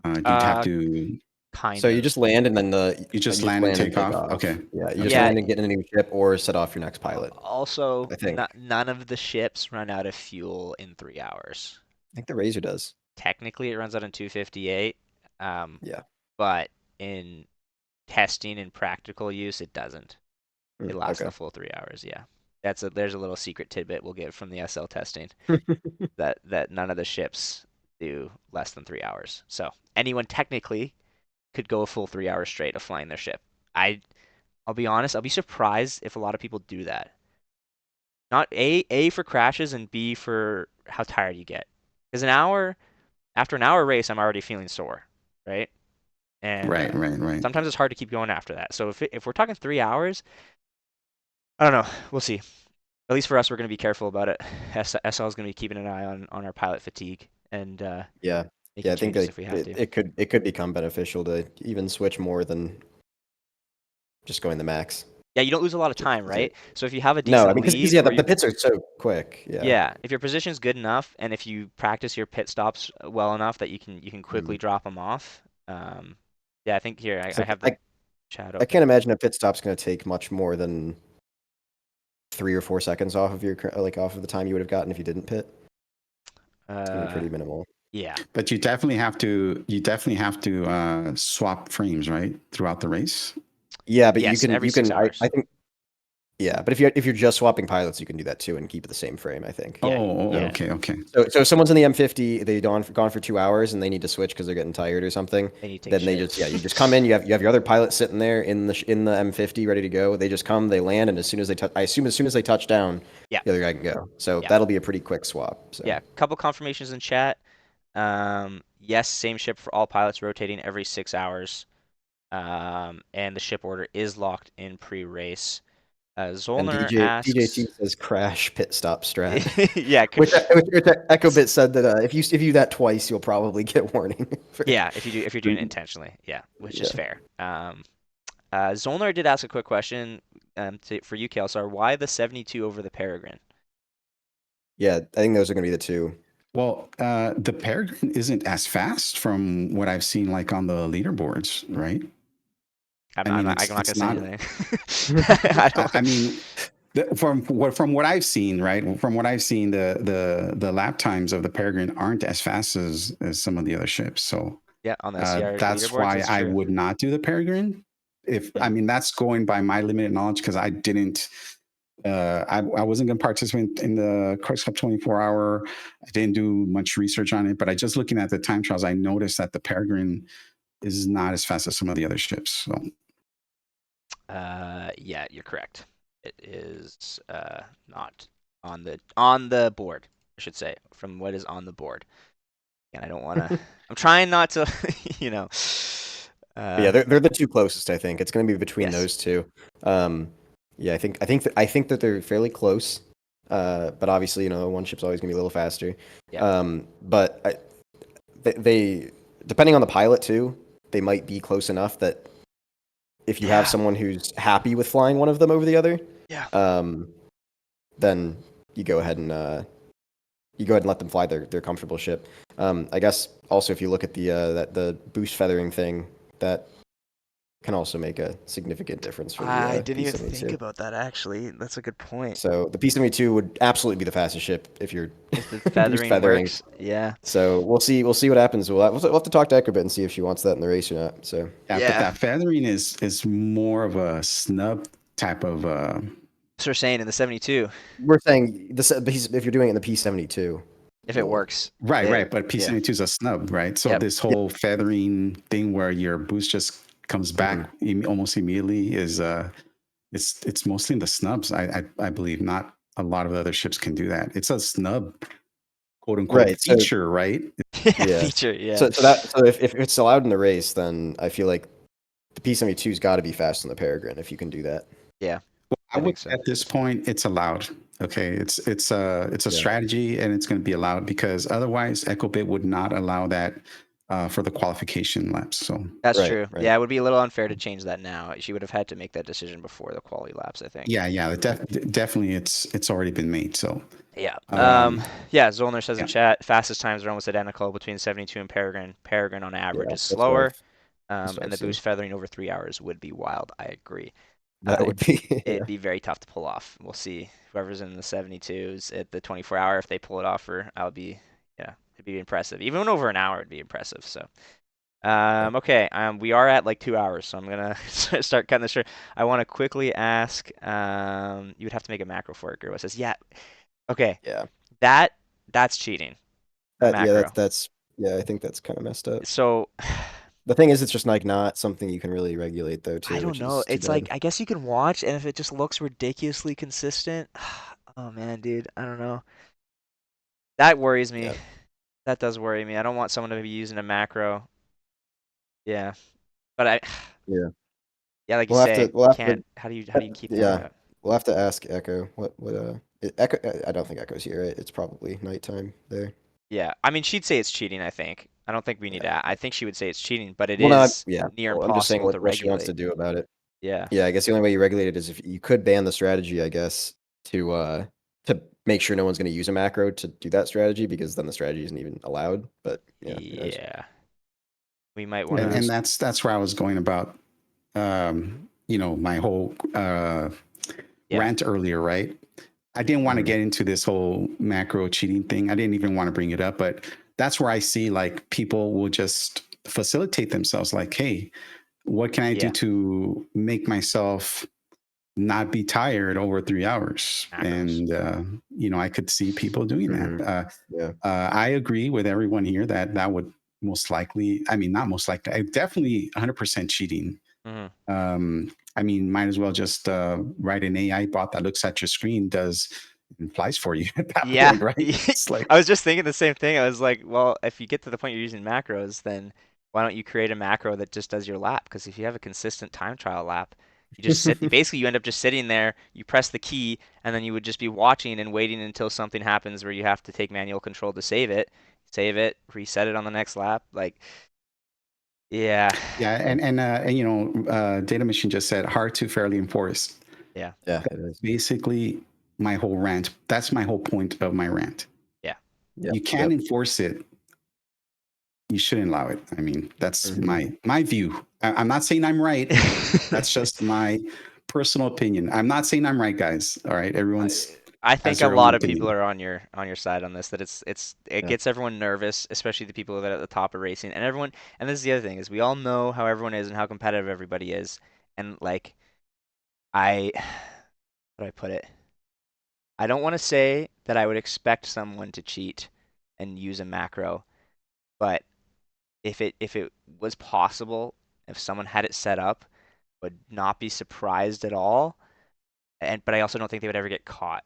you'd have Uh, to. kind So you of. just land and then You just land and take off? Okay. Yeah, you just Okay. Yeah. land and get in a new ship or set off your next pilot. Also, I think. none of the ships run out of fuel in 3 hours. I think the Razor does. Technically, it runs out in 258. Yeah. But in testing and practical use, it doesn't. It lasts Okay. the full 3 hours. Yeah, there's a little secret tidbit we'll get from the SL testing that none of the ships do less than 3 hours. So anyone technically could go a full 3 hours straight of flying their ship. I'll be honest, I'll be surprised if a lot of people do that. Not A for crashes and B for how tired you get. Because after an hour race, I'm already feeling sore, right? And Right. sometimes it's hard to keep going after that. So if we're talking 3 hours, I don't know. We'll see. At least for us, we're going to be careful about it. SL is going to be keeping an eye on our pilot fatigue and Yeah. making I think changes if we have to. it could become beneficial to even switch more than just going the max. Yeah, you don't lose a lot of time, right? So if you have a No, I decent mean, because lead, the pits are so quick. Yeah. yeah, if your position's good enough, and if you practice your pit stops well enough that you can quickly drop them off. Yeah, I think here I have the chat open. I can't imagine a pit stop's going to take much more than 3 or 4 seconds off of off of the time you would have gotten if you didn't pit. It's going to be pretty minimal. Yeah. But you definitely have to swap frames, right, throughout the race. Yeah, but yes, you can every 6 hours. I think. Yeah, but if you're just swapping pilots, you can do that too and keep the same frame, I think. Yeah, Okay. So if someone's in the M50, they've gone for 2 hours and they need to switch because they're getting tired or something. Then you take Then they shit. you just come in. You have your other pilot sitting there in the M50 ready to go. They just come, they land, and as soon as they as soon as they touch down, Yeah. the other guy can go. So Yeah. that'll be a pretty quick swap. So. Yeah, a couple confirmations in chat. Yes, same ship for all pilots rotating every 6 hours. And the ship order is locked in pre-race. Zollner and asks. DJT says crash pit stop strat. Yeah, which EchoBit said that if you do that twice, you'll probably get warning. Yeah, if you're doing it intentionally, yeah, which is fair. Zollner did ask a quick question for you, Kelsar. Why the 72 over the Peregrine? Yeah, I think those are going to be the two. Well, the Peregrine isn't as fast from what I've seen, like on the leaderboards, right? I'm not going to say anything. I mean, from what I've seen, right? From what I've seen, the lap times of the Peregrine aren't as fast as some of the other ships. So yeah, on the SCR that's why I would not do the Peregrine. I mean, that's going by my limited knowledge because I didn't. I wasn't going to participate in the Crux Cup 24-hour. I didn't do much research on it, but just looking at the time trials, I noticed that the Peregrine is not as fast as some of the other ships. So, yeah, you're correct. It is not on the board, I should say, from what is on the board. And I don't want to. I'm trying not to, yeah, they're the two closest. I think it's going to be between those two. Yeah, I think that they're fairly close. But obviously, one ship's always going to be a little faster. Yeah. But they depending on the pilot too, they might be close enough that if you have someone who's happy with flying one of them over the other, then you go ahead and let them fly their comfortable ship. I guess also if you look at the boost feathering thing, that can also make a significant difference for the I didn't even P-72. think about that, actually. That's a good point. So the P-72 would absolutely be the fastest ship if you're feathering works. Yeah. So we'll see what happens. We'll have to talk to EchoBit and see if she wants that in the race or not. So but that feathering is more of a snub type of. So we're saying in the 72. We're saying if you're doing it in the P-72. If it works. Right. But P-72 is a snub, right? So this whole feathering thing where your boost just comes back almost immediately is it's mostly in the snubs. I believe not a lot of other ships can do that. It's a snub, quote unquote, feature, right? Feature, yeah. So if it's allowed in the race, then I feel like the P-72's got to be faster than the Peregrine if you can do that. Yeah. Well, I would say at this point it's allowed. Okay, it's a strategy and it's going to be allowed because otherwise EchoBit would not allow that for the qualification laps. So that's true. Right. Yeah, it would be a little unfair to change that now. She would have had to make that decision before the quality laps, I think. Yeah. Definitely, it's already been made. So yeah. Zollner says in chat, fastest times are almost identical between 72 and Peregrine. Peregrine on average is slower. And the Respects, yeah. boost feathering over 3 hours would be wild. I agree. That would be It'd yeah. be very tough to pull off. We'll see. Whoever's in the 72s at the 24-hour, if they pull it off, yeah, it'd be impressive. Even over an hour, it'd be impressive. So, okay, we are at like 2 hours, so I'm gonna start cutting this short. I want to quickly ask, you would have to make a macro for it. Gerwa says, yeah, okay, Yeah. that that's cheating. A macro. That's yeah, I think that's kind of messed up. So, The thing is, it's just like not something you can really regulate though, I too, don't which know. is too It's like bad. I guess you can watch, and if it just looks ridiculously consistent, oh man, dude, I don't know. That worries me. Yeah. That does worry me. I don't want someone to be using a macro. Yeah, but Yeah. yeah, like you We'll have say, to we'll you have to can't. How do you keep that yeah. up? We'll have to ask Echo Echo I don't think Echo's here, right? It's probably nighttime there. Yeah, I mean, she'd say it's cheating, I think. I don't think we need Yeah. to. I think she would say it's cheating, but it Well, not is yeah. near Well, I'm just saying impossible to what she wants to regulate. do about it. Yeah. Yeah, I guess the only way you regulate it is if you could ban the strategy, I guess, to make sure no one's going to use a macro to do that strategy because then the strategy isn't even allowed. But yeah, who knows? Yeah. We might want Yeah, And to. just that's where I was going about, my whole Yeah. rant earlier, right? I didn't want to mhm. get into this whole macro cheating thing. I didn't even want to bring it up, but that's where I see like people will just facilitate themselves. Like, hey, what can I do Yeah. to make myself not be tired over 3 hours? Macros. And I could see people doing that. Mhm. Yeah. I agree with everyone here that that would most likely, I mean, not most likely, definitely 100% cheating. Hmm. I mean, might as well just write an AI bot that looks at your screen, does and flies for you at that Yeah. point, right? It's like, I was just thinking the same thing. I was like, well, if you get to the point you're using macros, then why don't you create a macro that just does your lap? Because if you have a consistent time trial lap, you just sit. Basically, you end up just sitting there. You press the key, and then you would just be watching and waiting until something happens where you have to take manual control to save it. Save it, reset it on the next lap. Like, yeah, yeah, Yeah. and Data Machine just said hard to fairly enforce. yeah, Yeah, it is. Basically, my whole rant. That's my whole point of my rant. yeah, Yep. You can't enforce it. You shouldn't allow it. I mean, that's Mhm. my view. I'm not saying I'm right. That's just my personal opinion. I'm not saying I'm right, guys. All right, I everyone's I has think a their own lot of people opinion. are on your side on this. That it Yeah. gets everyone nervous, especially the people that are at the top of racing, and everyone. And this is the other thing is we all know how everyone is and how competitive everybody is, and like I, how do I put it? I don't want to say that I would expect someone to cheat and use a macro, but if it was possible, if someone had it set up, would not be surprised at all. And but I also don't think they would ever get caught.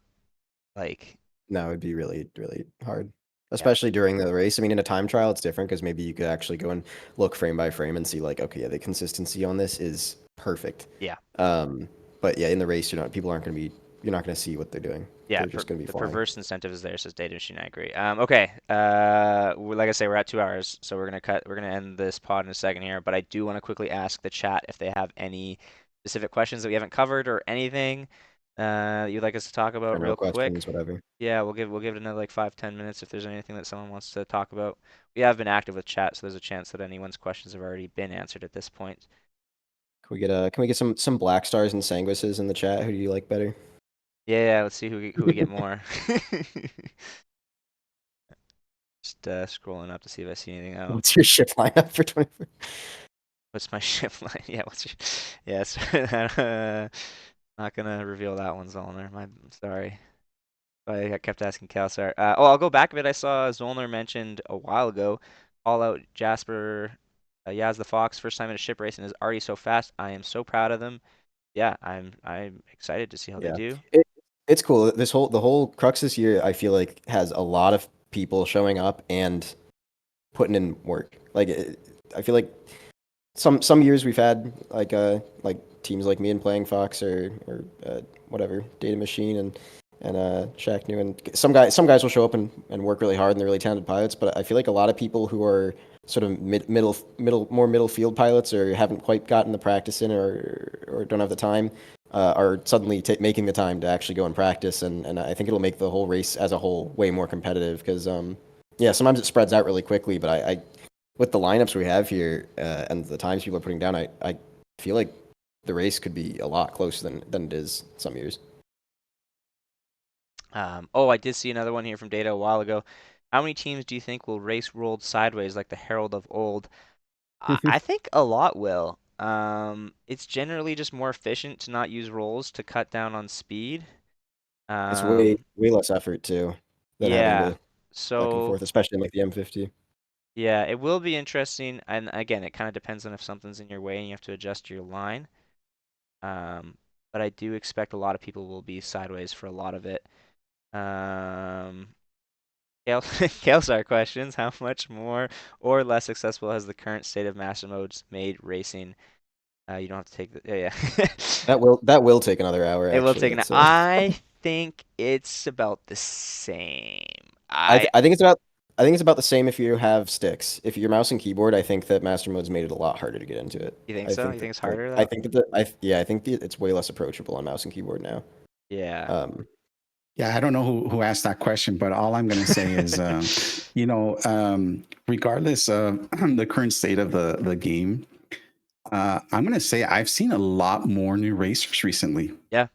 Like, No, it'd be really, really hard, yeah, especially during the race. I mean, in a time trial, it's different because maybe you could actually go and look frame by frame and see like, okay, yeah, the consistency on this is perfect. yeah. Um, but yeah, in the race, you're not gonna see what they're doing. Yeah, They're just gonna be the flying. perverse incentive is there, says Data Machine. I agree. Okay. Like I say, we're at 2 hours, so we're gonna end this pod in a second here. But I do want to quickly ask the chat if they have any specific questions that we haven't covered or anything that you'd like us to talk about General real quick. questions, whatever. Yeah, we'll give it another like 5-10 minutes if there's anything that someone wants to talk about. We have been active with chat, so there's a chance that anyone's questions have already been answered at this point. Can we get some black stars and sanguises in the chat? Who do you like better? Yeah, let's see who we get more. Just scrolling up to see if I see anything. Oh. What's your ship lineup for 24? What's my ship line? Yeah, what's your? Yes, not gonna reveal that one, Zollner. I'm sorry. I kept asking Calsar. I'll go back a bit. I saw Zollner mentioned a while ago. Call out Jasper, Yaz the Fox. First time in a ship race and is already so fast. I am so proud of them. Yeah, I'm excited to see how they Yeah, do. it's cool. The whole Crux this year, I feel like has a lot of people showing up and putting in work. I feel like some years we've had like teams like me and playing Fox or whatever Data Machine and Shaq New and some guys will show up and work really hard and they're really talented pilots. But I feel like a lot of people who are sort of middle field pilots or haven't quite gotten the practice in or don't have the time are suddenly making the time to actually go and practice and I think it'll make the whole race as a whole way more competitive because yeah sometimes it spreads out really quickly but with the lineups we have here and the times people are putting down, I feel like the race could be a lot closer than it is some years. Oh, I did see another one here from Data a while ago. How many teams do you think will race rolled sideways like the Herald of old? I think a lot will. It's generally just more efficient to not use rolls to cut down on speed. It's way Um, way less effort too than having yeah. to back and So forth, especially in like the M50. yeah, it will be interesting. And again, it kind of depends on if something's in your way and you have to adjust your line. Um, but I do expect a lot of people will be sideways for a lot of it. Um, Kelsar questions: how much more or less accessible has the current state of master modes made racing? You don't have to take the yeah. That will take another hour It will actually. take an. That's I think it's about the same. I th- I think it's about I think it's about the same if you have sticks. If you're mouse and keyboard, I think that master mode's made it a lot harder to get into it. You think I so? think You that think it's like harder I though? think that the I yeah, I think it's way less approachable on mouse and keyboard now. Yeah. Um Yeah, I don't know who asked that question, but all I'm going to say is, regardless of the current state of the game, I'm going to say I've seen a lot more new racers recently. Yeah,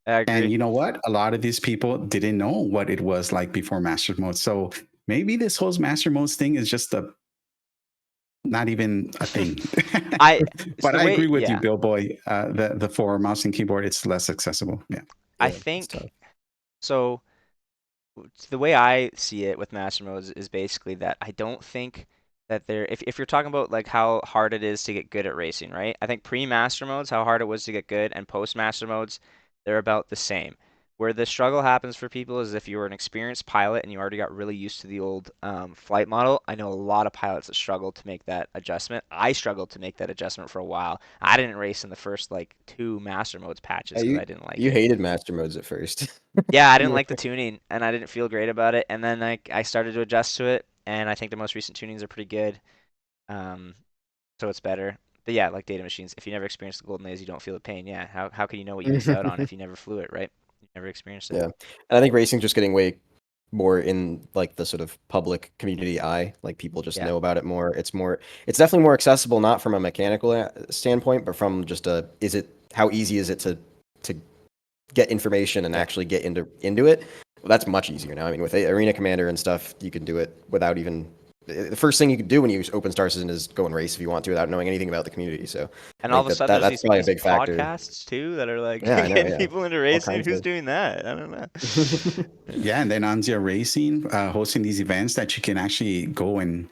I And agree. you know what? A lot of these people didn't know what it was like before Master Mode. So maybe this whole Master Modes thing is just not even a thing. I it's But the I way. agree with you, Yeah, Bill Boy. The for mouse and keyboard, it's less accessible. Yeah. I yeah, it's tough. think so. The way I see it with master modes is basically that I don't think that if you're talking about like how hard it is to get good at racing, right? I think pre-master modes, how hard it was to get good, and post-master modes, they're about the same. Where the struggle happens for people is if you were an experienced pilot and you already got really used to the old flight model. I know a lot of pilots that struggle to make that adjustment. I struggled to make that adjustment for a while. I didn't race in the first like two master modes patches because I didn't like You it. hated master modes at first. Yeah, I didn't You were like the tuning and I didn't feel great about it. And then I started to adjust to it, and I think the most recent tunings are pretty good. Um, so it's better. But yeah, like data machines, if you never experienced the golden maze, you don't feel the pain. Yeah, how can you know what you missed out on if you never flew it, right? You never experienced it. Yeah. And I think racing's just getting way more in like the sort of public community eye. Like people just Yeah, know about it more. It's definitely more accessible, not from a mechanical standpoint, but from just how easy is it to get information and yeah. actually get into it? Well, that's much easier now. I mean, with Arena Commander and stuff, you can do it without even the first thing you can do when you open Star Citizen is go and race if you want to without knowing anything about the community. So I And all think of a sudden, there's that's these probably a these big factor. podcasts too that are like Yeah, I know. getting Yeah, people into all racing. kinds Who's of. doing that? I don't know. Yeah, and then Anzia Racing hosting these events that you can actually go and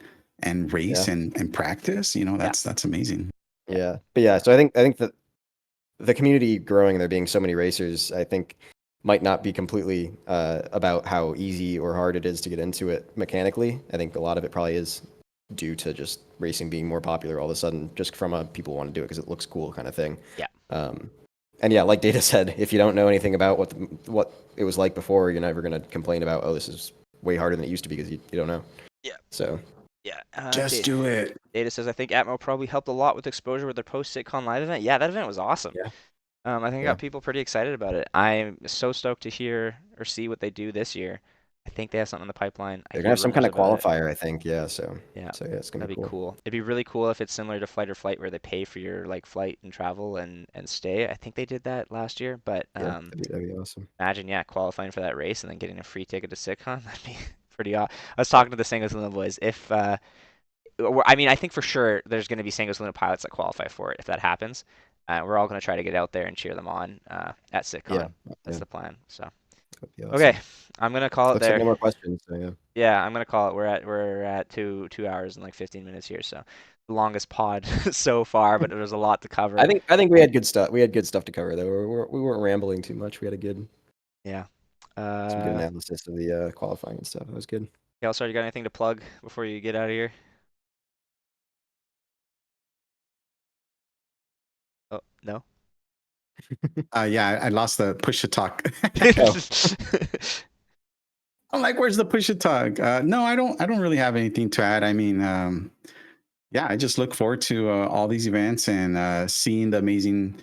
race Yeah, and practice. You know, Yeah, that's amazing. yeah, yeah, but yeah. So I think that the community growing, there being so many racers, I think might not be completely about how easy or hard it is to get into it mechanically. I think a lot of it probably is due to just racing being more popular all of a sudden, just from a people want to do it because it looks cool kind of thing. yeah. Um, and yeah, like Data said, if you don't know anything about what it was like before, you're never going to complain about, oh, this is way harder than it used to be because you don't know. Yeah. So Yeah. Just do it. Data says I think Atmo probably helped a lot with exposure with their post-sitcon live event. Yeah, that event was awesome. yeah, I think it yeah. got people pretty excited about it. I'm so stoked to hear or see what they do this year. I think they have something in the pipeline. I They're gonna hear have some kind rumors of about it. qualifier, I think. Yeah, so Yeah, so yeah, it's gonna that'd be be cool. cool. It'd be really cool if it's similar to Flight or Flight where they pay for your like flight and travel and stay. I think they did that last year, but Yeah, that'd be awesome. imagine, yeah, qualifying for that race and then getting a free ticket to SitCon. That'd be pretty awesome. I was talking to the Singles Luna boys. If I mean, I think for sure there's going to be Singles Luna pilots that qualify for it if that happens. We're all going to try to get out there and cheer them on at Yeah, SitCon. That's yeah, the plan. So, that'd be okay, awesome. I'm gonna call it Looks like no there. more questions. So yeah, Yeah, I'm gonna call it. We're at 2 hours and like 15 minutes here, so the longest pod so far, but there's a lot to cover. I think we had good stuff. We had good stuff to cover though. We weren't rambling too much. We had Yeah. some good Uh, analysis of the qualifying and stuff. That was good. Kelsar, you got anything to plug before you get out of here? Oh, no. Yeah, I lost the push to talk. Oh, I'm like, where's the push to talk? No, I don't really have anything to add. I mean, yeah, I just look forward to all these events and seeing the amazing,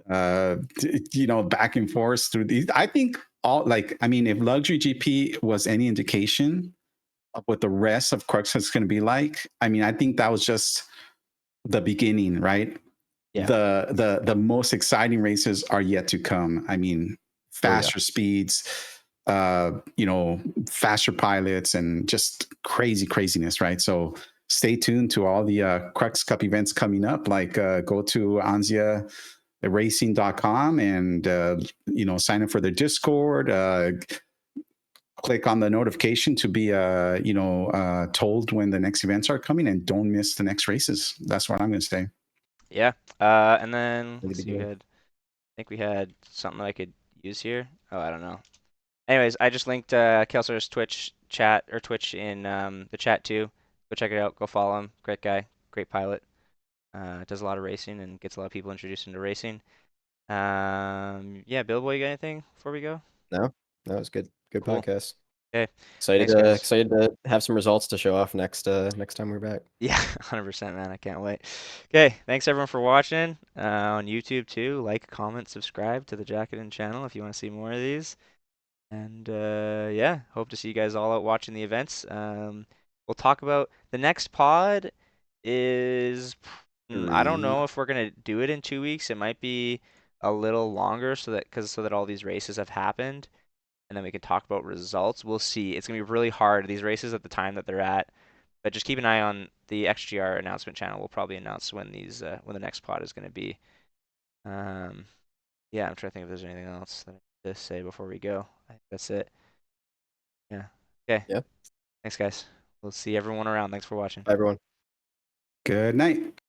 back and forth through these. I think I mean, if Luxury GP was any indication, up what the rest of Crux is going to be like. I mean, I think that was just the beginning, right? Yeah. The most exciting races are yet to come. I mean, Oh, yeah. faster speeds, faster pilots, and just craziness, right? So stay tuned to all the Crux Cup events coming up. Like go to anziaracing.com and sign up for their Discord. Click on the notification to be told when the next events are coming, and don't miss the next races. That's what I'm going to say. Yeah. And then Really let's big see, deal. I think we had something that I could use here. Oh, I don't know. Anyways, I just linked Kelsar's Twitch chat or Twitch in the chat too. Go check it out. Go follow him. Great guy. Great pilot. Does a lot of racing and gets a lot of people introduced into racing. Yeah, Billboy, you got anything before we go? No, that was good. Good Cool. podcast. Okay. Excited Thanks, guys. excited to have some results to show off next time we're back. Yeah, 100%, man. I can't wait. Okay, thanks everyone for watching on YouTube too. Like, comment, subscribe to the Jacketed channel if you want to see more of these. And yeah, hope to see you guys all out watching the events. We'll talk about the next pod is I don't know if we're gonna do it in 2 weeks. It might be a little longer so that all these races have happened, and then we can talk about results. We'll see. It's gonna be really hard. These races at the time that they're at. But just keep an eye on the XGR announcement channel. We'll probably announce when when the next pod is going to be. Yeah, I'm trying to think if there's anything else that I need to say before we go. I think that's it. Yeah. Okay. Yeah. Thanks, guys. We'll see everyone around. Thanks for watching. Bye, everyone. Good night.